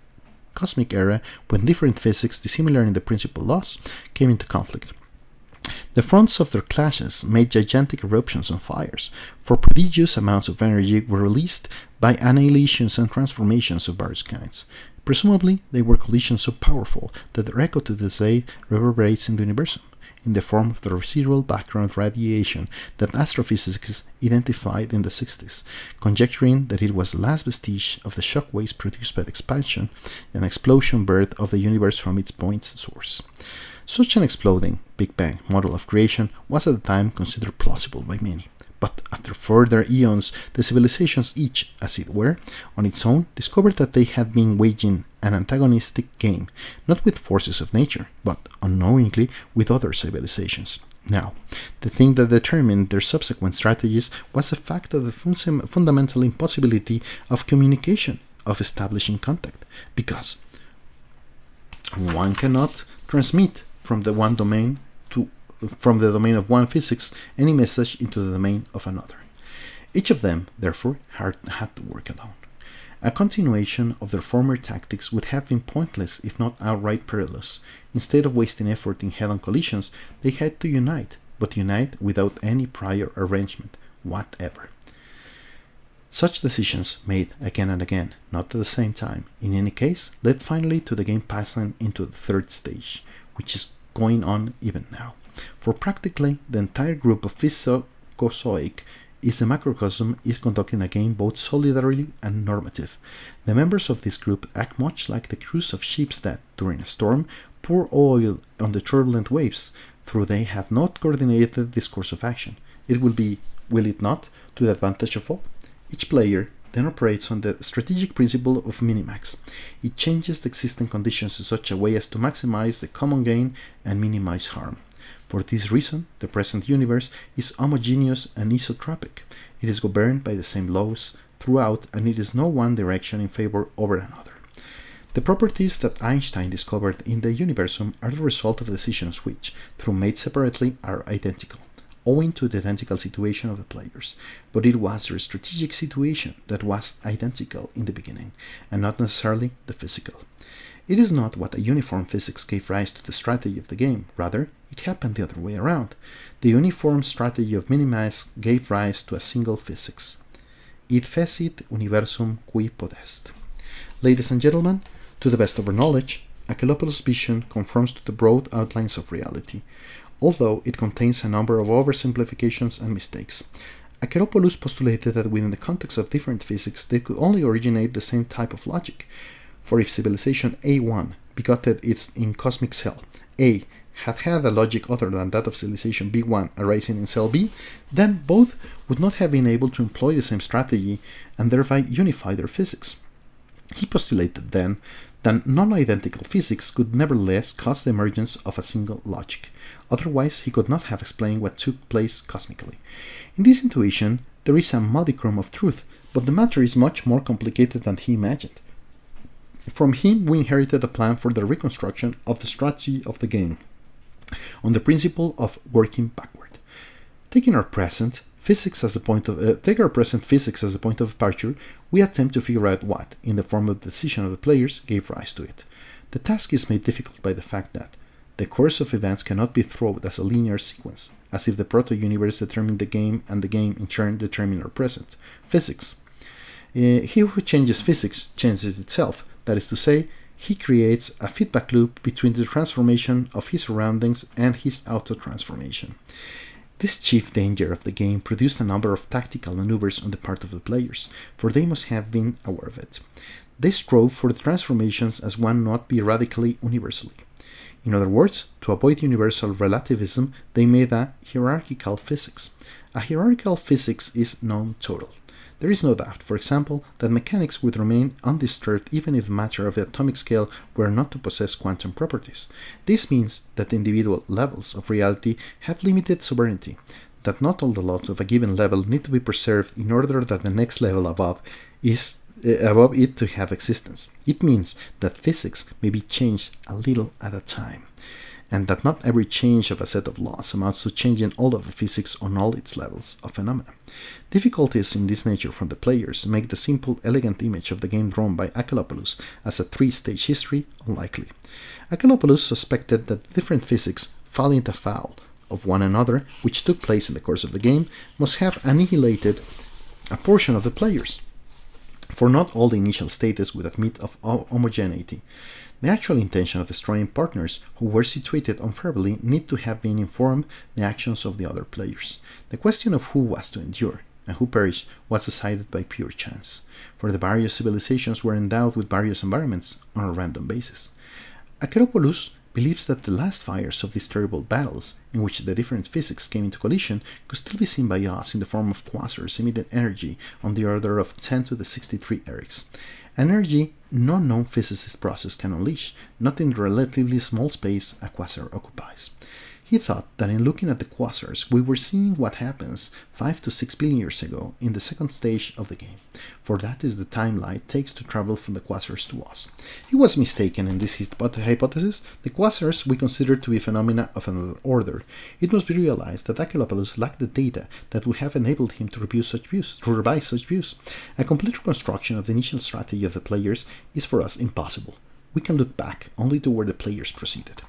cosmic era when different physics, dissimilar in the principal laws, came into conflict. The fronts of their clashes made gigantic eruptions and fires, for prodigious amounts of energy were released by annihilations and transformations of various kinds. Presumably, they were collisions so powerful that their echo to this day reverberates in the universe, in the form of the residual background radiation that astrophysicists identified in the 60s, conjecturing that it was the last vestige of the shockwaves produced by the expansion and explosion birth of the universe from its point source. Such an exploding Big Bang model of creation was at the time considered plausible by many, but after further eons, the civilizations each, as it were, on its own, discovered that they had been waging an antagonistic game, not with forces of nature, but unknowingly with other civilizations. Now, the thing that determined their subsequent strategies was the fact of the fundamental impossibility of communication, of establishing contact, because one cannot transmit from the domain of one physics any message into the domain of another. Each of them, therefore, had to work alone. A continuation of their former tactics would have been pointless if not outright perilous. Instead of wasting effort in head-on collisions, they had to unite, but unite without any prior arrangement whatever. Such decisions, made again and again, not at the same time, in any case, led finally to the game passing into the third stage, which is going on even now. For practically the entire group of physicozoic is the macrocosm is conducting a game both solidarily and normative. The members of this group act much like the crews of ships that, during a storm, pour oil on the turbulent waves, though they have not coordinated this course of action. It will it not, to the advantage of all? Each player then operates on the strategic principle of minimax. It changes the existing conditions in such a way as to maximize the common gain and minimize harm. For this reason, the present universe is homogeneous and isotropic. It is governed by the same laws throughout, and it is no one direction in favor over another. The properties that Einstein discovered in the universum are the result of decisions which, though made separately, are identical, owing to the identical situation of the players, but it was their strategic situation that was identical in the beginning, and not necessarily the physical. It is not what a uniform physics gave rise to the strategy of the game, rather, it happened the other way around. The uniform strategy of minimax gave rise to a single physics. Id fecit universum qui podest. Ladies and gentlemen, to the best of our knowledge, Archaeopoulos' vision conforms to the broad outlines of reality, although it contains a number of oversimplifications and mistakes. Acheropoulos postulated that within the context of different physics, they could only originate the same type of logic. For if civilization A1 begotten its in cosmic cell A had a logic other than that of civilization B1 arising in cell B, then both would not have been able to employ the same strategy and thereby unify their physics. He postulated then that non-identical physics could nevertheless cause the emergence of a single logic. Otherwise, he could not have explained what took place cosmically. In this intuition, there is a modicum of truth, but the matter is much more complicated than he imagined. From him, we inherited a plan for the reconstruction of the strategy of the game, on the principle of working backward. Taking our present physics as a point of departure, we attempt to figure out what, in the form of the decision of the players, gave rise to it. The task is made difficult by the fact that the course of events cannot be thought as a linear sequence, as if the proto-universe determined the game and the game in turn determined our present. Physics. He who changes physics changes itself. That is to say, he creates a feedback loop between the transformation of his surroundings and his auto-transformation. This chief danger of the game produced a number of tactical maneuvers on the part of the players, for they must have been aware of it. They strove for the transformations as one not be radically universally. In other words, to avoid universal relativism, they made a hierarchical physics. A hierarchical physics is non-total. There is no doubt, for example, that mechanics would remain undisturbed even if matter of the atomic scale were not to possess quantum properties. This means that the individual levels of reality have limited sovereignty, that not all the laws of a given level need to be preserved in order that the next level above it to have existence. It means that physics may be changed a little at a time, and that not every change of a set of laws amounts to changing all of the physics on all its levels of phenomena. Difficulties in this nature from the players make the simple, elegant image of the game drawn by Acheropoulos as a three-stage history unlikely. Acheropoulos suspected that different physics falling afoul of one another, which took place in the course of the game, must have annihilated a portion of the players, for not all the initial states would admit of homogeneity. The actual intention of destroying partners who were situated unfavorably need to have been informed the actions of the other players. The question of who was to endure and who perished was decided by pure chance, for the various civilizations were endowed with various environments on a random basis. Acheropoulos believes that the last fires of these terrible battles, in which the different physics came into collision, could still be seen by us in the form of quasars emitting energy on the order of 10 to the 63 ergs. An energy no known physicist process can unleash, not in the relatively small space a quasar occupies. He thought that in looking at the quasars, we were seeing what happens 5 to 6 billion years ago in the second stage of the game, for that is the time light takes to travel from the quasars to us. He was mistaken in this hypothesis. The quasars we consider to be phenomena of another order. It must be realized that Acheropoulos lacked the data that would have enabled him to revise such views. A complete reconstruction of the initial strategy of the players is for us impossible. We can look back only to where the players proceeded.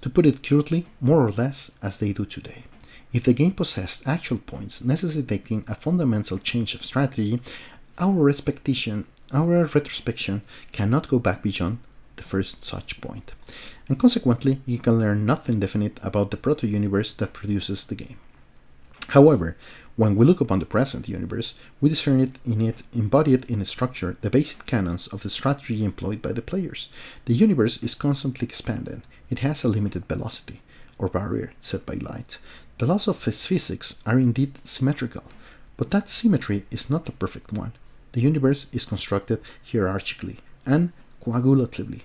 To put it crudely, more or less as they do today. If the game possessed actual points necessitating a fundamental change of strategy, our retrospection cannot go back beyond the first such point, and consequently you can learn nothing definite about the proto-universe that produces the game. However, when we look upon the present universe, we discern it embodied in its structure the basic canons of the strategy employed by the players. The universe is constantly expanding. It has a limited velocity, or barrier, set by light. The laws of its physics are indeed symmetrical, but that symmetry is not a perfect one. The universe is constructed hierarchically and coagulatively,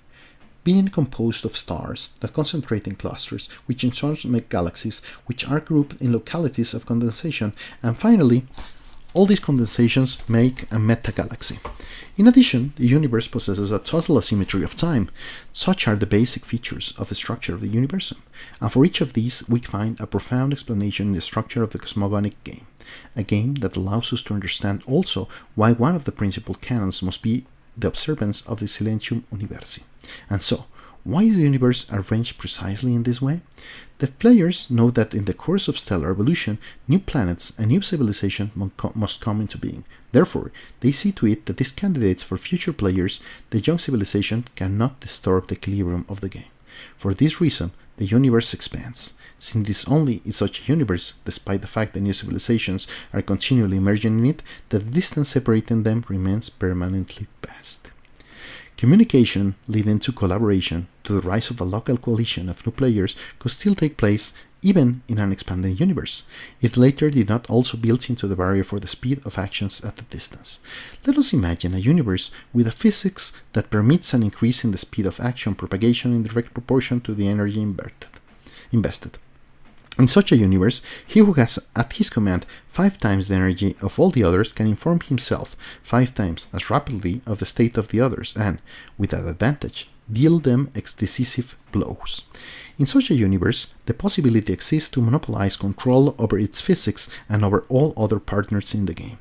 being composed of stars that concentrate in clusters, which in turn make galaxies, which are grouped in localities of condensation, and finally, all these condensations make a metagalaxy. In addition, the universe possesses a total asymmetry of time. Such are the basic features of the structure of the universe, and for each of these we find a profound explanation in the structure of the cosmogonic game, a game that allows us to understand also why one of the principal canons must be the observance of the Silentium Universi. And so, why is the universe arranged precisely in this way? The players know that in the course of stellar evolution, new planets and new civilization must come into being. Therefore, they see to it that these candidates for future players, the young civilization, cannot disturb the equilibrium of the game. For this reason, the universe expands. Since it is only in such a universe, despite the fact that new civilizations are continually emerging in it, that the distance separating them remains permanently vast. Communication leading to collaboration, to the rise of a local coalition of new players, could still take place even in an expanding universe, if later did not also build into the barrier for the speed of actions at a distance. Let us imagine a universe with a physics that permits an increase in the speed of action propagation in direct proportion to the energy invested. In such a universe, he who has at his command 5 times the energy of all the others can inform himself 5 times as rapidly of the state of the others and, with that advantage, deal them decisive blows. In such a universe, the possibility exists to monopolize control over its physics and over all other partners in the game.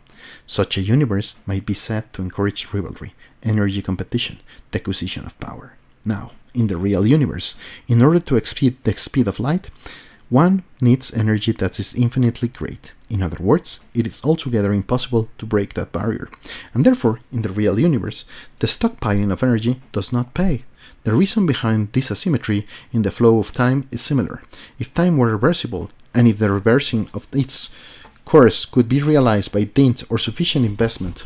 Such a universe might be said to encourage rivalry, energy competition, the acquisition of power. Now, in the real universe, in order to exceed the speed of light, one needs energy that is infinitely great. In other words, it is altogether impossible to break that barrier. And therefore, in the real universe, the stockpiling of energy does not pay. The reason behind this asymmetry in the flow of time is similar. If time were reversible, and if the reversing of its course could be realized by dint or sufficient investment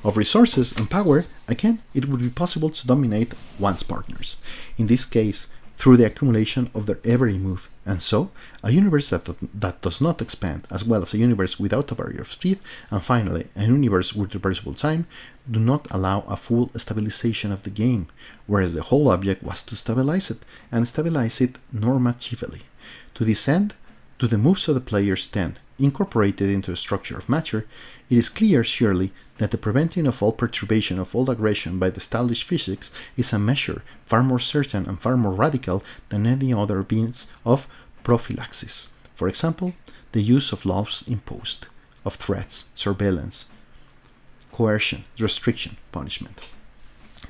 of resources and power, again, it would be possible to dominate one's partners. In this case, through the accumulation of their every move. And so, a universe that does not expand, as well as a universe without a barrier of speed, and finally, a universe with reversible time, do not allow a full stabilization of the game, whereas the whole object was to stabilize it, and stabilize it normatively. To this end, do the moves of the players then incorporated into the structure of matter, it is clear, surely, that the preventing of all perturbation of all aggression by the established physics is a measure far more certain and far more radical than any other means of prophylaxis. For example, the use of laws imposed, of threats, surveillance, coercion, restriction, punishment.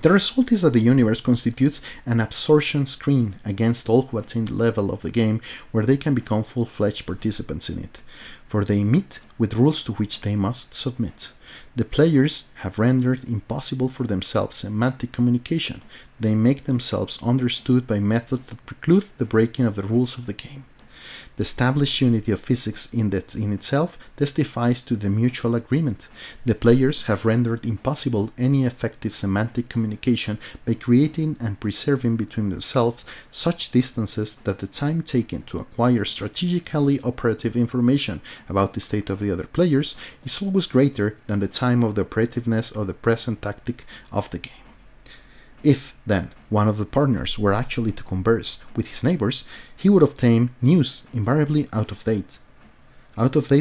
The result is that the universe constitutes an absorption screen against all who attain the level of the game where they can become full-fledged participants in it, for they meet with rules to which they must submit. The players have rendered impossible for themselves semantic communication. They make themselves understood by methods that preclude the breaking of the rules of the game. The established unity of physics in itself testifies to the mutual agreement. The players have rendered impossible any effective semantic communication by creating and preserving between themselves such distances that the time taken to acquire strategically operative information about the state of the other players is always greater than the time of the operativeness of the present tactic of the game. If, then, one of the partners were actually to converse with his neighbors, he would obtain news invariably out of date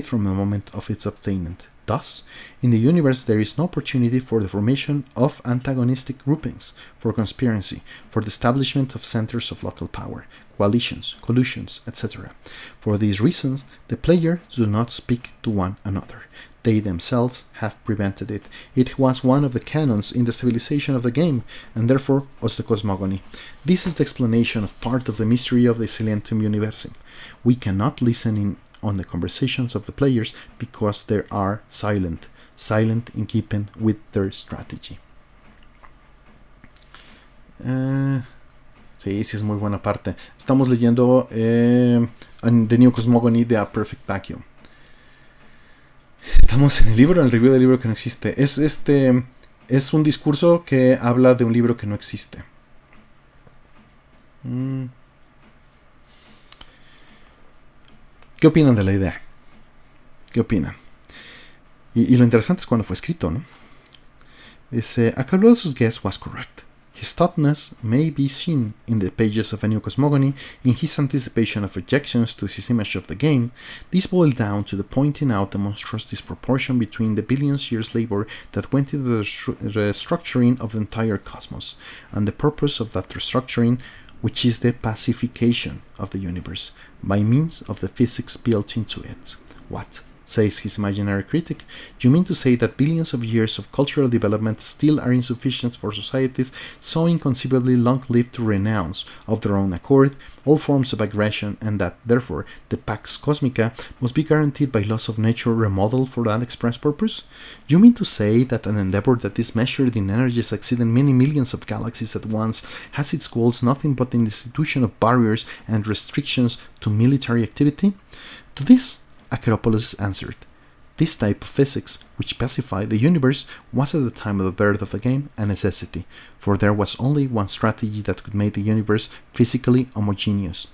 from the moment of its obtainment. Thus, in the universe there is no opportunity for the formation of antagonistic groupings, for conspiracy, for the establishment of centers of local power, coalitions, collusions, etc. For these reasons, the players do not speak to one another. They themselves have prevented it. It was one of the canons in the civilization of the game, and therefore was the cosmogony. This is the explanation of part of the mystery of the Silentum Universum. We cannot listen in on the conversations of the players because they are silent in keeping with their strategy. Sí, es muy buena parte. Estamos leyendo The New Cosmogony de A Perfect Vacuum. Estamos en el review del libro que no existe. Es un discurso que habla de un libro que no existe. ¿Qué opinan de la idea? ¿Qué opinan? Y lo interesante es cuando fue escrito, ¿no? Dice, Acaluosus' guess was correct. His thoughtness may be seen in the pages of A New Cosmogony, in his anticipation of objections to his image of the game. This boiled down to the pointing out the monstrous disproportion between the billions years labor that went into the restructuring of the entire cosmos, and the purpose of that restructuring, which is the pacification of the universe, by means of the physics built into it. What says his imaginary critic. You mean to say that billions of years of cultural development still are insufficient for societies so inconceivably long-lived to renounce, of their own accord, all forms of aggression, and that, therefore, the Pax Cosmica must be guaranteed by laws of nature remodeled for that express purpose? You mean to say that an endeavor that is measured in energies exceeding many millions of galaxies at once has its goals nothing but the institution of barriers and restrictions to military activity? To this, Acheropoulos answered, this type of physics, which pacified the universe, was at the time of the birth of the game a necessity, for there was only one strategy that could make the universe physically homogeneous.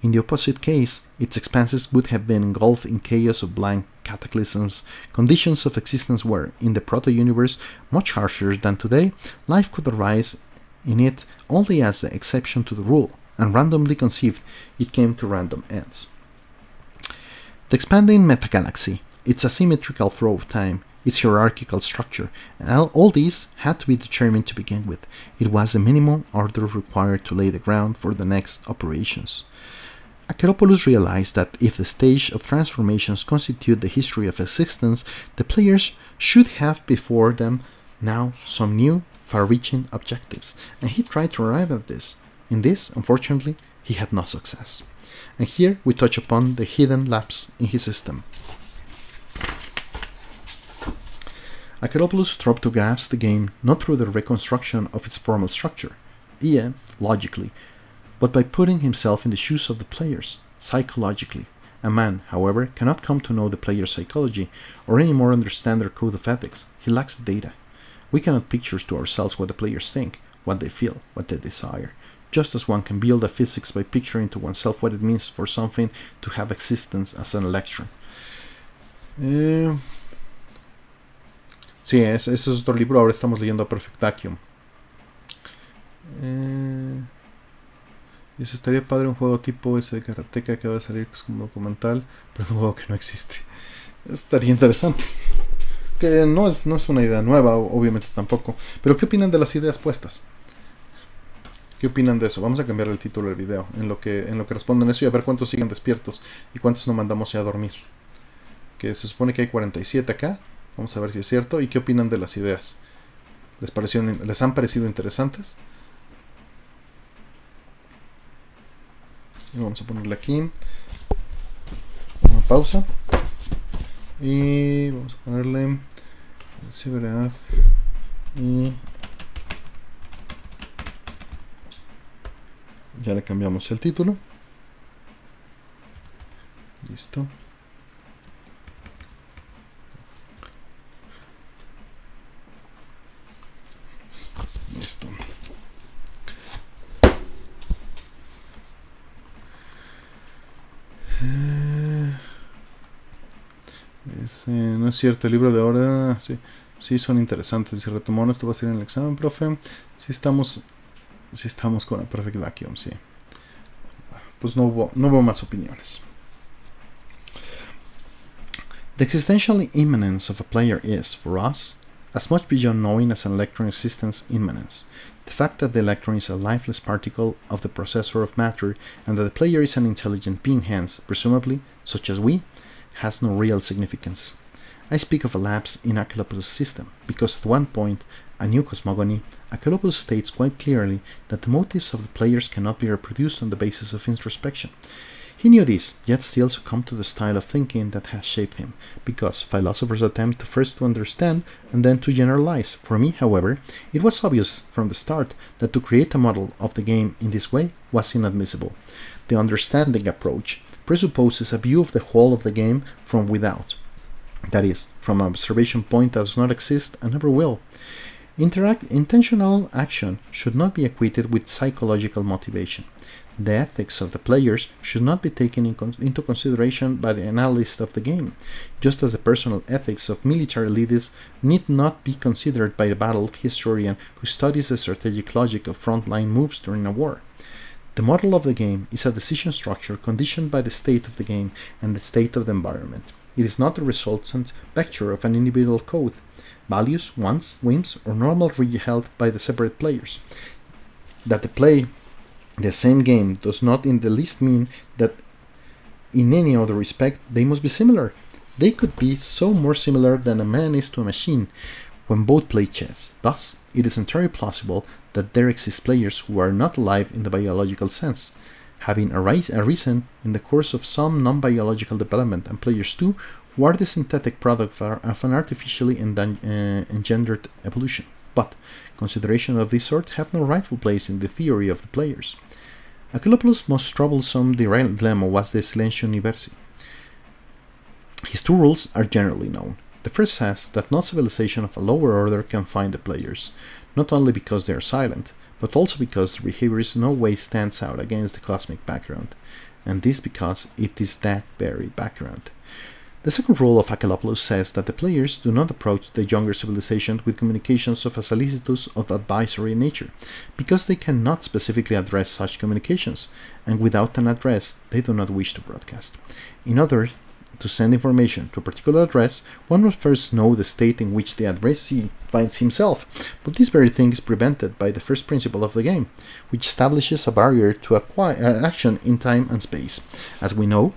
In the opposite case, its expanses would have been engulfed in chaos of blank cataclysms, conditions of existence where, in the proto-universe, much harsher than today, life could arise in it only as the exception to the rule, and randomly conceived, it came to random ends. The expanding metagalaxy, its asymmetrical flow of time, its hierarchical structure, and all these had to be determined to begin with. It was the minimum order required to lay the ground for the next operations. Acheropoulos realized that if the stage of transformations constitute the history of existence, the players should have before them now some new, far-reaching objectives, and he tried to arrive at this. In this, unfortunately, he had no success. And here we touch upon the hidden lapse in his system. Acheropoulos strove to grasp the game not through the reconstruction of its formal structure, logically, but by putting himself in the shoes of the players, psychologically. A man, however, cannot come to know the player's psychology, or any more understand their code of ethics. He lacks data. We cannot picture to ourselves what the players think, what they feel, what they desire. Just as one can build a physics by picturing to oneself what it means for something to have existence as an electron. Sí, ese es otro libro. Ahora estamos leyendo a Perfect Vacuum. Dice, estaría padre un juego tipo ese de Karateka que acaba de salir, que es como documental, pero es un juego que no existe. Estaría interesante. Que no es una idea nueva, obviamente tampoco. Pero ¿qué opinan de las ideas puestas? ¿Qué opinan de eso? Vamos a cambiar el título del video en lo que responden eso y a ver cuántos siguen despiertos y cuántos no mandamos ya a dormir. Que se supone que hay 47 acá. Vamos a ver si es cierto. ¿Y qué opinan de las ideas? ¿Les han parecido interesantes? Y vamos a ponerle aquí una pausa. Y vamos a ponerle Cyberiad y ya le cambiamos el título. Listo. Listo. No es cierto, el libro de ahora sí son interesantes. Si retomó esto va a ser en el examen, profe. Si estamos con el Perfect Vacuum, sí. Pues no hubo más opiniones. The existential immanence of a player is, for us, as much beyond knowing as an electron existence immanence. The fact that the electron is a lifeless particle of the processor of matter and that the player is an intelligent being, hence, presumably, such as we, has no real significance. I speak of a lapse in Acheropoulos' system, because at one point, a new cosmogony, Acheropoulos states quite clearly that the motives of the players cannot be reproduced on the basis of introspection. He knew this, yet still succumbed to the style of thinking that has shaped him, because philosophers attempt first to understand and then to generalize. For me, however, it was obvious from the start that to create a model of the game in this way was inadmissible. The understanding approach presupposes a view of the whole of the game from without, that is, from an observation point that does not exist and never will. Intentional action should not be equated with psychological motivation. The ethics of the players should not be taken into consideration by the analyst of the game, just as the personal ethics of military leaders need not be considered by the battle historian who studies the strategic logic of frontline moves during a war. The model of the game is a decision structure conditioned by the state of the game and the state of the environment. It is not the resultant vector of an individual code. Values, wants, whims, or normally held by the separate players. That they play the same game does not in the least mean that in any other respect they must be similar. they could be so more similar than a man is to a machine when both play chess. Thus, it is entirely plausible that there exist players who are not alive in the biological sense, having arisen in the course of some non-biological development, and players too who are the synthetic product of an artificially engendered evolution. But considerations of this sort have no rightful place in the theory of the players. Archaeopoulos' most troublesome dilemma was the Silentium Universi. His two rules are generally known. The first says that no civilization of a lower order can find the players, not only because they are silent, but also because their behavior in no way stands out against the cosmic background, and this because it is that very background. The second rule of Archaeopoulos says that the players do not approach the younger civilization with communications of a solicitous or advisory nature, because they cannot specifically address such communications, and without an address they do not wish to broadcast. In order to send information to a particular address, one must first know the state in which the addressee finds himself, but this very thing is prevented by the first principle of the game, which establishes a barrier to action in time and space. As we know,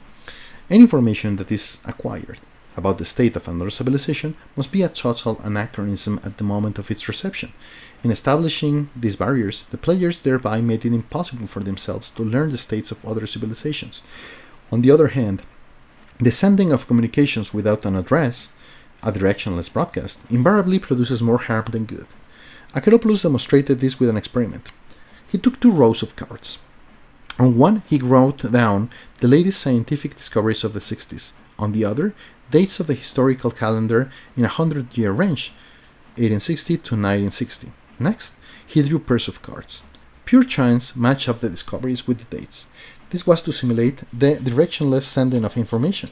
any information that is acquired about the state of another civilization must be a total anachronism at the moment of its reception. In establishing these barriers, the players thereby made it impossible for themselves to learn the states of other civilizations. On the other hand, the sending of communications without an address, a directionless broadcast, invariably produces more harm than good. Archaeopoulos demonstrated this with an experiment. He took 2 rows of cards. On one, he wrote down the latest scientific discoveries of the 60s. On the other, dates of the historical calendar in a 100-year range, 1860 to 1960. Next, he drew pairs of cards. Pure chance matched up the discoveries with the dates. This was to simulate the directionless sending of information.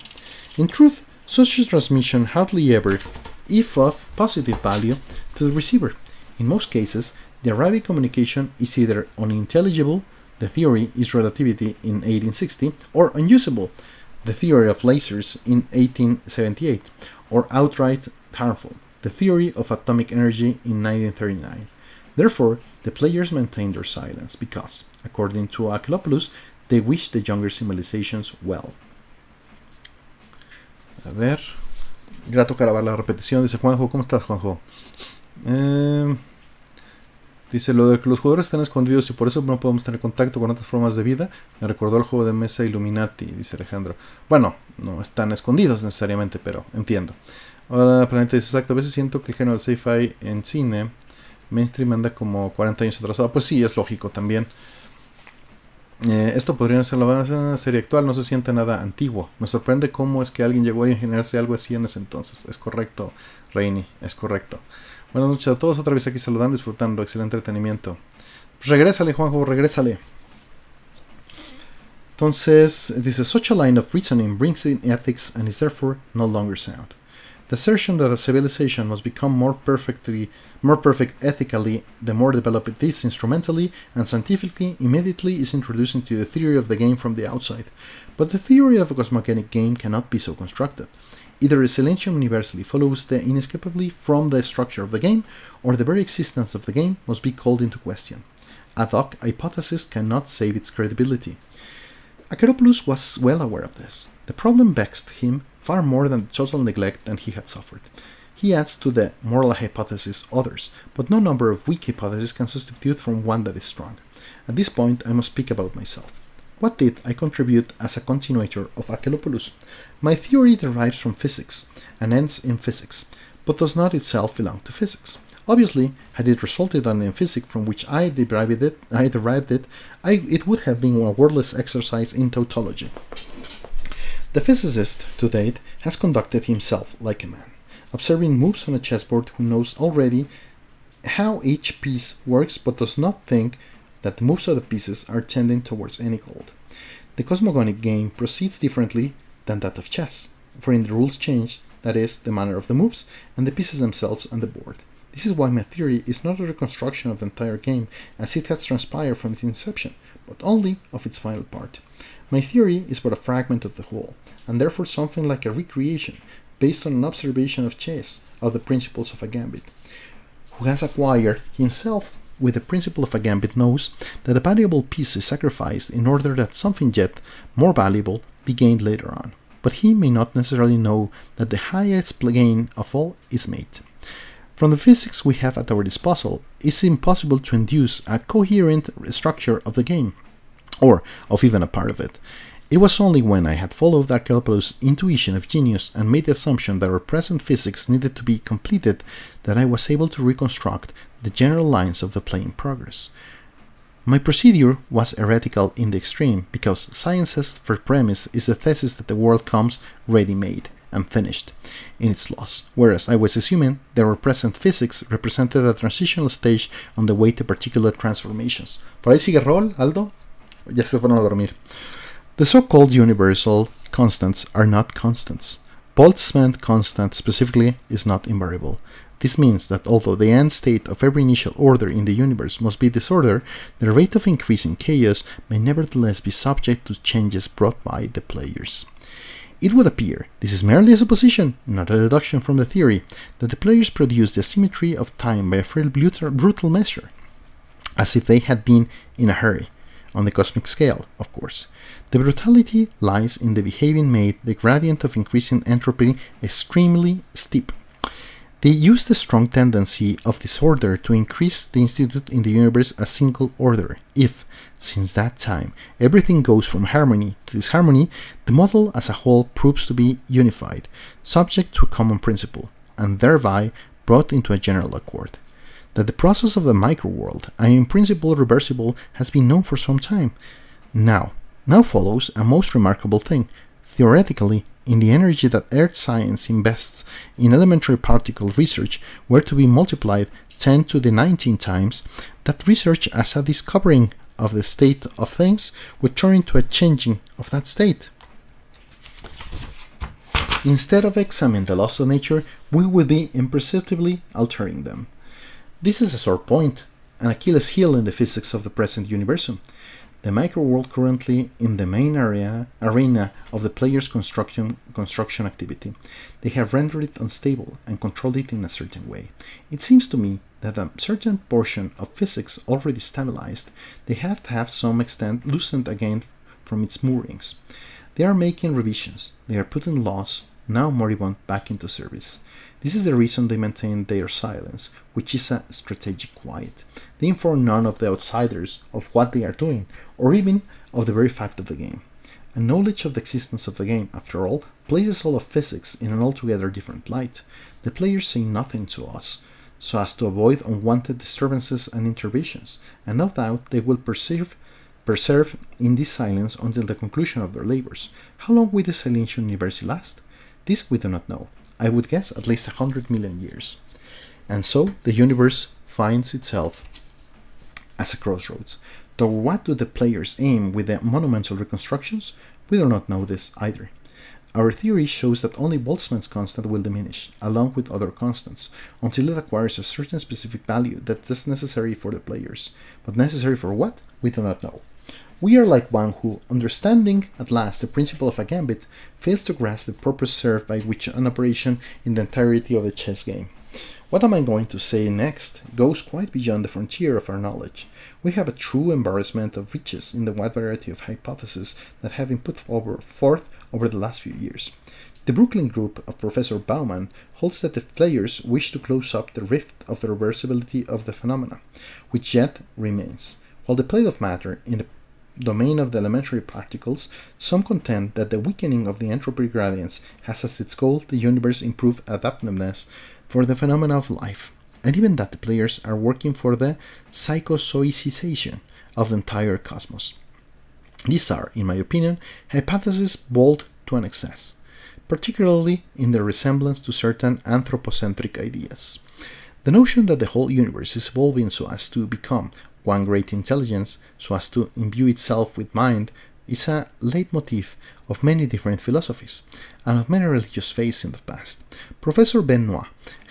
In truth, such a transmission hardly ever, if of positive value, to the receiver. In most cases, the arriving communication is either unintelligible, the theory is relativity in 1860, or unusable, the theory of lasers in 1878, or outright harmful, the theory of atomic energy in 1939. Therefore, the players maintain their silence because, according to Archaeopoulos, they wish the younger civilizations well. A ver. Grato grabar la repetición. Dice Juanjo. ¿Cómo estás, Juanjo? Dice lo de que los jugadores están escondidos y por eso no podemos tener contacto con otras formas de vida. Me recordó el juego de mesa Illuminati, dice Alejandro. Bueno, no están escondidos necesariamente, pero entiendo. Hola, Planeta dice exacto. A veces siento que el género de sci-fi en cine mainstream anda como 40 años atrasado. Pues sí, es lógico también. Esto podría ser la serie actual, no se siente nada antiguo. Me sorprende cómo es que alguien llegó a imaginarse algo así en ese entonces. Es correcto, Reini, es correcto. Buenas noches a todos, otra vez aquí saludando, disfrutando, excelente entretenimiento. Pues regrésale, Juanjo, regrésale. Entonces, dice, such a line of reasoning brings in ethics and is therefore no longer sound. The assertion that a civilization must become more perfect ethically the more developed it is instrumentally and scientifically immediately is introduced into the theory of the game from the outside. But the theory of a cosmogonic game cannot be so constructed. Either the Silentium universally follows inescapably from the structure of the game, or the very existence of the game must be called into question. Ad hoc hypothesis cannot save its credibility. Archaeopoulos was well aware of this. The problem vexed him far more than the total neglect that he had suffered. He adds to the moral hypothesis others, but no number of weak hypotheses can substitute from one that is strong. At this point, I must speak about myself. What did I contribute as a continuator of Archaeopoulos? My theory derives from physics, and ends in physics, but does not itself belong to physics. Obviously, had it resulted in physics from which I derived it, it would have been a wordless exercise in tautology. The physicist, to date, has conducted himself like a man, observing moves on a chessboard who knows already how each piece works but does not think that the moves of the pieces are tending towards any goal. The cosmogonic game proceeds differently than that of chess, for in the rules change, that is, the manner of the moves, and the pieces themselves and the board. This is why my theory is not a reconstruction of the entire game as it has transpired from its inception, but only of its final part. My theory is but a fragment of the whole, and therefore something like a recreation, based on an observation of chess, of the principles of a gambit. Who has acquired himself with the principle of a gambit knows that a valuable piece is sacrificed in order that something yet more valuable be gained later on. but he may not necessarily know that the highest gain of all is made. From the physics we have at our disposal, it's impossible to induce a coherent structure of the game, or of even a part of it. It was only when I had followed Archaeopoulos' intuition of genius and made the assumption that our present physics needed to be completed that I was able to reconstruct the general lines of the play in progress. My procedure was heretical in the extreme, because science's first premise is the thesis that the world comes ready-made and finished in its laws, whereas I was assuming that our present physics represented a transitional stage on the way to particular transformations. ¿Por ahí sigue Rol, Aldo? Ya se fueron a dormir. The so-called universal constants are not constants. Boltzmann constant specifically is not invariable. This means that although the end state of every initial order in the universe must be disorder, the rate of increase in chaos may nevertheless be subject to changes brought by the players. It would appear, this is merely a supposition, not a deduction from the theory, that the players produce the asymmetry of time by a fairly brutal measure, as if they had been in a hurry, on the cosmic scale, of course. The brutality lies in the behaving made the gradient of increasing entropy extremely steep. They use the strong tendency of disorder to increase the institute in the universe a single order. If, since that time, everything goes from harmony to disharmony, the model as a whole proves to be unified, subject to a common principle, and thereby brought into a general accord. That the process of the microworld, and in principle reversible, has been known for some time. Now follows a most remarkable thing. Theoretically, in the energy that earth science invests in elementary particle research were to be multiplied 10 to the 19 times, that research as a discovering of the state of things would turn into a changing of that state. Instead of examining the laws of nature, we would be imperceptibly altering them. This is a sore point, an Achilles heel in the physics of the present universum. The microworld currently in the main arena of the player's construction activity. They have rendered it unstable and controlled it in a certain way. It seems to me that a certain portion of physics already stabilized, they have to have some extent loosened again from its moorings. They are making revisions. They are putting laws, now moribund, back into service. This is the reason they maintain their silence, which is a strategic quiet. They inform none of the outsiders of what they are doing, or even of the very fact of the game. A knowledge of the existence of the game, after all, places all of physics in an altogether different light. The players say nothing to us, so as to avoid unwanted disturbances and interventions, and no doubt they will persevere in this silence until the conclusion of their labors. How long will the silential universe last? This we do not know. I would guess at least 100 million years. And so the universe finds itself as a crossroads. Toward what do the players aim with the monumental reconstructions? We do not know this either. Our theory shows that only Boltzmann's constant will diminish, along with other constants, until it acquires a certain specific value that is necessary for the players. But necessary for what? We do not know. We are like one who, understanding at last the principle of a gambit, fails to grasp the purpose served by which an operation in the entirety of the chess game. What am I going to say next goes quite beyond the frontier of our knowledge. We have a true embarrassment of riches in the wide variety of hypotheses that have been put forth over the last few years. The Brooklyn group of Professor Baumann holds that the players wish to close up the rift of the reversibility of the phenomena, which yet remains. While the plate of matter in the domain of the elementary particles, some contend that the weakening of the entropy gradients has as its goal the universe improved adaptiveness for the phenomena of life, and even that the players are working for the psychozoicization of the entire cosmos. These are, in my opinion, hypotheses bold to an excess, particularly in their resemblance to certain anthropocentric ideas. The notion that the whole universe is evolving so as to become one great intelligence, so as to imbue itself with mind, is a leitmotif of many different philosophies, and of many religious faiths in the past. Professor Benoit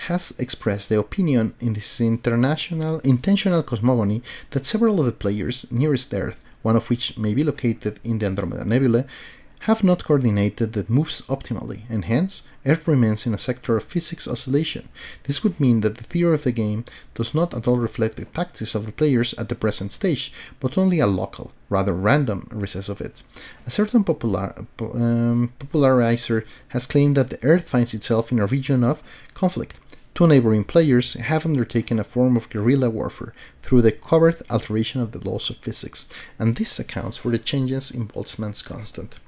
has expressed the opinion in this intentional cosmogony that several of the players nearest Earth, one of which may be located in the Andromeda Nebula, have not coordinated the moves optimally, and hence Earth remains in a sector of physics oscillation. This would mean that the theory of the game does not at all reflect the tactics of the players at the present stage, but only a local, rather random recess of it. A certain popularizer has claimed that the Earth finds itself in a region of conflict. Two neighboring players have undertaken a form of guerrilla warfare through the covert alteration of the laws of physics, and this accounts for the changes in Boltzmann's constant.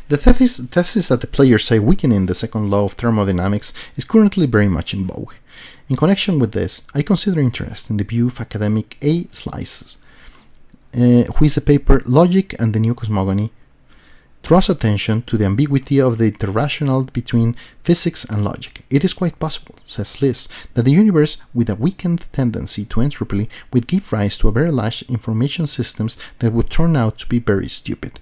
The thesis that the players say weakening the second law of thermodynamics is currently very much in vogue. In connection with this, I consider interest in the view of academic A. Slices, who is the paper Logic and the New Cosmogony, draws attention to the ambiguity of the interrational between physics and logic. It is quite possible, says Sliss, that the universe, with a weakened tendency to entropy, would give rise to a very large information systems that would turn out to be very stupid.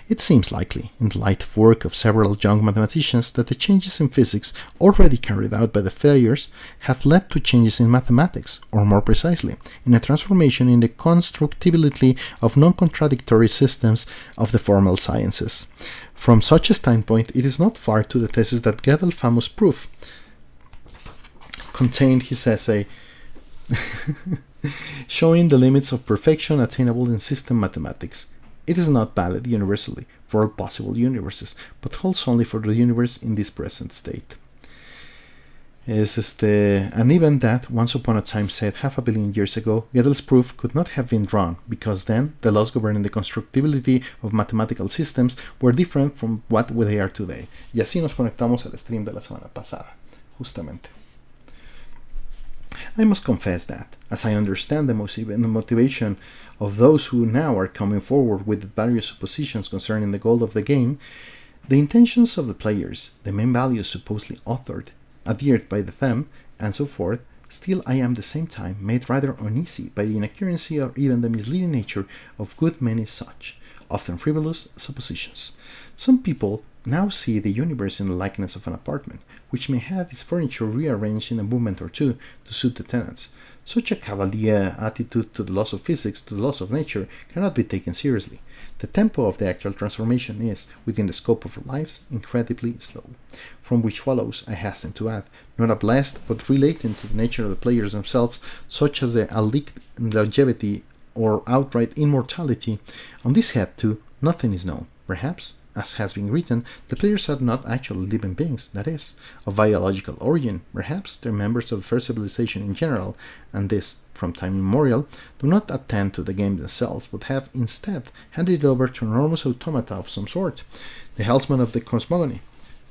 It seems likely, in the light of work of several young mathematicians, that the changes in physics already carried out by the players have led to changes in mathematics, or more precisely, in a transformation in the constructibility of non-contradictory systems of the formal sciences. From such a standpoint, it is not far to the thesis that Gödel's famous proof contained his essay showing the limits of perfection attainable in system mathematics. It is not valid universally for all possible universes, but holds only for the universe in this present state. An event that, once upon a time said 500 million years ago, Gödel's proof could not have been drawn, because then the laws governing the constructibility of mathematical systems were different from what they are today. Y así nos conectamos al stream de la semana pasada, justamente. I must confess that, as I understand the motivation of those who now are coming forward with various suppositions concerning the goal of the game, the intentions of the players, the main values supposedly authored, adhered by the them, and so forth, still I am at the same time made rather uneasy by the inaccuracy or even the misleading nature of good many such, often frivolous, suppositions. Some people now see the universe in the likeness of an apartment, which may have its furniture rearranged in a movement or two to suit the tenants. Such a cavalier attitude to the laws of physics, to the laws of nature, cannot be taken seriously. The tempo of the actual transformation is, within the scope of our lives, incredibly slow. From which follows, I hasten to add, not a blessed, but relating to the nature of the players themselves, such as the alleged longevity or outright immortality. On this head, too, nothing is known. Perhaps, as has been written, the players are not actually living beings, that is, of biological origin. Perhaps they're members of the first civilization in general, and this, from time immemorial, do not attend to the game themselves, but have instead handed it over to enormous automata of some sort, the helmsman of the cosmogony.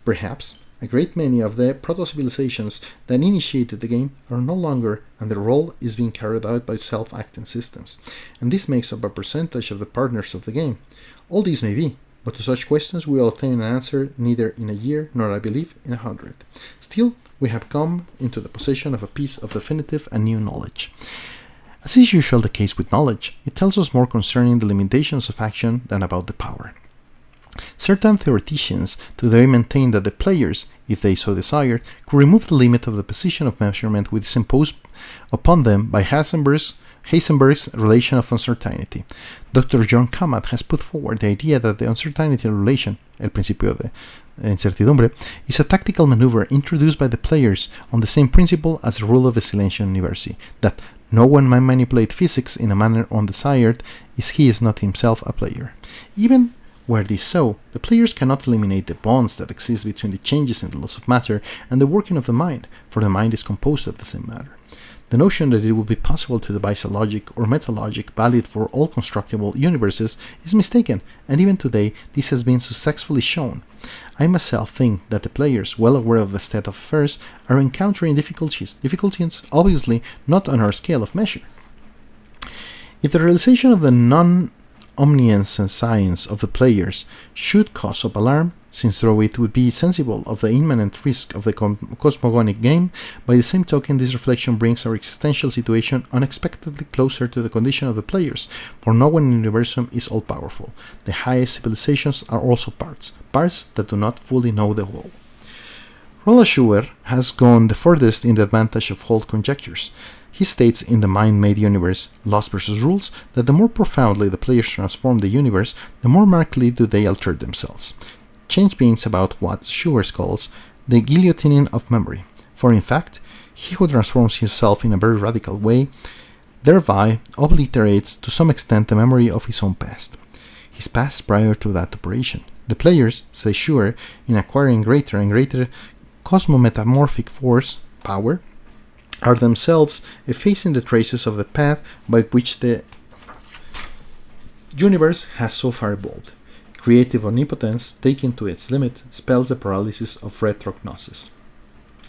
Perhaps a great many of the proto-civilizations that initiated the game are no longer, and their role is being carried out by self-acting systems, and this makes up a percentage of the partners of the game. All these may be, but to such questions we will obtain an answer neither in a year nor, I believe, in 100. Still, we have come into the possession of a piece of definitive and new knowledge. As is usually the case with knowledge, it tells us more concerning the limitations of action than about the power. Certain theoreticians today maintain that the players, if they so desired, could remove the limit of the position of measurement which is imposed upon them by Heisenberg's relation of uncertainty. Dr. John Kamat has put forward the idea that the uncertainty relation, el principio de incertidumbre, is a tactical maneuver introduced by the players on the same principle as the rule of the Silentian University, that no one may manipulate physics in a manner undesired if he is not himself a player. Even were this so, the players cannot eliminate the bonds that exist between the changes in the laws of matter and the working of the mind, for the mind is composed of the same matter. The notion that it would be possible to devise a logic or metalogic valid for all constructible universes is mistaken, and even today this has been successfully shown. I myself think that the players, well aware of the state of affairs, are encountering difficulties obviously not on our scale of measure. If the realization of the non-omniscience and science of the players should cause up alarm, since though it would be sensible of the imminent risk of the cosmogonic game, by the same token this reflection brings our existential situation unexpectedly closer to the condition of the players, for no one in the universum is all-powerful. The highest civilizations are also parts that do not fully know the whole. Roland Schuwer has gone the furthest in the advantage of whole conjectures. He states in the mind-made universe, Laws versus Rules, that the more profoundly the players transform the universe, the more markedly do they alter themselves. Change brings about what Schuwer calls the guillotining of memory, for in fact, he who transforms himself in a very radical way thereby obliterates to some extent the memory of his own past. His past prior to that operation. The players say sure in acquiring greater and greater cosmometamorphic force, power, are themselves effacing the traces of the path by which the universe has so far evolved. Creative omnipotence, taken to its limit, spells the paralysis of retrognosis.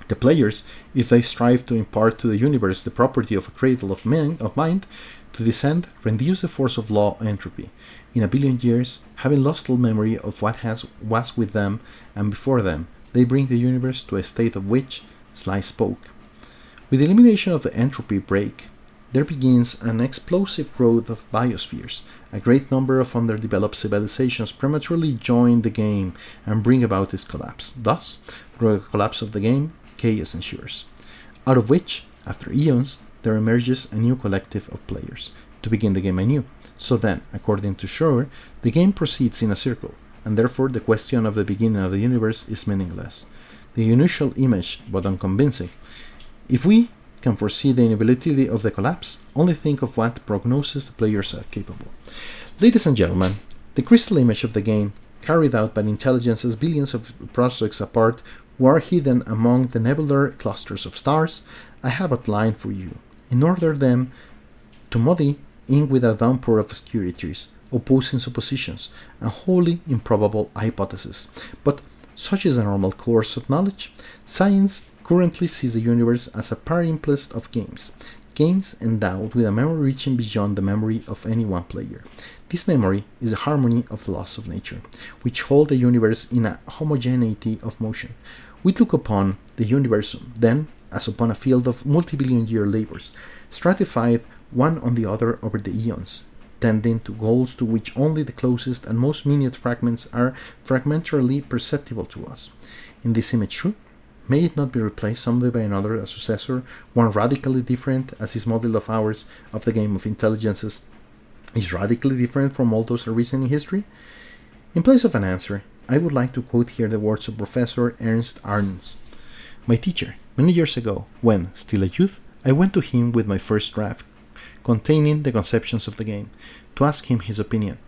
The players, if they strive to impart to the universe the property of a cradle of mind, to descend, reduce the force of law entropy. In a billion years, having lost all memory of what was with them and before them, they bring the universe to a state of which Sly spoke. With the elimination of the entropy break, there begins an explosive growth of biospheres. A great number of underdeveloped civilizations prematurely join the game and bring about its collapse. Thus, through the collapse of the game, chaos ensures, out of which, after eons, there emerges a new collective of players to begin the game anew. So then, according to Schroer, the game proceeds in a circle, and therefore the question of the beginning of the universe is meaningless. The initial image, but unconvincing. If we can foresee the inevitability of the collapse, only think of what prognosis the players are capable. Ladies and gentlemen, the crystal image of the game, carried out by intelligences billions of prospects apart who are hidden among the nebular clusters of stars, I have outlined for you, in order then to muddy in with a downpour of obscurities, opposing suppositions, and wholly improbable hypotheses. But such is the normal course of knowledge. Science currently sees the universe as a palimpsest of games endowed with a memory reaching beyond the memory of any one player. This memory is the harmony of the laws of nature, which hold the universe in a homogeneity of motion. We look upon the universum, then, as upon a field of multi-billion-year labors, stratified one on the other over the eons, tending to goals to which only the closest and most minute fragments are fragmentarily perceptible to us. In this image too, may it not be replaced someday by another, a successor, one radically different, as this model of ours of the game of intelligences is radically different from all those arisen in history? In place of an answer, I would like to quote here the words of Professor Ernst Arns, my teacher. Many years ago, when, still a youth, I went to him with my first draft, containing the conceptions of the game, to ask him his opinion.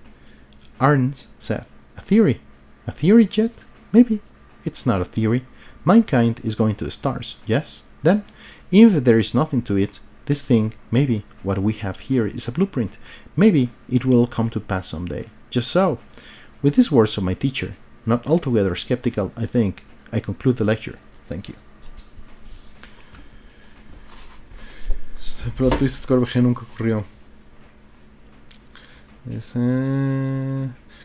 Arns said, "A theory? A theory jet? Maybe. It's not a theory. Mankind is going to the stars, yes? Then, if there is nothing to it, this thing, maybe what we have here is a blueprint. Maybe it will come to pass someday. Just so." With these words of my teacher, not altogether skeptical, I think, I conclude the lecture. Thank you. Este plot twist nunca ocurrió. Dice,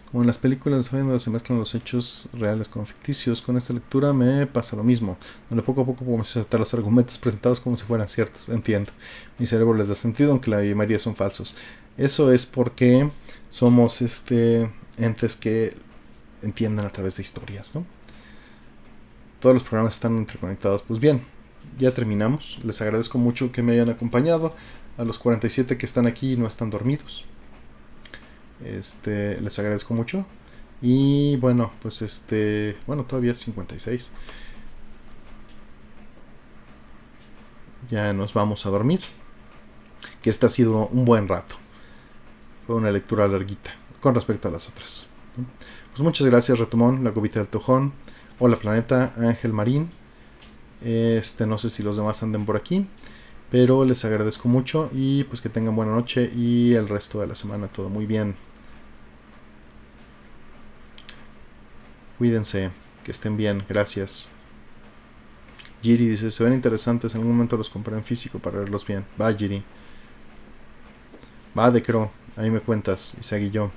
como en las películas donde se mezclan los hechos reales con ficticios, con esta lectura me pasa lo mismo, donde poco a poco podemos aceptar los argumentos presentados como si fueran ciertos. Entiendo, mi cerebro les da sentido, aunque la mayoría son falsos. Eso es porque somos entes que entienden a través de historias, ¿no? Todos los programas están interconectados. Pues bien, ya terminamos. Les agradezco mucho que me hayan acompañado. A los 47 que están aquí y no están dormidos, les agradezco mucho. Y bueno, pues todavía es 56. Ya nos vamos a dormir, que esta ha sido un buen rato. Fue una lectura larguita con respecto a las otras, ¿no? Pues muchas gracias, Retomón, La Cobita del Tojón, Hola Planeta, Ángel Marín. No sé si los demás anden por aquí, pero les agradezco mucho y pues que tengan buena noche y el resto de la semana todo muy bien. Cuídense, que estén bien, gracias. Giri dice, se ven interesantes, en algún momento los compré en físico para verlos bien. Va, Giri. Va, Decro, ahí me cuentas, Isagi yo.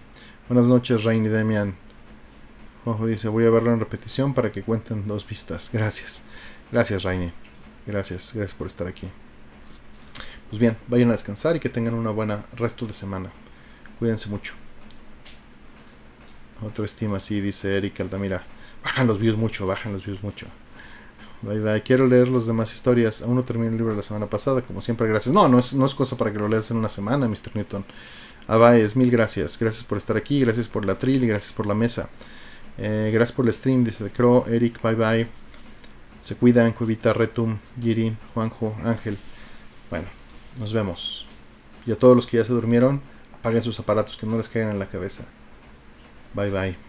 Buenas noches, Rain y Demian. Ojo dice, voy a verlo en repetición para que cuenten 2 vistas. Gracias. Gracias, Rainy. Gracias por estar aquí. Pues bien, vayan a descansar y que tengan una buena resto de semana. Cuídense mucho. Otro estima, sí, dice Eric Altamira. Bajan los views mucho. Bye bye. Quiero leer las demás historias. Aún no terminé el libro de la semana pasada. Como siempre, gracias. No es cosa para que lo leas en una semana, Mr. Newton. Abaes, mil gracias. Gracias por estar aquí. Gracias por la tril y gracias por la mesa. Gracias por el stream, dice The Crow. Eric, bye bye. Se cuidan, Cuevita, Retum, Giri, Juanjo, Ángel. Bueno, nos vemos. Y a todos los que ya se durmieron, apaguen sus aparatos, que no les caigan en la cabeza. Bye bye.